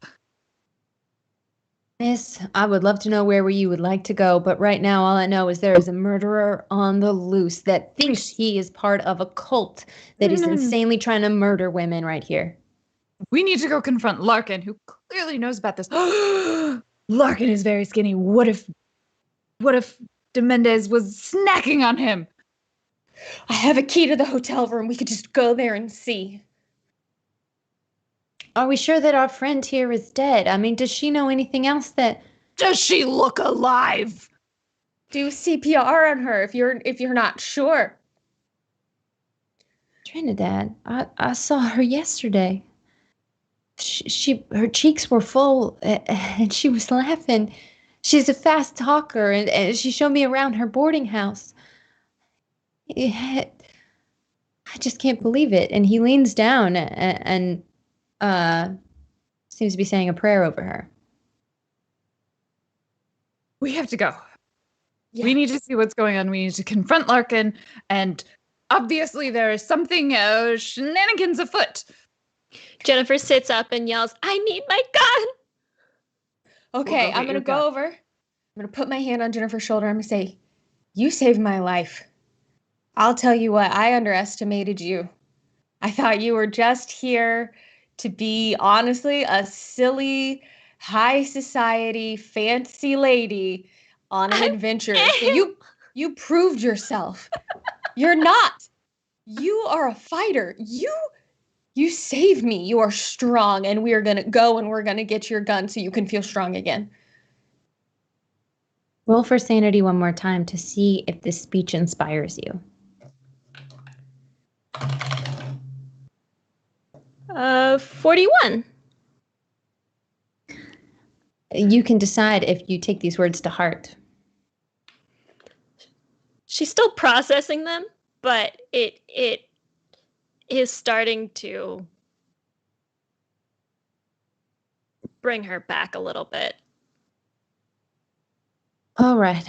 Miss, I would love to know where you would like to go, but right now all I know is there is a murderer on the loose that thinks he is part of a cult that is insanely trying to murder women right here. We need to go confront Larkin, who clearly knows about this. Larkin is very skinny. What if What if de Mendez was snacking on him? I have a key to the hotel room. We could just go there and see. Are we sure that our friend here is dead? I mean, does she know anything else that... Does she look alive? Do CPR on her if you're not sure. Trinidad, I saw her yesterday. Her cheeks were full and she was laughing. She's a fast talker and she showed me around her boarding house. I just can't believe it. And he leans down and seems to be saying a prayer over her. We have to go. Yeah. We need to see what's going on. We need to confront Larkin, and obviously there is something shenanigans afoot. Jennifer sits up and yells, "I need my gun!" Okay, I'm going to go over. I'm going to put my hand on Jennifer's shoulder. I'm going to say, you saved my life. I'll tell you what, I underestimated you. I thought you were just here to be, honestly, a silly, high society, fancy lady on an adventure. So you proved yourself. You're not. You are a fighter. You saved me. You are strong, and we are going to go and we're going to get your gun so you can feel strong again. Roll for sanity one more time to see if this speech inspires you. 41. You can decide if you take these words to heart. She's still processing them, but it is starting to bring her back a little bit. All right.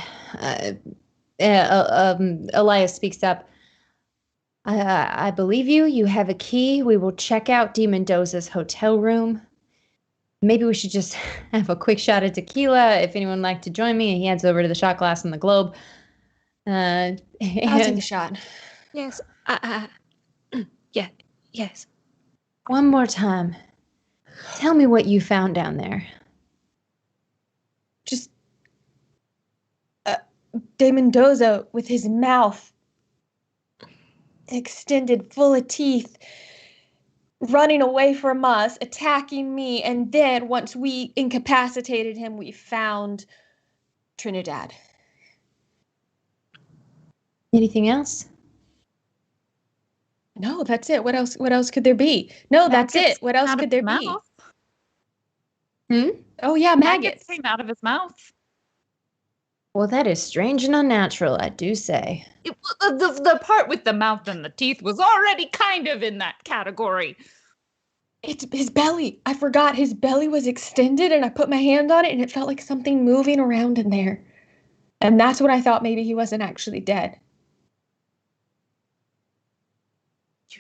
Elias speaks up. I believe you. You have a key. We will check out De Mendoza's hotel room. Maybe we should just have a quick shot of tequila. If anyone would like to join me, he hands over to the shot glass and the globe. I'll take a shot. Yes. Yeah. Yes. One more time. Tell me what you found down there. Just De Mendoza with his mouth extended full of teeth, running away from us, attacking me, and then once we incapacitated him, we found Trinidad. Anything else? No, that's it. What else could there be? No, that's it. What else could there be? Oh yeah, maggots came out of his mouth. Well, that is strange and unnatural, I do say. The part with the mouth and the teeth was already kind of in that category. It's his belly. I forgot his belly was extended, and I put my hand on it, and it felt like something moving around in there. And that's when I thought maybe he wasn't actually dead.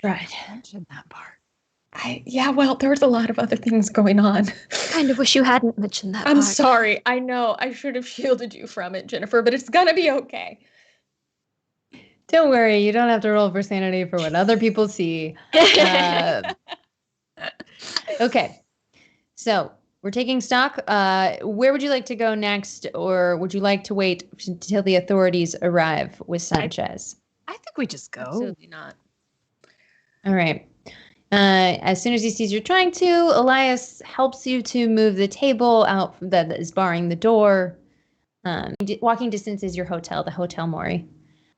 Right. Mention that part. Well, there was a lot of other things going on. Kind of wish you hadn't mentioned that I'm part. sorry. I know I should have shielded you from it, Jennifer, but it's gonna be okay. Don't worry, you don't have to roll for sanity for what other people see. Okay, so we're taking stock. Where would you like to go next, or would you like to wait until the authorities arrive with Sanchez? I think we just go. Absolutely not. All right. As soon as he sees you're trying to, Elias helps you to move the table out that is barring the door. Walking distance is your hotel, the Hotel Mori,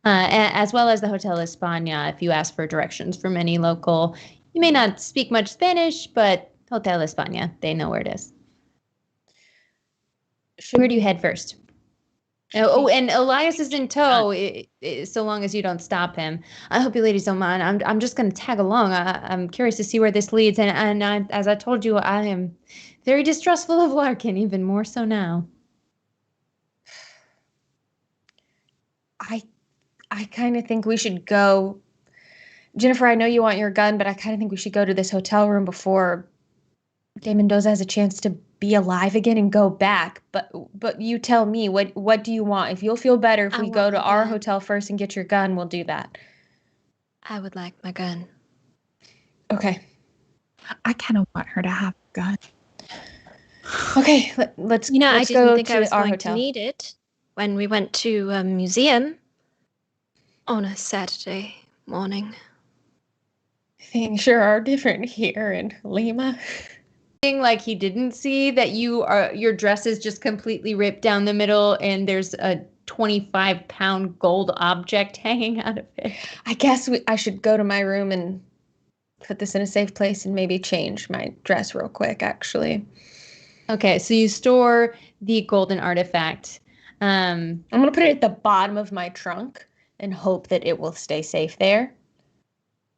as well as the Hotel España. If you ask for directions from any local, you may not speak much Spanish, but Hotel España, they know where it is. Where do you head first? And Elias is in tow, so long as you don't stop him. I hope you ladies don't mind. I'm just going to tag along. I'm curious to see where this leads. And as I told you, I am very distrustful of Larkin, even more so now. I kind of think we should go. Jennifer, I know you want your gun, but I kind of think we should go to this hotel room before De Mendoza has a chance to be alive again and go back. But you tell me, what do you want? If you'll feel better if we go to our hotel first and get your gun, we'll do that. I would like my gun. Okay. I kind of want her to have a gun. Okay, let's I didn't go think to I was our going hotel. to need it when we went to a museum on a Saturday morning. Things sure are different here in Lima. Like he didn't see that your dress is just completely ripped down the middle and there's a 25-pound gold object hanging out of it. I guess I should go to my room and put this in a safe place and maybe change my dress real quick, actually. Okay, so you store the golden artifact. I'm going to put it at the bottom of my trunk and hope that it will stay safe there.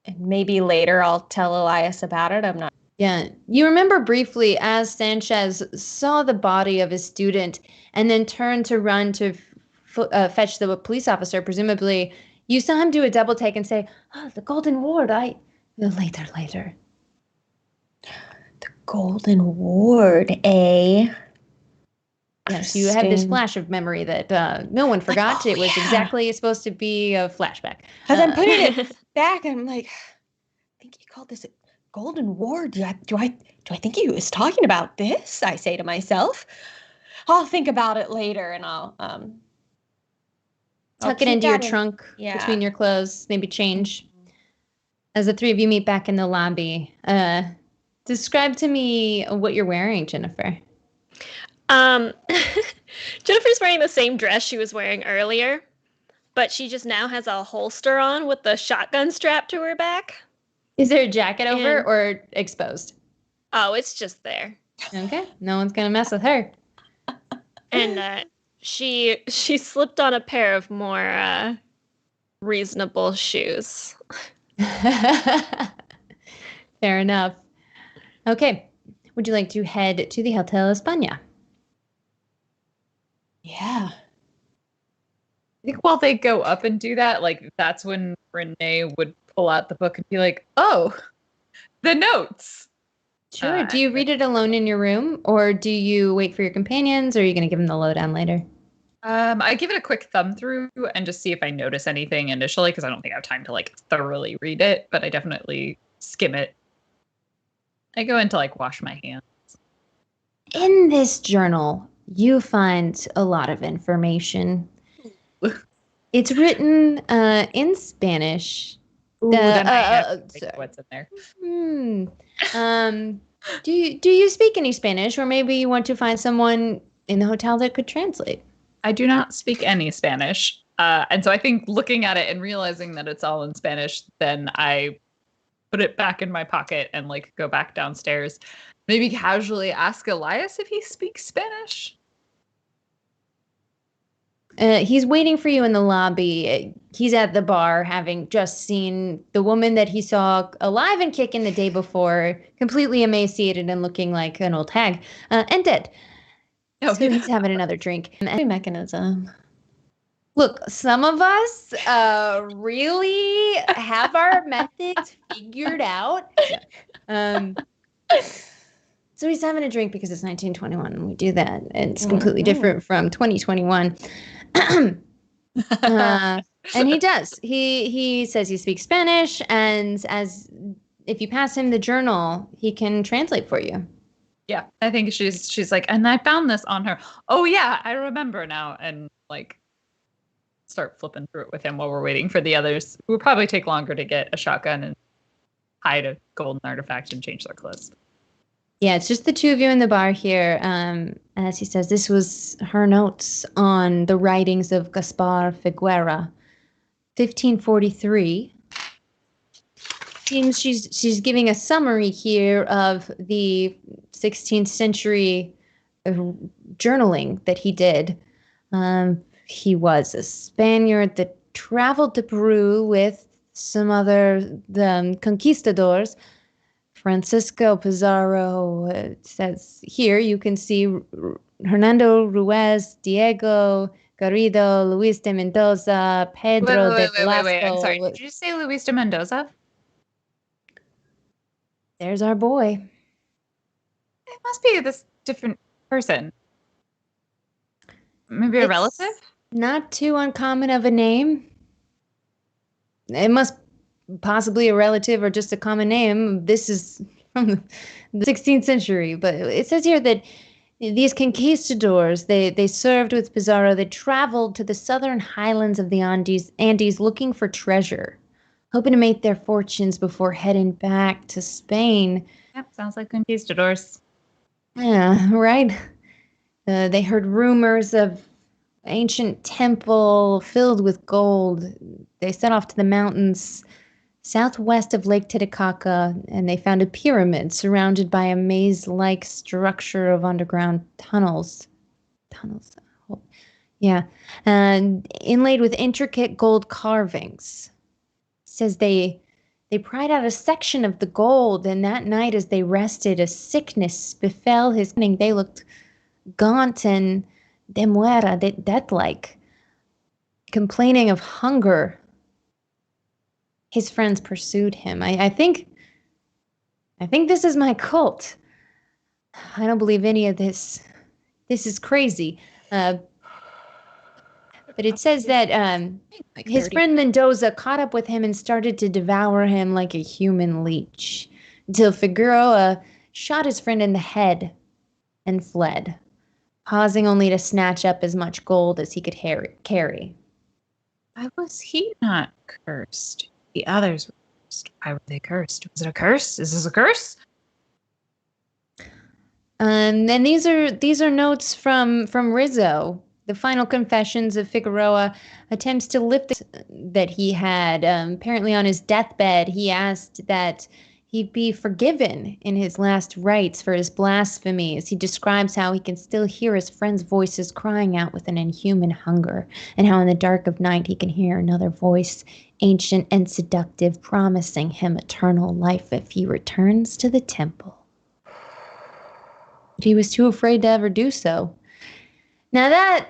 And maybe later I'll tell Elias about it. I'm not. Yeah, you remember briefly as Sanchez saw the body of his student and then turned to run to fetch the police officer, presumably, you saw him do a double take and say, "Oh, the Golden Ward, later. The Golden Ward, eh?" Yes, you have this flash of memory that no one forgot. It was exactly supposed to be a flashback. As I'm putting it back, I'm like, I think he called this a Golden Ward. Do I think he was talking about this? I say to myself. I'll think about it later, and I'll tuck it into your trunk between your clothes, maybe change. As the three of you meet back in the lobby, describe to me what you're wearing, Jennifer. Jennifer's wearing the same dress she was wearing earlier, but she just now has a holster on with the shotgun strapped to her back. Is there a jacket over or exposed? Oh, it's just there. Okay, no one's gonna mess with her. And she slipped on a pair of more reasonable shoes. Fair enough. Okay, would you like to head to the Hotel España? Yeah. I think while they go up and do that, like that's when Renee would pull out the book and be like, "Oh, the notes." Sure. Do you read it alone in your room, or do you wait for your companions, or are you going to give them the lowdown later? I give it a quick thumb through and just see if I notice anything initially, because I don't think I have time to like thoroughly read it, but I definitely skim it. I go in to like wash my hands. In this journal, you find a lot of information. It's written in Spanish. Ooh, then I have to think what's in there. Do you speak any Spanish, or maybe you want to find someone in the hotel that could translate? I do not speak any Spanish. And so I think looking at it and realizing that it's all in Spanish, then I put it back in my pocket and like go back downstairs. Maybe casually ask Elias if he speaks Spanish. He's waiting for you in the lobby. He's at the bar, having just seen the woman that he saw alive and kicking the day before, completely emaciated and looking like an old hag, and dead. Oh, so he's having another drink. Mechanism. Look, some of us really have our methods figured out. So he's having a drink because it's 1921 and we do that. And it's completely different from 2021. And he does. He says he speaks Spanish, and as if you pass him the journal, he can translate for you. Yeah, I think she's like, and I found this on her. Oh yeah, I remember now, and like start flipping through it with him while we're waiting for the others. It will probably take longer to get a shotgun and hide a golden artifact and change their clothes. Yeah, it's just the two of you in the bar here. As he says, this was her notes on the writings of Gaspar Figuera, 1543. Seems she's giving a summary here of the 16th century journaling that he did. He was a Spaniard that traveled to Peru with some other conquistadors. Francisco Pizarro, it says here, you can see Hernando Ruiz, Diego Garrido, Luis de Mendoza, Pedro de Velasco. Wait. I'm sorry. Did you say Luis de Mendoza? There's our boy. It must be this different person. Maybe a relative? Not too uncommon of a name. It must possibly a relative or just a common name. This is from the 16th century, but it says here that These conquistadors, they served with Pizarro. They traveled to the southern highlands of the Andes looking for treasure, hoping to make their fortunes before heading back to Spain. Yep, sounds like conquistadors. Yeah, right? They heard rumors of ancient temple filled with gold. They set off to the mountains southwest of Lake Titicaca, and they found a pyramid surrounded by a maze-like structure of underground tunnels. Tunnels. Oh, yeah. And inlaid with intricate gold carvings. It says they pried out a section of the gold, and that night as they rested, a sickness befell his. They looked gaunt and death-like, complaining of hunger. His friends pursued him. I think this is my cult. I don't believe any of this. This is crazy. But it says that his friend Mendoza caught up with him and started to devour him like a human leech, until Figueroa shot his friend in the head and fled, pausing only to snatch up as much gold as he could carry. Why was he not cursed? The others were cursed. Why were they cursed? Was it a curse? Is this a curse? And these are notes from Rizzo. The final confessions of Figueroa attempts to lift that he had. Apparently on his deathbed, he asked that he be forgiven in his last rites for his blasphemies. He describes how he can still hear his friends' voices crying out with an inhuman hunger, and how in the dark of night he can hear another voice, ancient and seductive, promising him eternal life if he returns to the temple. But he was too afraid to ever do so. Now that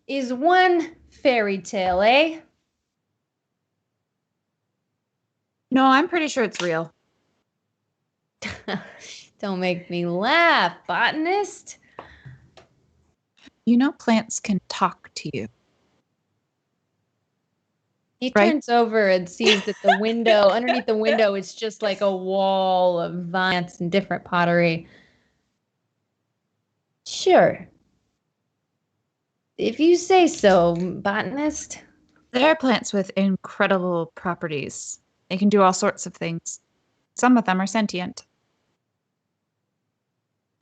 is one fairy tale, eh? No, I'm pretty sure it's real. Don't make me laugh, botanist. You know plants can talk to you. He turns over and sees that the window, underneath the window, is just like a wall of vines and different pottery. Sure. If you say so, botanist. There are plants with incredible properties. They can do all sorts of things. Some of them are sentient.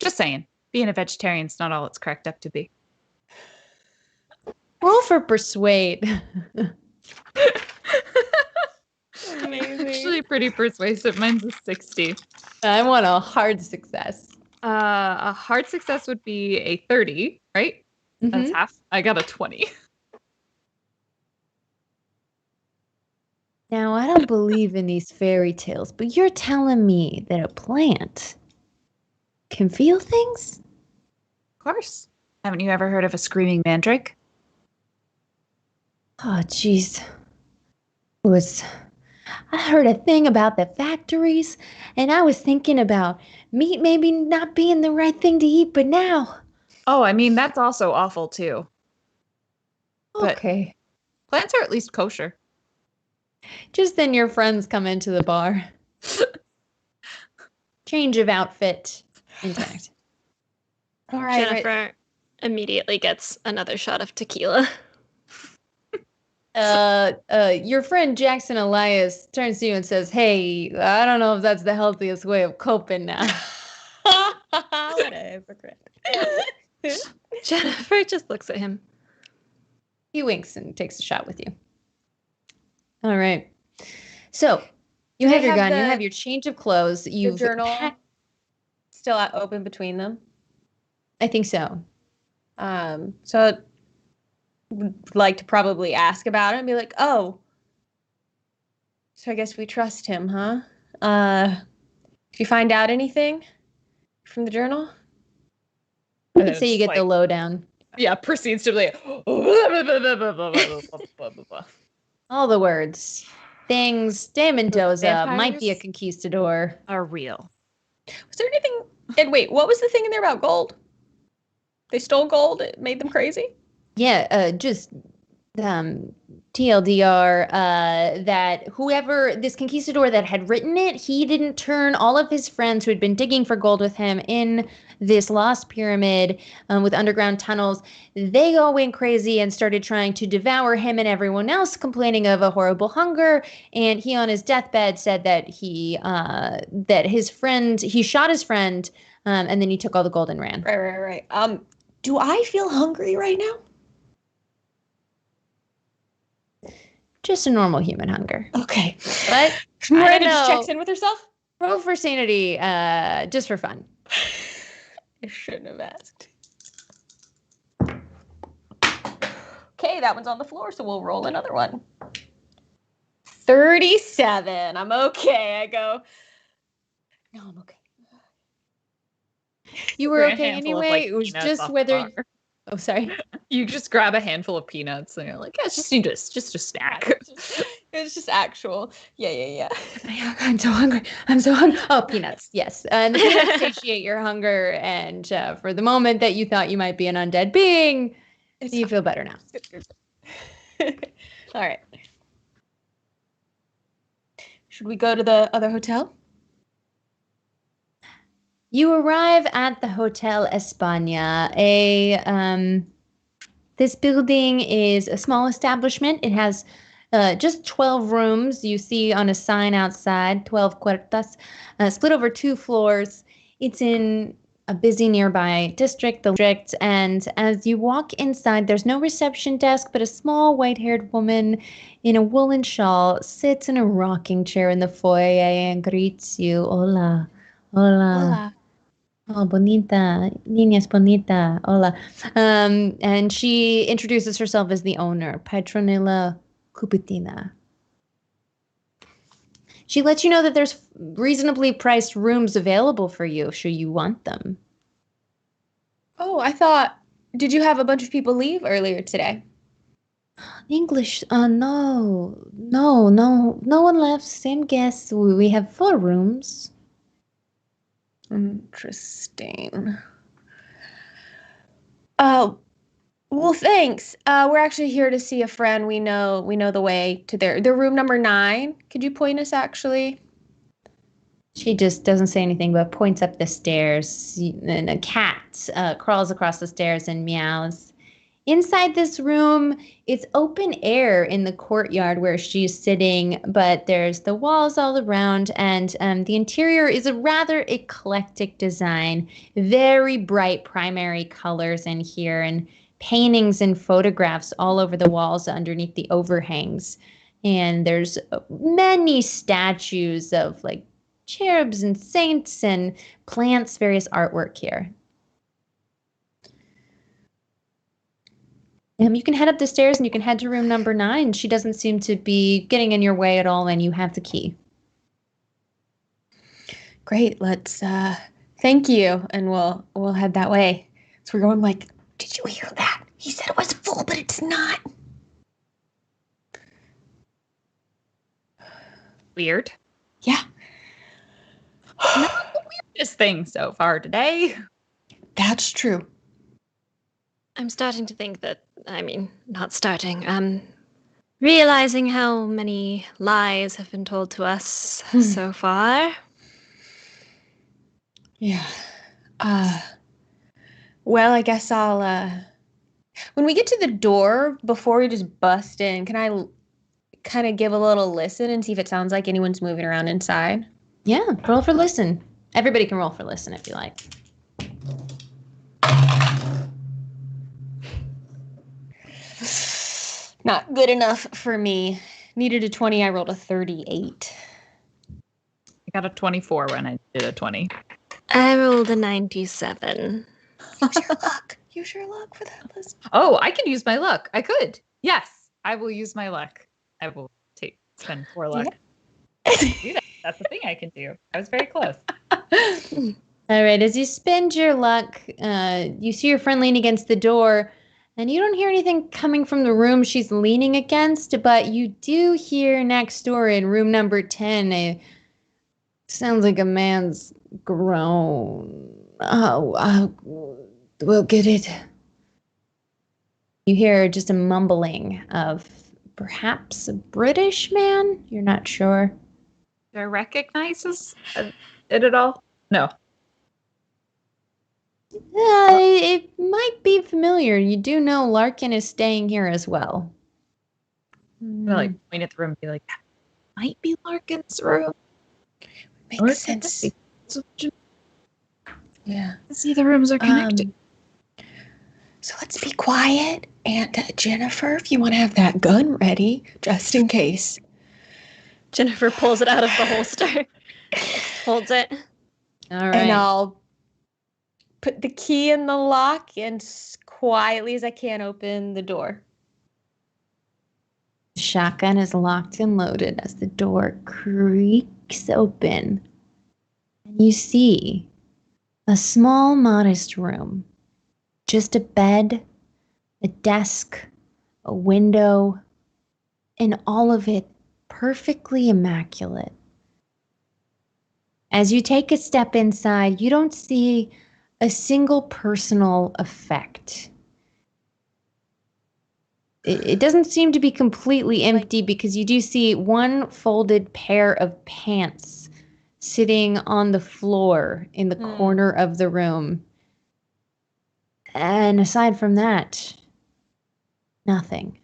Just saying, being a vegetarian's not all it's cracked up to be. Roll for persuade. Amazing. Actually pretty persuasive. Mine's a 60. I want a hard success. A hard success would be a 30, right? Mm-hmm. That's half. I got a 20. Now, I don't believe in these fairy tales, but you're telling me that a plant can feel things? Of course. Haven't you ever heard of a screaming mandrake? Oh, jeez. I heard a thing about the factories, and I was thinking about meat maybe not being the right thing to eat, but now. Oh, I mean, that's also awful too. But Okay. plants are at least kosher. Just then your friends come into the bar. Change of outfit intact. All right. Jennifer immediately gets another shot of tequila. Your friend Jackson Elias turns to you and says, "Hey, I don't know if that's the healthiest way of coping now." What a hypocrite. Jennifer just looks at him. He winks and takes a shot with you. All right. So you have your gun. You have your change of clothes. You've The journal still open between them. I think so. So would like to probably ask about it and be like, oh, so I guess we trust him, huh? Did you find out anything from the journal? You could say you get the lowdown. Yeah, proceeds to be All the words. Things. De Mendoza might be a vampires? conquistador. are real. Was there anything? And wait, what was the thing in there about gold? They stole gold. It made them crazy. Yeah, just TLDR, that whoever this conquistador that had written it, he didn't turn all of his friends who had been digging for gold with him in this lost pyramid with underground tunnels. They all went crazy and started trying to devour him and everyone else, complaining of a horrible hunger. And he, on his deathbed, said that he shot his friend, and then he took all the gold and ran. Right. Do I feel hungry right now? Just a normal human hunger. Okay. But Miranda just checks in with herself. Roll for sanity, just for fun. I shouldn't have asked. Okay, that one's on the floor, so we'll roll another one. 37. I'm okay. I go. No, I'm okay. You were okay anyway. It was just whether. Oh, sorry. You just grab a handful of peanuts and you're like, yeah, it's just a snack. It's just actual. Yeah. I'm so hungry. Oh, peanuts. Yes. And the peanuts satiate your hunger. And for the moment that you thought you might be an undead being, you feel better now. All right. Should we go to the other hotel? You arrive at the Hotel España. This building is a small establishment. It has just 12 rooms. You see on a sign outside, 12 cuartas, split over 2 floors. It's in a busy nearby district, and as you walk inside, there's no reception desk, but a small white-haired woman in a woolen shawl sits in a rocking chair in the foyer and greets you. Hola. Oh, bonita, niñas bonita, hola. And she introduces herself as the owner, Petronilla Cupitina. She lets you know that there's reasonably priced rooms available for you, should you want them. Oh, I thought, did you have a bunch of people leave earlier today? English, no one left, same guests. We have 4 rooms. Interesting. Well, thanks. We're actually here to see a friend. We know the way to their room number 9. Could you point us, actually? She just doesn't say anything but points up the stairs, and a cat crawls across the stairs and meows. Inside this room, it's open air in the courtyard where she's sitting, but there's the walls all around, and the interior is a rather eclectic design. Very bright primary colors in here, and paintings and photographs all over the walls underneath the overhangs. And there's many statues of like cherubs and saints and plants, various artwork here. You can head up the stairs and you can head to room number 9. She doesn't seem to be getting in your way at all, and you have the key. Great. Let's thank you, and we'll head that way. So we're going like, did you hear that? He said it was full, but it's not. Weird. Yeah. Not the weirdest thing so far today. That's true. I'm starting to think that, not starting, I'm realizing how many lies have been told to us so far. Yeah. Well, I guess I'll, when we get to the door, before we just bust in, can I kind of give a little listen and see if it sounds like anyone's moving around inside? Yeah, roll for listen. Everybody can roll for listen if you like. Not good enough for me. Needed a 20, I rolled a 38. I got a 24 when I did a 20. I rolled a 97. Use your luck for that list. Oh, I can use my luck. I could. Yes, I will use my luck. I will spend 4 luck. Yeah. That's the thing I can do. I was very close. All right, as you spend your luck, you see your friend lean against the door, and you don't hear anything coming from the room she's leaning against, but you do hear next door in room number 10, sounds like a man's groan. Oh, we'll get it. You hear just a mumbling of perhaps a British man? You're not sure. Do I recognize it at all? No. It might be familiar. You do know Larkin is staying here as well. I'm gonna like point at the room and be like, that might be Larkin's room. Makes sense. Yeah. See, the rooms are connected. So let's be quiet. And Jennifer, if you want to have that gun ready, just in case. Jennifer pulls it out of the holster, holds it. All right. And I'll put the key in the lock and quietly as I can open the door. The shotgun is locked and loaded as the door creaks open. And you see a small, modest room. Just a bed, a desk, a window, and all of it perfectly immaculate. As you take a step inside, you don't see a single personal effect. It doesn't seem to be completely empty because you do see one folded pair of pants sitting on the floor in the corner of the room. And aside from that, nothing.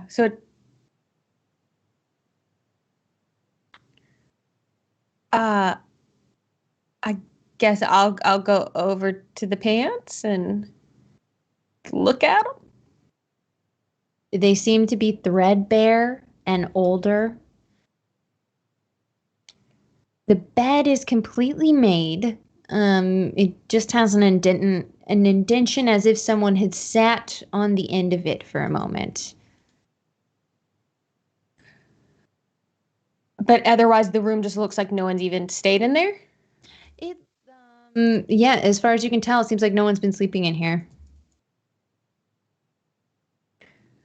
So I guess I'll go over to the pants and look at them. They seem to be threadbare and older. The bed is completely made. It just has an indentation as if someone had sat on the end of it for a moment. But otherwise, the room just looks like no one's even stayed in there? Yeah, as far as you can tell, it seems like no one's been sleeping in here.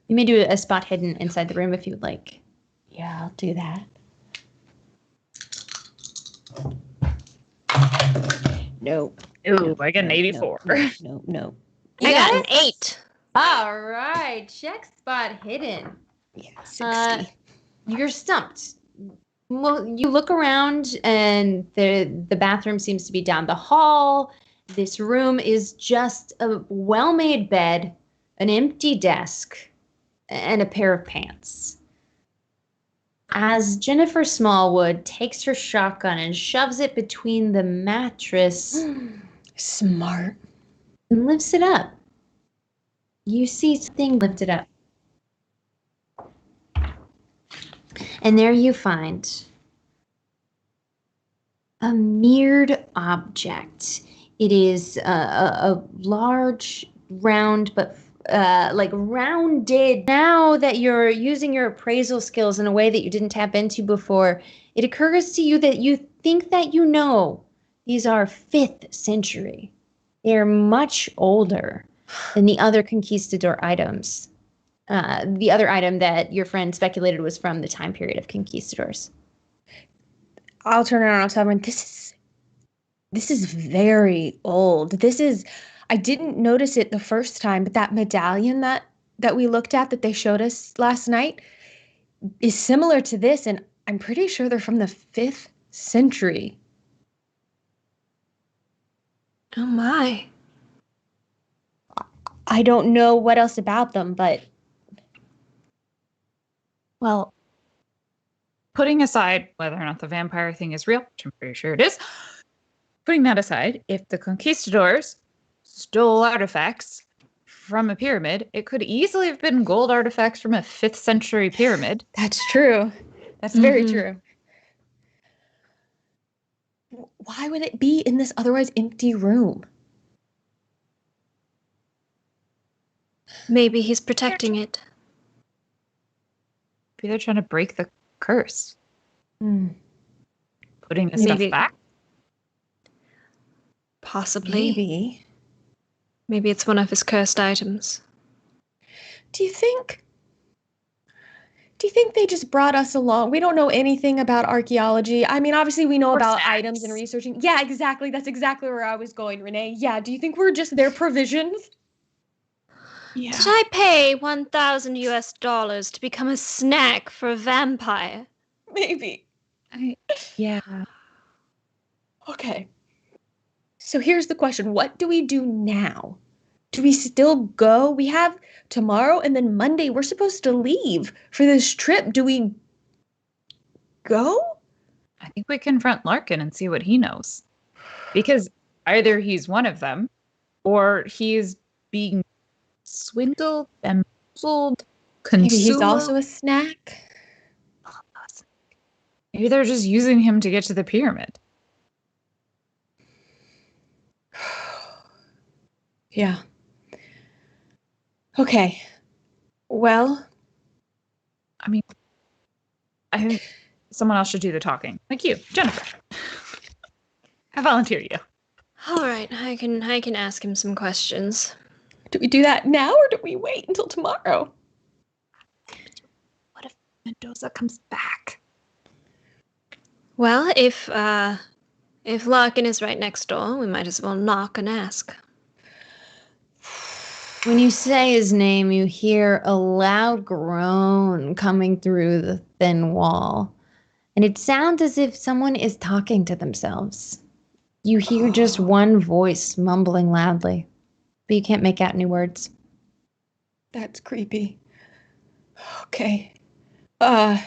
You may do a spot hidden inside the room if you would like. Yeah, I'll do that. Nope. Ooh, I get an 84. No. I got an 8. All right, check spot hidden. Yeah, 60. You're stumped. Well, you look around and the bathroom seems to be down the hall. This room is just a well-made bed, an empty desk, and a pair of pants. As Jennifer Smallwood takes her shotgun and shoves it between the mattress Smart. and lifts it up, you see something lifted up. And there you find a mirrored object. It is a large, round, but like rounded. Now that you're using your appraisal skills in a way that you didn't tap into before, it occurs to you that you think that you know these are 5th century. They're much older than the other conquistador items. The other item that your friend speculated was from the time period of conquistadors. I'll turn around and I'll tell everyone, this is very old. I didn't notice it the first time, but that medallion that we looked at that they showed us last night is similar to this, and I'm pretty sure they're from the 5th century. Oh my. I don't know what else about them, but Well, putting aside whether or not the vampire thing is real, which I'm pretty sure it is, putting that aside, if the conquistadors stole artifacts from a pyramid, it could easily have been gold artifacts from a 5th century pyramid. that's true. That's very true. Why would it be in this otherwise empty room? Maybe he's protecting it. Maybe they're trying to break the curse. Putting the Maybe. stuff back. Possibly. Maybe it's one of his cursed items. Do you think they just brought us along? We don't know anything about archaeology. I mean, obviously we know about items and researching. Yeah, exactly. That's exactly where I was going, Renee. Yeah, do you think we're just their provisions? Yeah. Did I pay 1,000 US dollars to become a snack for a vampire? Maybe. Yeah. Okay. So here's the question. What do we do now? Do we still go? We have tomorrow and then Monday. We're supposed to leave for this trip. Do we go? I think we confront Larkin and see what he knows. Because either he's one of them, or he's being swindled, embezzled, Maybe he's consumed. also a snack. Maybe they're just using him to get to the pyramid. Yeah. Okay. Well, I mean, I think someone else should do the talking. Like you, Jennifer. I volunteer you. All right, I can ask him some questions. do we do that now or do we wait until tomorrow? What if Mendoza comes back? Well, if Larkin is right next door, we might as well knock and ask. When you say his name, you hear a loud groan coming through the thin wall. And it sounds as if someone is talking to themselves. You hear just one voice mumbling loudly, but you can't make out any words. That's creepy. Okay. Yeah,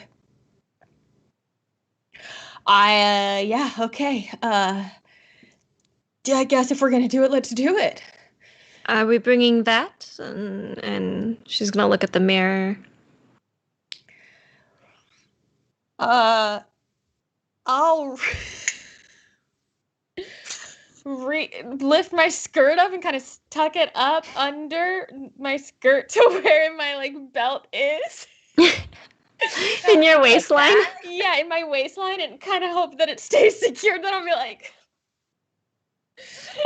okay. I guess if we're gonna do it, let's do it. Are we bringing that? And she's gonna look at the mirror. I'll lift my skirt up and kind of tuck it up under my skirt to where my like belt is. In your waistline? Yeah, in my waistline, and kind of hope that it stays secure. Then I'll be like,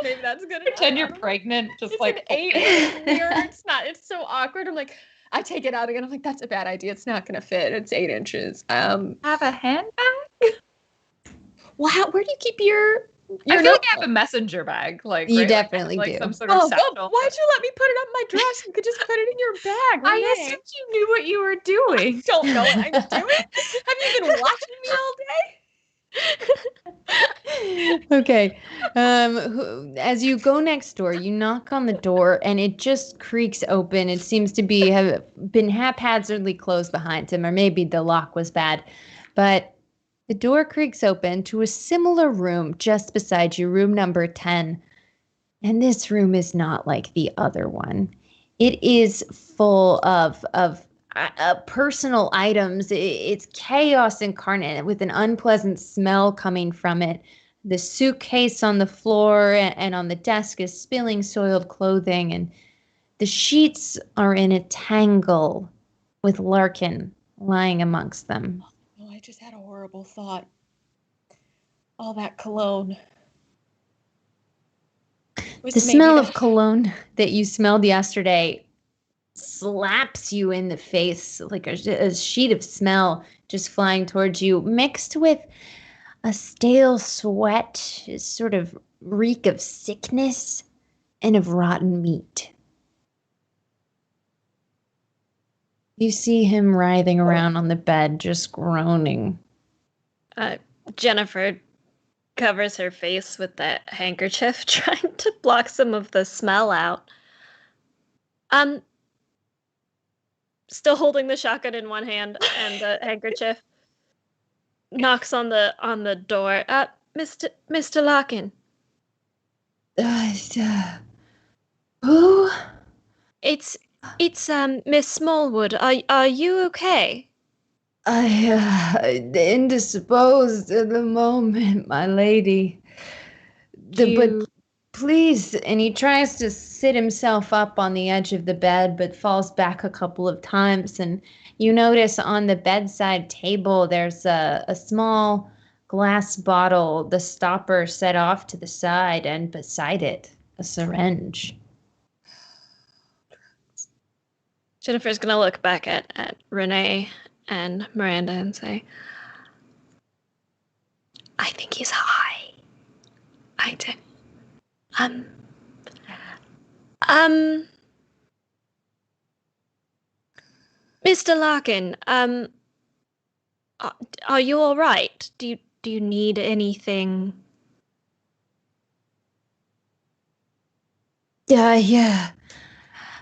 maybe that's good. Pretend you're pregnant, just It's like an 8-inch mirror. It's not. It's so awkward. I'm like, I take it out again. I'm like, that's a bad idea. It's not gonna fit. It's 8 inches. have a handbag. Well, where do you keep your I feel like I have a messenger bag. Like You right? definitely like do. some sort of Oh, satchel. well, why'd you let me put it up my dress? You could just put it in your bag. I Renee. assumed you knew what you were doing. Don't know what I'm doing. Have you been watching me all day? Okay. As you go next door, you knock on the door and it just creaks open. It seems to have been haphazardly closed behind him, or maybe the lock was bad. But the door creaks open to a similar room just beside you, room number 10. And this room is not like the other one. It is full of personal items. It's chaos incarnate with an unpleasant smell coming from it. The suitcase on the floor and on the desk is spilling soiled clothing, and the sheets are in a tangle with Larkin lying amongst them. Oh, I just had a horrible thought. All that cologne. The smell of cologne that you smelled yesterday slaps you in the face like a sheet of smell just flying towards you, mixed with a stale sweat, sort of reek of sickness and of rotten meat. You see him writhing around on the bed, just groaning. Jennifer covers her face with that handkerchief, trying to block some of the smell out. Still holding the shotgun in one hand and the handkerchief. Knocks on the door. Mr. Larkin. Who? It's Miss Smallwood. Are you okay? Indisposed at the moment, my lady. But please, and he tries to sit himself up on the edge of the bed, but falls back a couple of times. And you notice on the bedside table, there's a small glass bottle, the stopper set off to the side, and beside it, a syringe. Jennifer's gonna look back at Renee and Miranda and say, I think he's high. I do. Mr. Larkin, are you all right? Do you need anything? Yeah.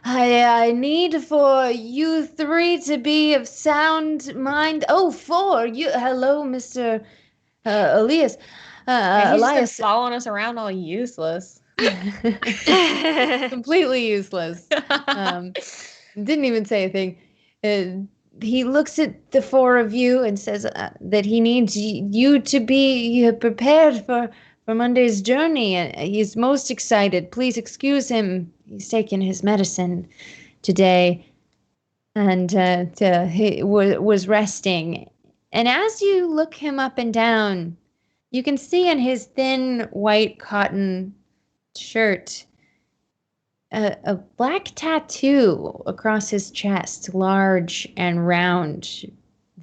I need for you three to be of sound mind. Oh, four. Hello, Mr. Elias. And he's just been Elias. following us around all useless. Completely useless. Didn't even say a thing. He looks at the four of you and says that he needs you to be prepared for Monday's journey. And he's most excited. Please excuse him. He's taking his medicine today, and he was resting. And as you look him up and down, you can see in his thin white cotton shirt a black tattoo across his chest, large and round,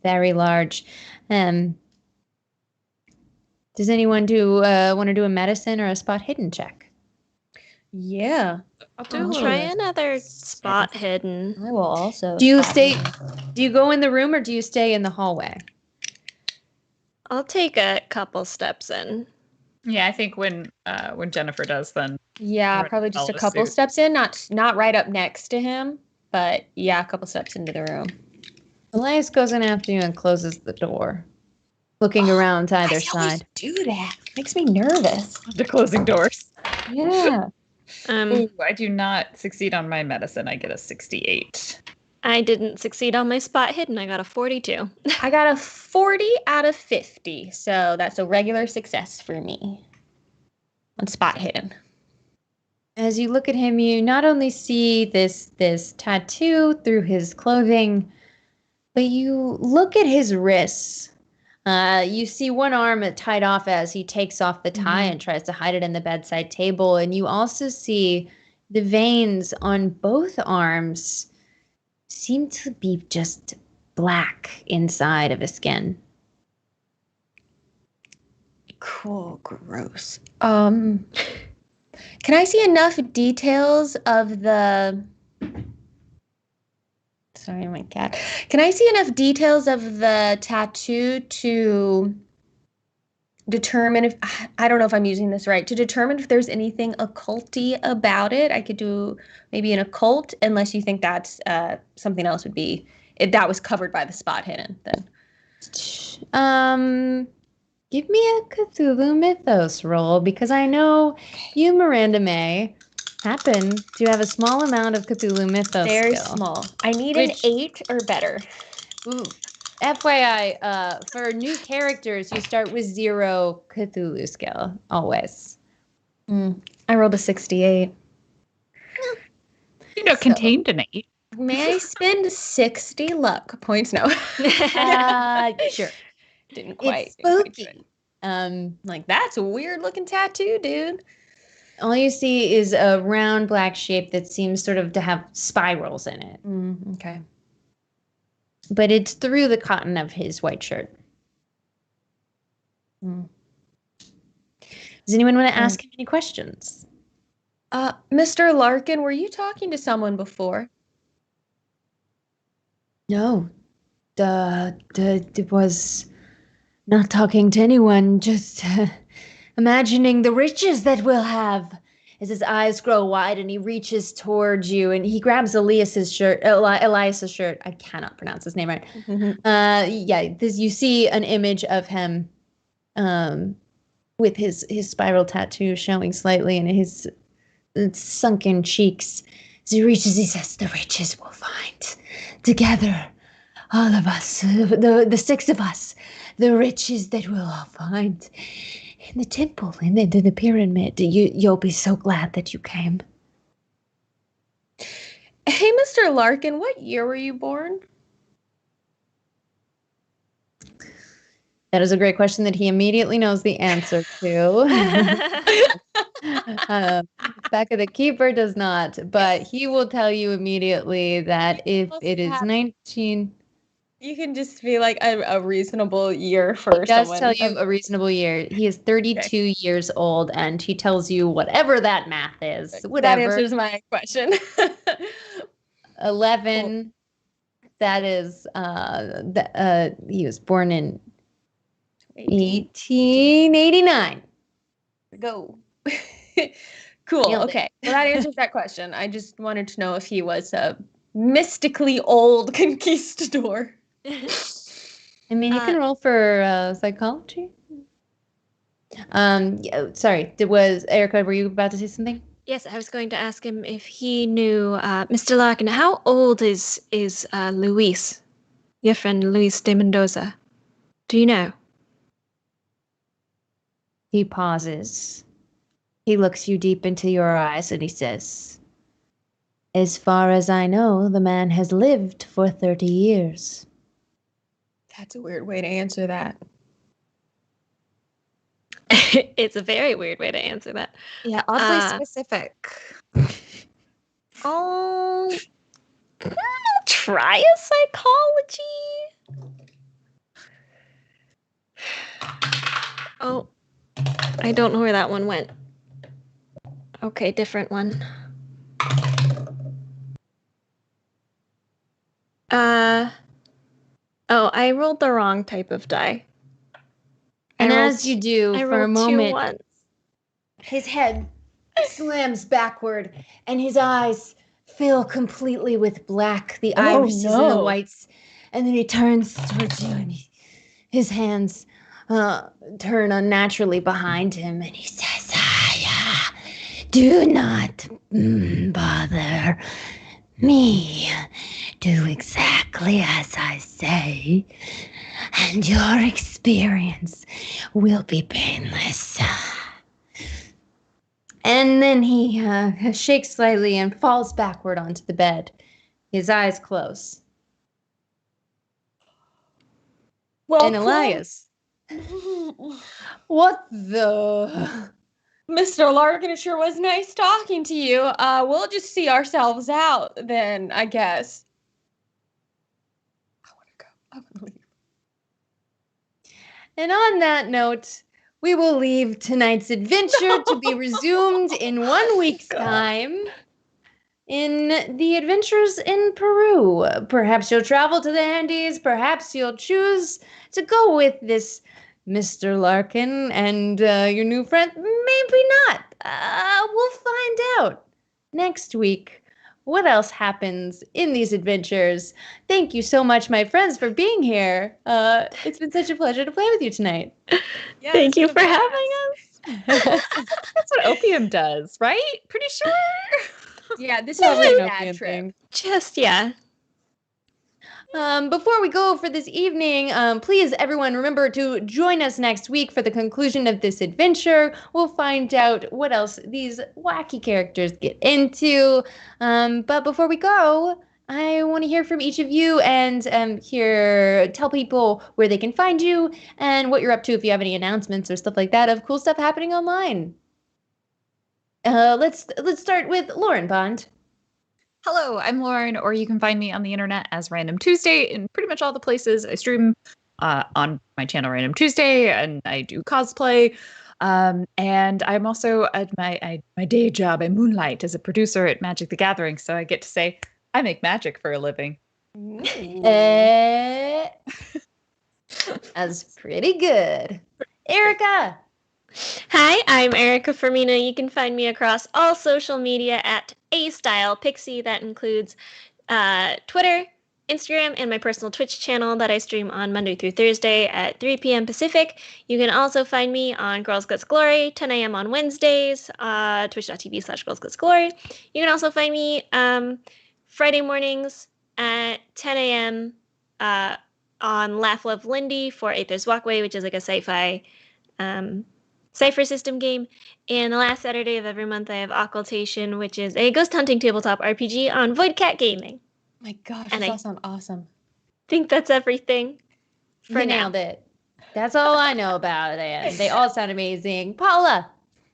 very large. Does anyone want to do a medicine or a spot hidden check? Yeah. I'll try another spot hidden. I will also. Do you go in the room or do you stay in the hallway? I'll take a couple steps in. Yeah, I think when Jennifer does, then Yeah, Or probably just a follow couple suit. steps in, not right up next to him, but yeah, a couple steps into the room. Elias goes in after you and closes the door, looking around to either side. Do that. Makes me nervous. the closing doors. Yeah. Ooh, I do not succeed on my medicine. I get a 68. I didn't succeed on my spot hidden. I got a 42. I got a 40 out of 50, so that's a regular success for me on spot hidden. As you look at him, you not only see this tattoo through his clothing, but you look at his wrists. You see one arm tied off as he takes off the tie and tries to hide it in the bedside table, and you also see the veins on both arms seem to be just black inside of his skin. Cool, gross. Can I see enough details of the... Sorry, my cat. Can I see enough details of the tattoo to determine if... I don't know if I'm using this right. To determine if there's anything occulty about it. I could do maybe an occult, unless you think that's something else would be... If that was covered by the spot hidden, then... Give me a Cthulhu Mythos roll, because I know you, Miranda May, happen to have a small amount of Cthulhu Mythos Very skill. small. I need Which- an 8 or better. Ooh. FYI, for new characters, you start with 0 Cthulhu skill, always. I rolled a 68. Contained an 8. May I spend 60 luck points? No. Sure. Didn't quite. It's didn't quite do spooky. it. Like, that's a weird looking tattoo, dude. All you see is a round black shape that seems sort of to have spirals in it. Okay. But it's through the cotton of his white shirt. Does anyone want to ask him any questions? Mr. Larkin, were you talking to someone before? No. It was not talking to anyone, just imagining the riches that we'll have. As his eyes grow wide and he reaches towards you and he grabs Elias's shirt. Elias's shirt. I cannot pronounce his name right. You see an image of him with his spiral tattoo showing slightly and his sunken cheeks. As he reaches, he says, "The riches we'll find together. All of us, the 6 of us, the riches that we'll all find in the temple, in the pyramid. You'll be so glad that you came." Hey, Mr. Larkin, what year were you born? That is a great question that he immediately knows the answer to. Becca the Keeper does not, but he will tell you immediately that if it is 19... You can just be like a reasonable year for He does someone. tell you a reasonable year. He is 32 years old, and he tells you whatever that math is. Whatever. That answers my question. 11 That is, he was born in 1889. Go. Cool. Nailed it. Okay. Well, that answers that question. I just wanted to know if he was a mystically old conquistador. I mean, you can roll for psychology. Sorry. Was Erika? Were you about to say something? Yes, I was going to ask him if he knew Mr. Larkin. How old is Luis, your friend Luis de Mendoza? Do you know? He pauses. He looks you deep into your eyes and he says, "As far as I know, the man has lived for 30 years." That's a weird way to answer that. It's a very weird way to answer that. Yeah, oddly specific. Oh, try a psychology. Oh, I don't know where that one went. Okay, different one. Oh, I rolled the wrong type of die. And as you do, I for a rolled 2 moment, ones. his head slams backward and his eyes fill completely with black, the irises and the whites. And then he turns towards you and his hands turn unnaturally behind him and he says, "Do not bother me. Do exactly as I say, and your experience will be painless." And then he shakes slightly and falls backward onto the bed. His eyes close. Well, And Elias, what the? Mr. Larkin, it sure was nice talking to you. We'll just see ourselves out then, I guess. I want to go. I want to leave. And on that note, we will leave tonight's adventure to be resumed in 1 week's time in the adventures in Peru. Perhaps you'll travel to the Andes. Perhaps you'll choose to go with this Mr. Larkin and your new friend. Maybe not. We'll find out next week what else happens in these adventures. Thank you so much, my friends, for being here. It's been such a pleasure to play with you tonight. Yeah, Thank you for having us. That's what opium does, right? Pretty sure. Yeah, this is Probably a an bad opium trip. thing. Just, yeah. Before we go for this evening, please, everyone, remember to join us next week for the conclusion of this adventure. We'll find out what else these wacky characters get into. But before we go, I want to hear from each of you and tell people where they can find you and what you're up to if you have any announcements or stuff like that of cool stuff happening online. Let's start with Lauren Bond. Hello, I'm Lauren, or you can find me on the internet as Random Tuesday in pretty much all the places. I stream on my channel Random Tuesday, and I do cosplay. And I'm also at my day job. I moonlight as a producer at Magic the Gathering, so I get to say I make magic for a living. That's pretty good. Erika! Hi, I'm Erika Fermina. You can find me across all social media at @AStylePixie. That includes Twitter, Instagram, and my personal Twitch channel that I stream on Monday through Thursday at 3 p.m. Pacific. You can also find me on Girls Guts Glory, 10 a.m. on Wednesdays, twitch.tv/girlsgutsglory. You can also find me Friday mornings at 10 a.m. On Laugh Love Lindy for Aether's Walkway, which is like a sci-fi Cypher system game. And the last Saturday of every month, I have Occultation, which is a ghost hunting tabletop RPG on Void Cat Gaming. My gosh, And this I all sounds awesome. think that's everything for You now. nailed it. That's all I know about it. They all sound amazing. Paula!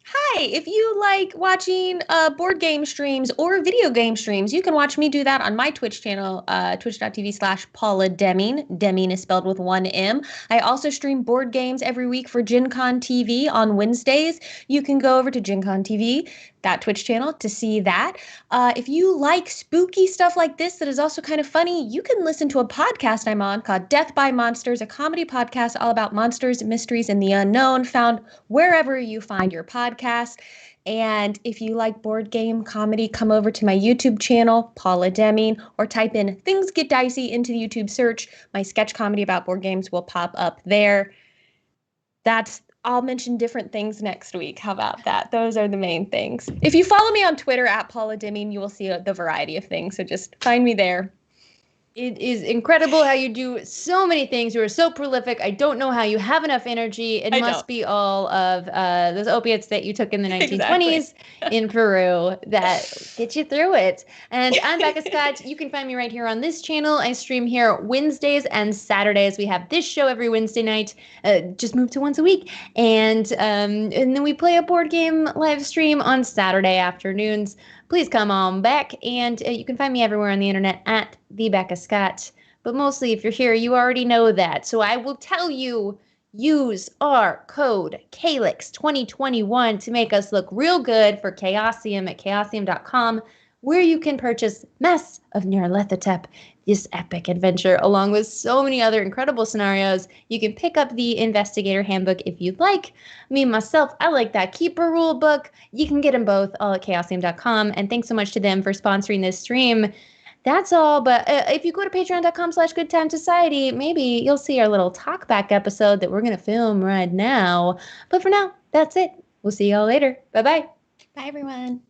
Hi, if you like watching board game streams or video game streams, you can watch me do that on my Twitch channel, twitch.tv/Paula Deming. Deming is spelled with 1 M. I also stream board games every week for Gen Con TV on Wednesdays. You can go over to Gen Con TV. that Twitch channel to see that. If you like spooky stuff like this that is also kind of funny, you can listen to a podcast I'm on called Death by Monsters, a comedy podcast all about monsters, mysteries, and the unknown, found wherever you find your podcast. And if you like board game comedy, come over to my YouTube channel, Paula Deming, or type in Things Get Dicey into the YouTube search. My sketch comedy about board games will pop up there. I'll mention different things next week. How about that? Those are the main things. If you follow me on Twitter at Paula Deming, you will see the variety of things. So just find me there. It is incredible how you do so many things. You are so prolific. I don't know how you have enough energy. It must be all of those opiates that you took in the 1920s in Peru that get you through it. And I'm Becca Scott. You can find me right here on this channel. I stream here Wednesdays and Saturdays. We have this show every Wednesday night. Just moved to once a week. And then we play a board game live stream on Saturday afternoons. Please come on back, and you can find me everywhere on the internet at the Becca Scott. But mostly, if you're here, you already know that. So I will tell you, use our code Calyx 2021 to make us look real good for Chaosium at chaosium.com, where you can purchase Mess of Nyarlathotep, this epic adventure, along with so many other incredible scenarios. You can pick up the Investigator Handbook if you'd like. Me, myself, I like that Keeper Rule book. You can get them both all at chaosium.com. And thanks so much to them for sponsoring this stream. That's all. But if you go to patreon.com/goodtimesociety, maybe you'll see our little talkback episode that we're going to film right now. But for now, that's it. We'll see y'all later. Bye-bye. Bye, everyone.